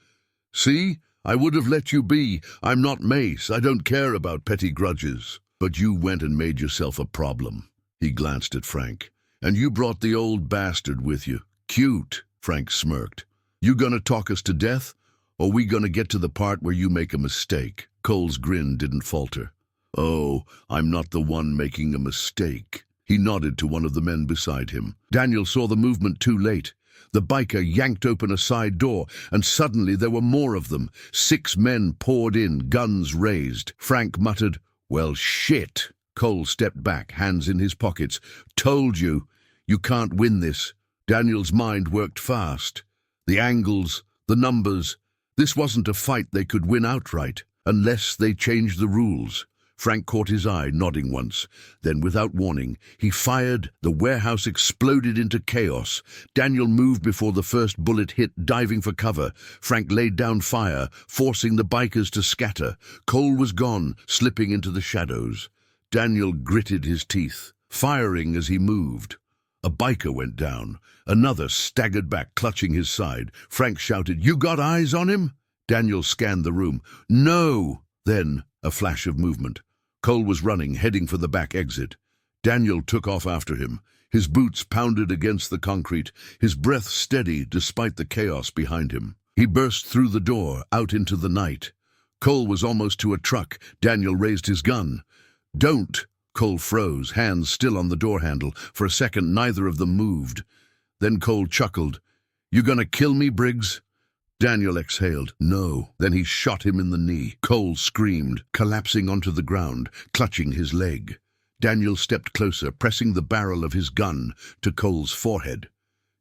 "See? I would have let you be. I'm not Mace. I don't care about petty grudges. But you went and made yourself a problem." He glanced at Frank. "And you brought the old bastard with you. Cute," Frank smirked. "You gonna talk us to death? Or we gonna get to the part where you make a mistake?" Cole's grin didn't falter. "Oh, I'm not the one making a mistake." He nodded to one of the men beside him. Daniel saw the movement too late. The biker yanked open a side door, and suddenly there were more of them. 6 men poured in, guns raised. Frank muttered, "Well, shit." Cole stepped back, hands in his pockets. "Told you. You can't win this." Daniel's mind worked fast. The angles, the numbers. This wasn't a fight they could win outright, unless they changed the rules. Frank caught his eye, nodding once. Then, without warning, he fired. The warehouse exploded into chaos. Daniel moved before the first bullet hit, diving for cover. Frank laid down fire, forcing the bikers to scatter. Cole was gone, slipping into the shadows. Daniel gritted his teeth, firing as he moved. A biker went down. Another staggered back, clutching his side. Frank shouted, "You got eyes on him?" Daniel scanned the room. "No!" Then, a flash of movement. Cole was running, heading for the back exit. Daniel took off after him. His boots pounded against the concrete, his breath steady despite the chaos behind him. He burst through the door, out into the night. Cole was almost to a truck. Daniel raised his gun. "Don't!" Cole froze, hands still on the door handle. For a second, neither of them moved. Then Cole chuckled. "You gonna kill me, Briggs?" Daniel exhaled. "No." Then he shot him in the knee. Cole screamed, collapsing onto the ground, clutching his leg. Daniel stepped closer, pressing the barrel of his gun to Cole's forehead.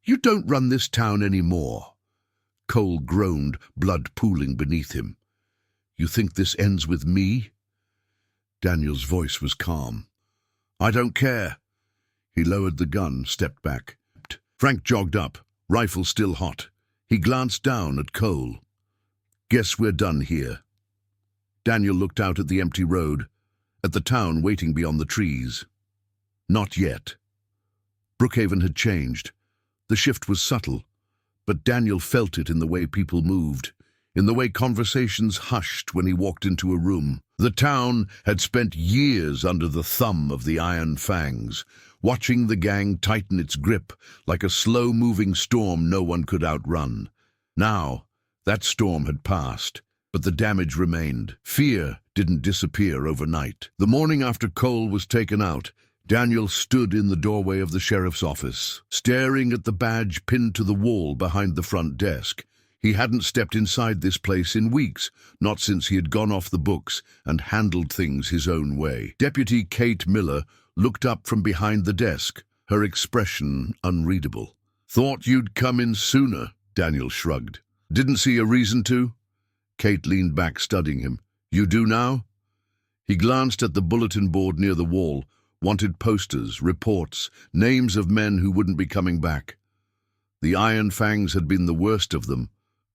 "You don't run this town anymore." Cole groaned, blood pooling beneath him. "You think this ends with me?" Daniel's voice was calm. "I don't care." He lowered the gun, stepped back. Frank jogged up, rifle still hot. He glanced down at Cole. "Guess we're done here." Daniel looked out at the empty road, at the town waiting beyond the trees. Not yet. Brookhaven had changed. The shift was subtle, but Daniel felt it in the way people moved. in the way conversations hushed when he walked into a room. The town had spent years under the thumb of the Iron Fangs, watching the gang tighten its grip like a slow-moving storm no one could outrun. Now, that storm had passed, but the damage remained. Fear didn't disappear overnight. The morning after Cole was taken out, Daniel stood in the doorway of the sheriff's office, staring at the badge pinned to the wall behind the front desk. He hadn't stepped inside this place in weeks, not since he had gone off the books and handled things his own way. Deputy Kate Miller looked up from behind the desk, her expression unreadable. "Thought you'd come in sooner," Daniel shrugged. "Didn't see a reason to?" Kate leaned back, studying him. "You do now?" He glanced at the bulletin board near the wall. Wanted posters, reports, names of men who wouldn't be coming back. The Iron Fangs had been the worst of them,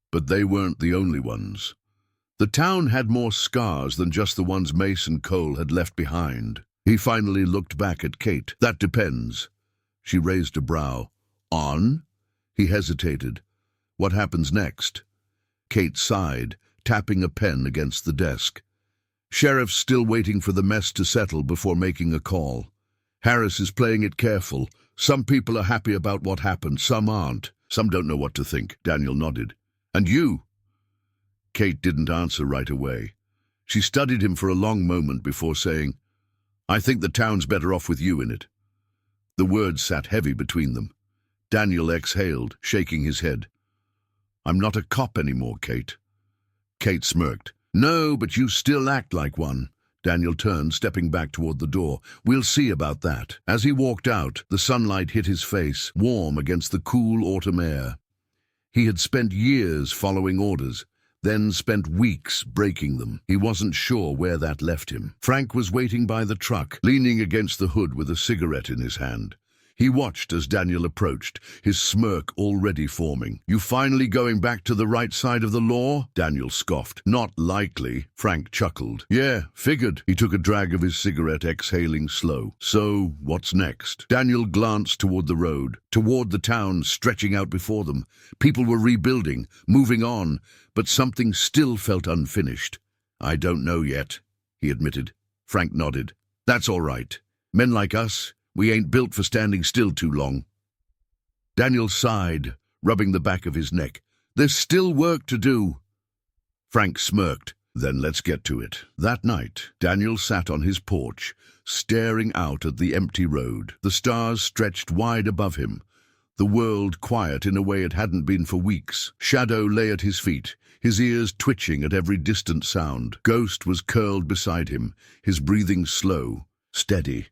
but they weren't the only ones. The town had more scars than just the ones Mace and Cole had left behind. He finally looked back at Kate. "That depends." She raised a brow. "On?" He hesitated. "What happens next?" Kate sighed, tapping a pen against the desk. "Sheriff's still waiting for the mess to settle before making a call. Harris is playing it careful. Some people are happy about what happened, some aren't. Some don't know what to think." Daniel nodded. "And you?" Kate didn't answer right away. She studied him for a long moment before saying, "I think the town's better off with you in it." The words sat heavy between them. Daniel exhaled, shaking his head. "I'm not a cop anymore, Kate." Kate smirked. "No, but you still act like one." Daniel turned, stepping back toward the door. "We'll see about that." As he walked out, the sunlight hit his face, warm against the cool autumn air. He had spent years following orders, then spent weeks breaking them. He wasn't sure where that left him. Frank was waiting by the truck, leaning against the hood with a cigarette in his hand. He watched as Daniel approached, his smirk already forming. "You finally going back to the right side of the law?" Daniel scoffed. "Not likely," Frank chuckled. "Yeah, figured." He took a drag of his cigarette, exhaling slow. "So, what's next?" Daniel glanced toward the road, toward the town stretching out before them. People were rebuilding, moving on, but something still felt unfinished. "I don't know yet," he admitted. Frank nodded. "That's all right. Men like us, we ain't built for standing still too long." Daniel sighed, rubbing the back of his neck. "There's still work to do." Frank smirked. "Then let's get to it." That night, Daniel sat on his porch, staring out at the empty road. The stars stretched wide above him, the world quiet in a way it hadn't been for weeks. Shadow lay at his feet, his ears twitching at every distant sound. Ghost was curled beside him, his breathing slow, steady.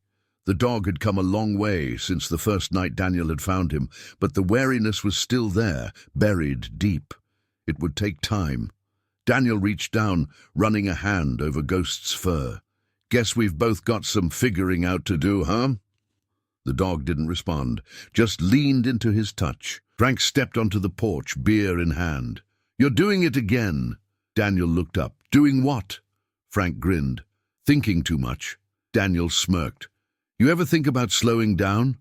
The dog had come a long way since the first night Daniel had found him, but the wariness was still there, buried deep. It would take time. Daniel reached down, running a hand over Ghost's fur. "Guess we've both got some figuring out to do, huh?" The dog didn't respond, just leaned into his touch. Frank stepped onto the porch, beer in hand. "You're doing it again." Daniel looked up. "Doing what?" Frank grinned. "Thinking too much." Daniel smirked. "You ever think about slowing down?"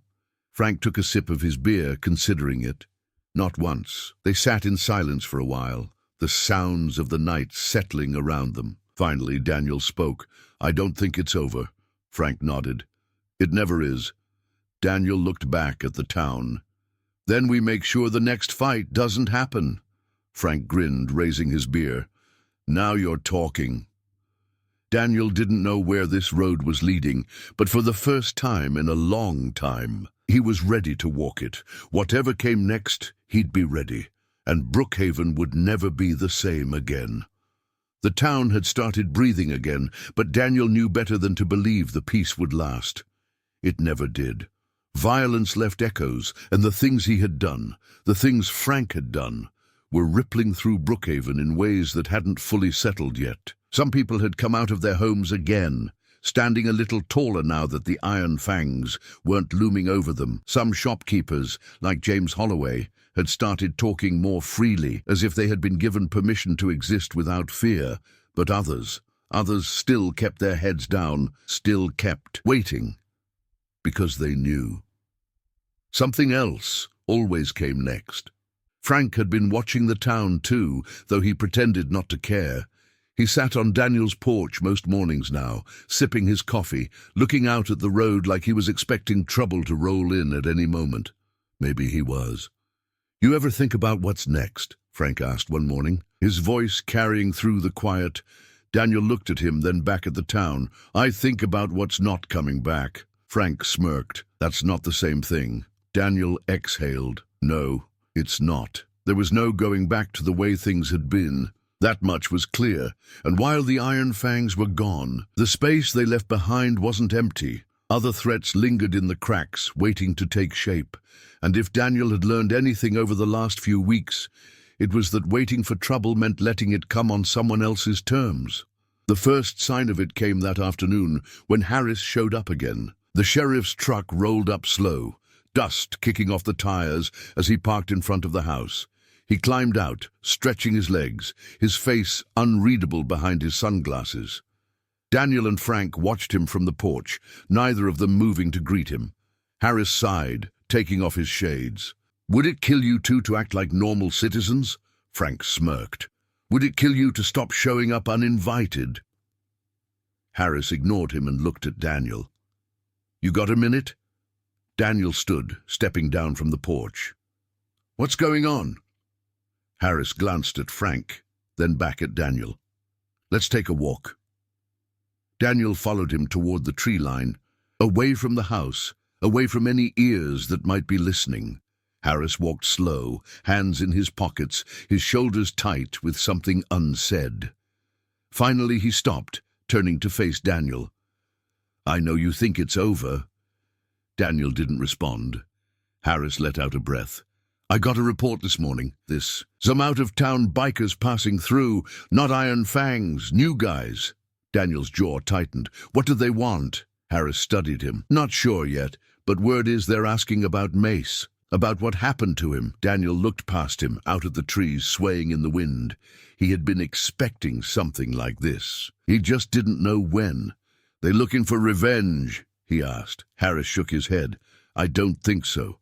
Frank took a sip of his beer, considering it. Not once. They sat in silence for a while, the sounds of the night settling around them. Finally, Daniel spoke. "I don't think it's over." Frank nodded. "It never is." Daniel looked back at the town. "Then we make sure the next fight doesn't happen." Frank grinned, raising his beer. "Now you're talking." Daniel didn't know where this road was leading, but for the first time in a long time, he was ready to walk it. Whatever came next, he'd be ready, and Brookhaven would never be the same again. The town had started breathing again, but Daniel knew better than to believe the peace would last. It never did. Violence left echoes, and the things he had done, the things Frank had done, were rippling through Brookhaven in ways that hadn't fully settled yet. Some people had come out of their homes again, standing a little taller now that the Iron Fangs weren't looming over them. Some shopkeepers, like James Holloway, had started talking more freely, as if they had been given permission to exist without fear. But others still kept their heads down, still kept waiting, because they knew. Something else always came next. Frank had been watching the town too, though he pretended not to care. He sat on Daniel's porch most mornings now, sipping his coffee, looking out at the road like he was expecting trouble to roll in at any moment. Maybe he was. "You ever think about what's next?" Frank asked one morning, his voice carrying through the quiet. Daniel looked at him, then back at the town. "I think about what's not coming back." Frank smirked. "That's not the same thing." Daniel exhaled. "No, it's not." There was no going back to the way things had been. That much was clear, and while the Iron Fangs were gone, the space they left behind wasn't empty. Other threats lingered in the cracks, waiting to take shape. And if Daniel had learned anything over the last few weeks, it was that waiting for trouble meant letting it come on someone else's terms. The first sign of it came that afternoon when Harris showed up again. The sheriff's truck rolled up slow, dust kicking off the tires as he parked in front of the house. He climbed out, stretching his legs, his face unreadable behind his sunglasses. Daniel and Frank watched him from the porch, neither of them moving to greet him. Harris sighed, taking off his shades. "Would it kill you two to act like normal citizens?" Frank smirked. "Would it kill you to stop showing up uninvited?" Harris ignored him and looked at Daniel. "You got a minute?" Daniel stood, stepping down from the porch. "What's going on?" Harris glanced at Frank, then back at Daniel. "Let's take a walk." Daniel followed him toward the tree line, away from the house, away from any ears that might be listening. Harris walked slow, hands in his pockets, his shoulders tight with something unsaid. Finally he stopped, turning to face Daniel. "I know you think it's over." Daniel didn't respond. Harris let out a breath. "I got a report this morning. Some out-of-town bikers passing through, not Iron Fangs, new guys." Daniel's jaw tightened. "What do they want?" Harris studied him. "Not sure yet, but word is they're asking about Mace, about what happened to him." Daniel looked past him, out at the trees swaying in the wind. He had been expecting something like this. He just didn't know when. "They looking for revenge?" he asked. Harris shook his head. "I don't think so.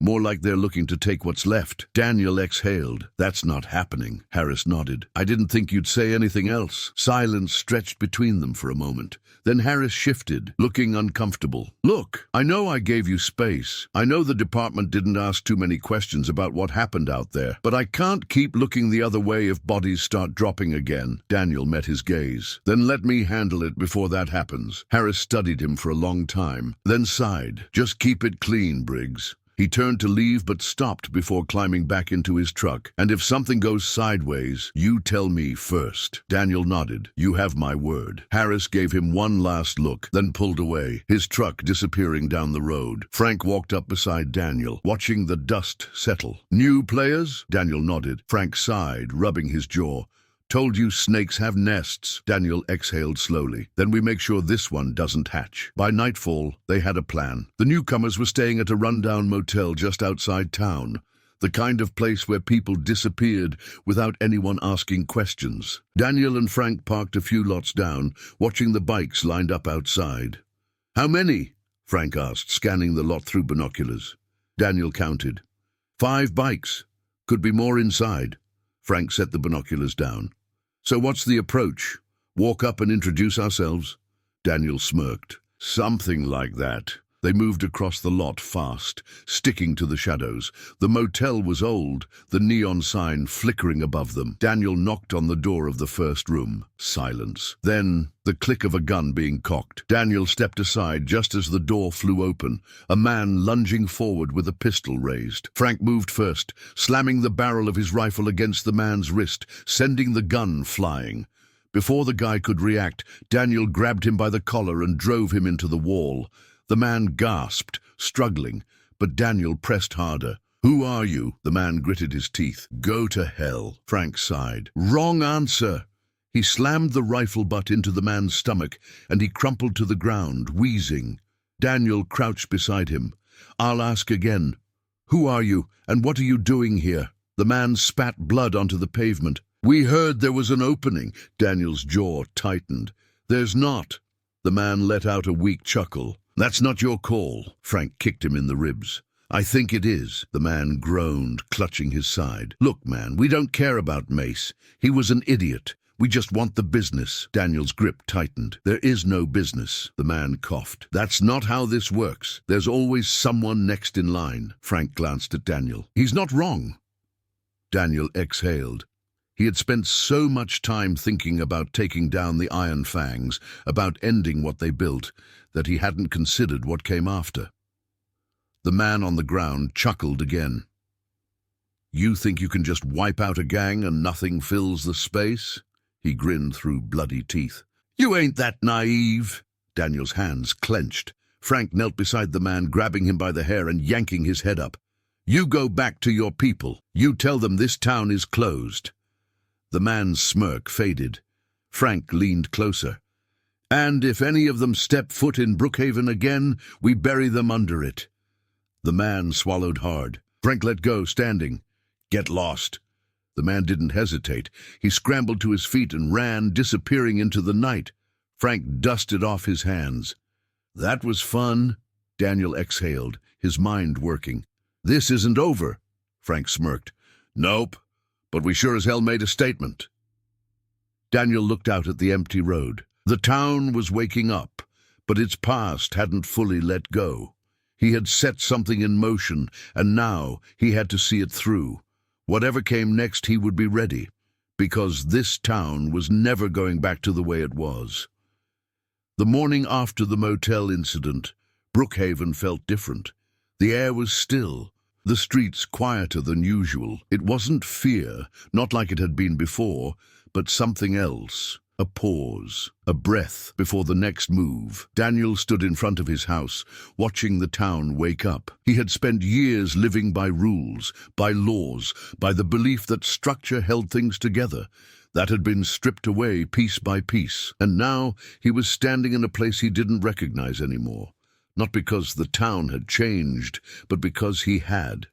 More like they're looking to take what's left." Daniel exhaled. "That's not happening." Harris nodded. "I didn't think you'd say anything else." Silence stretched between them for a moment. Then Harris shifted, looking uncomfortable. "Look, I know I gave you space. I know the department didn't ask too many questions about what happened out there. But I can't keep looking the other way if bodies start dropping again." Daniel met his gaze. "Then let me handle it before that happens." Harris studied him for a long time, then sighed. "Just keep it clean, Briggs." He turned to leave but stopped before climbing back into his truck. "And if something goes sideways, you tell me first." Daniel nodded. "You have my word." Harris gave him one last look, then pulled away, his truck disappearing down the road. Frank walked up beside Daniel, watching the dust settle. "New players?" Daniel nodded. Frank sighed, rubbing his jaw. "Told you snakes have nests." Daniel exhaled slowly. "Then we make sure this one doesn't hatch." By nightfall, they had a plan. The newcomers were staying at a rundown motel just outside town, the kind of place where people disappeared without anyone asking questions. Daniel and Frank parked a few lots down, watching the bikes lined up outside. "How many?" Frank asked, scanning the lot through binoculars. Daniel counted. 5 bikes. Could be more inside. Frank set the binoculars down. "So what's the approach? Walk up and introduce ourselves?" Daniel smirked. "Something like that." They moved across the lot fast, sticking to the shadows. The motel was old, the neon sign flickering above them. Daniel knocked on the door of the first room. Silence. Then the click of a gun being cocked. Daniel stepped aside just as the door flew open, a man lunging forward with a pistol raised. Frank moved first, slamming the barrel of his rifle against the man's wrist, sending the gun flying. Before the guy could react, Daniel grabbed him by the collar and drove him into the wall. The man gasped, struggling, but Daniel pressed harder. "Who are you?" The man gritted his teeth. "Go to hell." Frank sighed. "Wrong answer." He slammed the rifle butt into the man's stomach, and he crumpled to the ground, wheezing. Daniel crouched beside him. "I'll ask again. Who are you, and what are you doing here?" The man spat blood onto the pavement. "We heard there was an opening." Daniel's jaw tightened. "There's not." The man let out a weak chuckle. "That's not your call." Frank kicked him in the ribs. I think it is, the man groaned, clutching his side. Look, man, we don't care about Mace. He was an idiot. We just want the business. Daniel's grip tightened. There is no business, the man coughed. That's not how this works. There's always someone next in line. Frank glanced at Daniel. He's not wrong. Daniel exhaled. He had spent so much time thinking about taking down the Iron Fangs, about ending what they built, that he hadn't considered what came after. The man on the ground chuckled again. You think you can just wipe out a gang and nothing fills the space? He grinned through bloody teeth. You ain't that naive. Daniel's hands clenched. Frank knelt beside the man, grabbing him by the hair and yanking his head up. You go back to your people. You tell them this town is closed. The man's smirk faded. Frank leaned closer. And if any of them step foot in Brookhaven again, we bury them under it. The man swallowed hard. Frank let go, standing. Get lost. The man didn't hesitate. He scrambled to his feet and ran, disappearing into the night. Frank dusted off his hands. That was fun. Daniel exhaled, his mind working. This isn't over, Frank smirked. Nope, but we sure as hell made a statement. Daniel looked out at the empty road. The town was waking up, but its past hadn't fully let go. He had set something in motion, and now he had to see it through. Whatever came next, he would be ready, because this town was never going back to the way it was. The morning after the motel incident, Brookhaven felt different. The air was still, the streets quieter than usual. It wasn't fear, not like it had been before, but something else. A pause, a breath before the next move. Daniel stood in front of his house, watching the town wake up. He had spent years living by rules, by laws, by the belief that structure held things together. That had been stripped away piece by piece, and now he was standing in a place he didn't recognize anymore. Not because the town had changed, but because he had.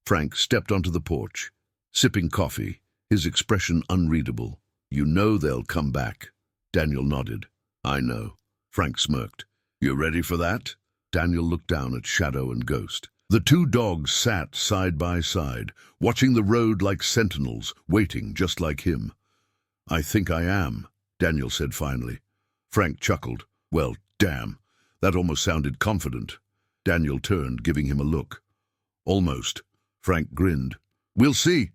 Frank stepped onto the porch, sipping coffee, his expression unreadable. You know they'll come back. Daniel nodded. I know. Frank smirked. You ready for that? Daniel looked down at Shadow and Ghost. The two dogs sat side by side, watching the road like sentinels, waiting just like him. I think I am, Daniel said finally. Frank chuckled. Well, damn. That almost sounded confident. Daniel turned, giving him a look. Almost. Frank grinned. We'll see.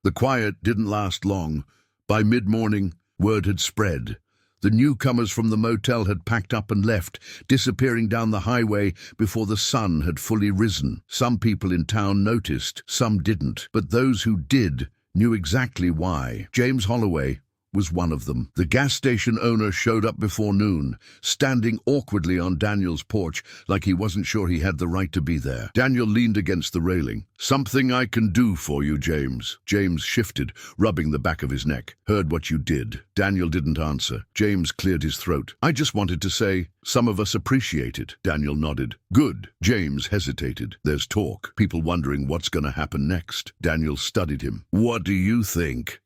The quiet didn't last long. By mid-morning, word had spread. The newcomers from the motel had packed up and left, disappearing down the highway before the sun had fully risen. Some people in town noticed, some didn't, but those who did knew exactly why. James Holloway was one of them. The gas station owner showed up before noon, standing awkwardly on Daniel's porch like he wasn't sure he had the right to be there. Daniel leaned against the railing. Something I can do for you, James. James shifted, rubbing the back of his neck. Heard what you did. Daniel didn't answer. James cleared his throat. I just wanted to say, some of us appreciate it. Daniel nodded. Good. James hesitated. There's talk. People wondering what's going to happen next. Daniel studied him. What do you think?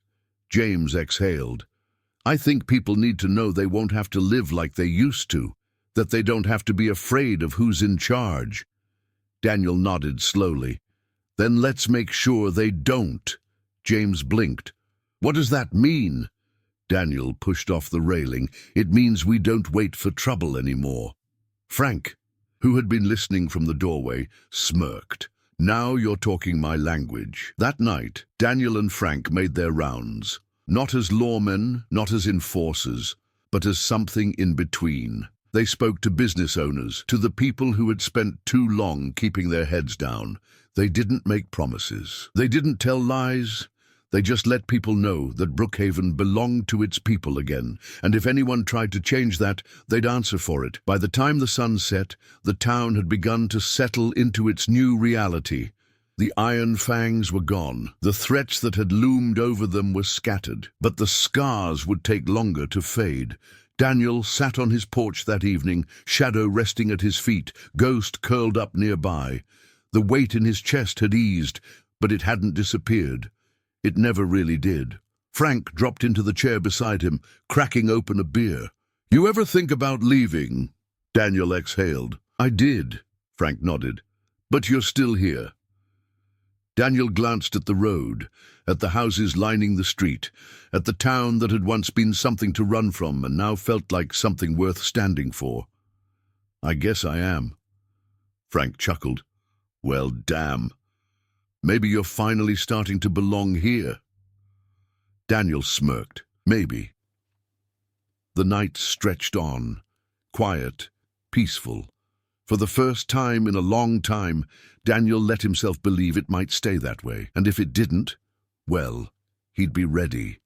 James exhaled. I think people need to know they won't have to live like they used to, that they don't have to be afraid of who's in charge. Daniel nodded slowly. Then let's make sure they don't. James blinked. What does that mean? Daniel pushed off the railing. It means we don't wait for trouble anymore. Frank, who had been listening from the doorway, smirked. Now you're talking my language. That night, Daniel and Frank made their rounds, not as lawmen, not as enforcers, but as something in between. They spoke to business owners, to the people who had spent too long keeping their heads down. They didn't make promises. They didn't tell lies. They just let people know that Brookhaven belonged to its people again, and if anyone tried to change that, they'd answer for it. By the time the sun set, the town had begun to settle into its new reality. The Iron Fangs were gone. The threats that had loomed over them were scattered, but the scars would take longer to fade. Daniel sat on his porch that evening, Shadow resting at his feet, Ghost curled up nearby. The weight in his chest had eased, but it hadn't disappeared. It never really did. Frank dropped into the chair beside him, cracking open a beer. You ever think about leaving? Daniel exhaled. I did, Frank nodded. But you're still here. Daniel glanced at the road, at the houses lining the street, at the town that had once been something to run from and now felt like something worth standing for. I guess I am. Frank chuckled. Well, damn. Maybe you're finally starting to belong here. Daniel smirked. Maybe. The night stretched on, quiet, peaceful. For the first time in a long time, Daniel let himself believe it might stay that way. And if it didn't, well, he'd be ready.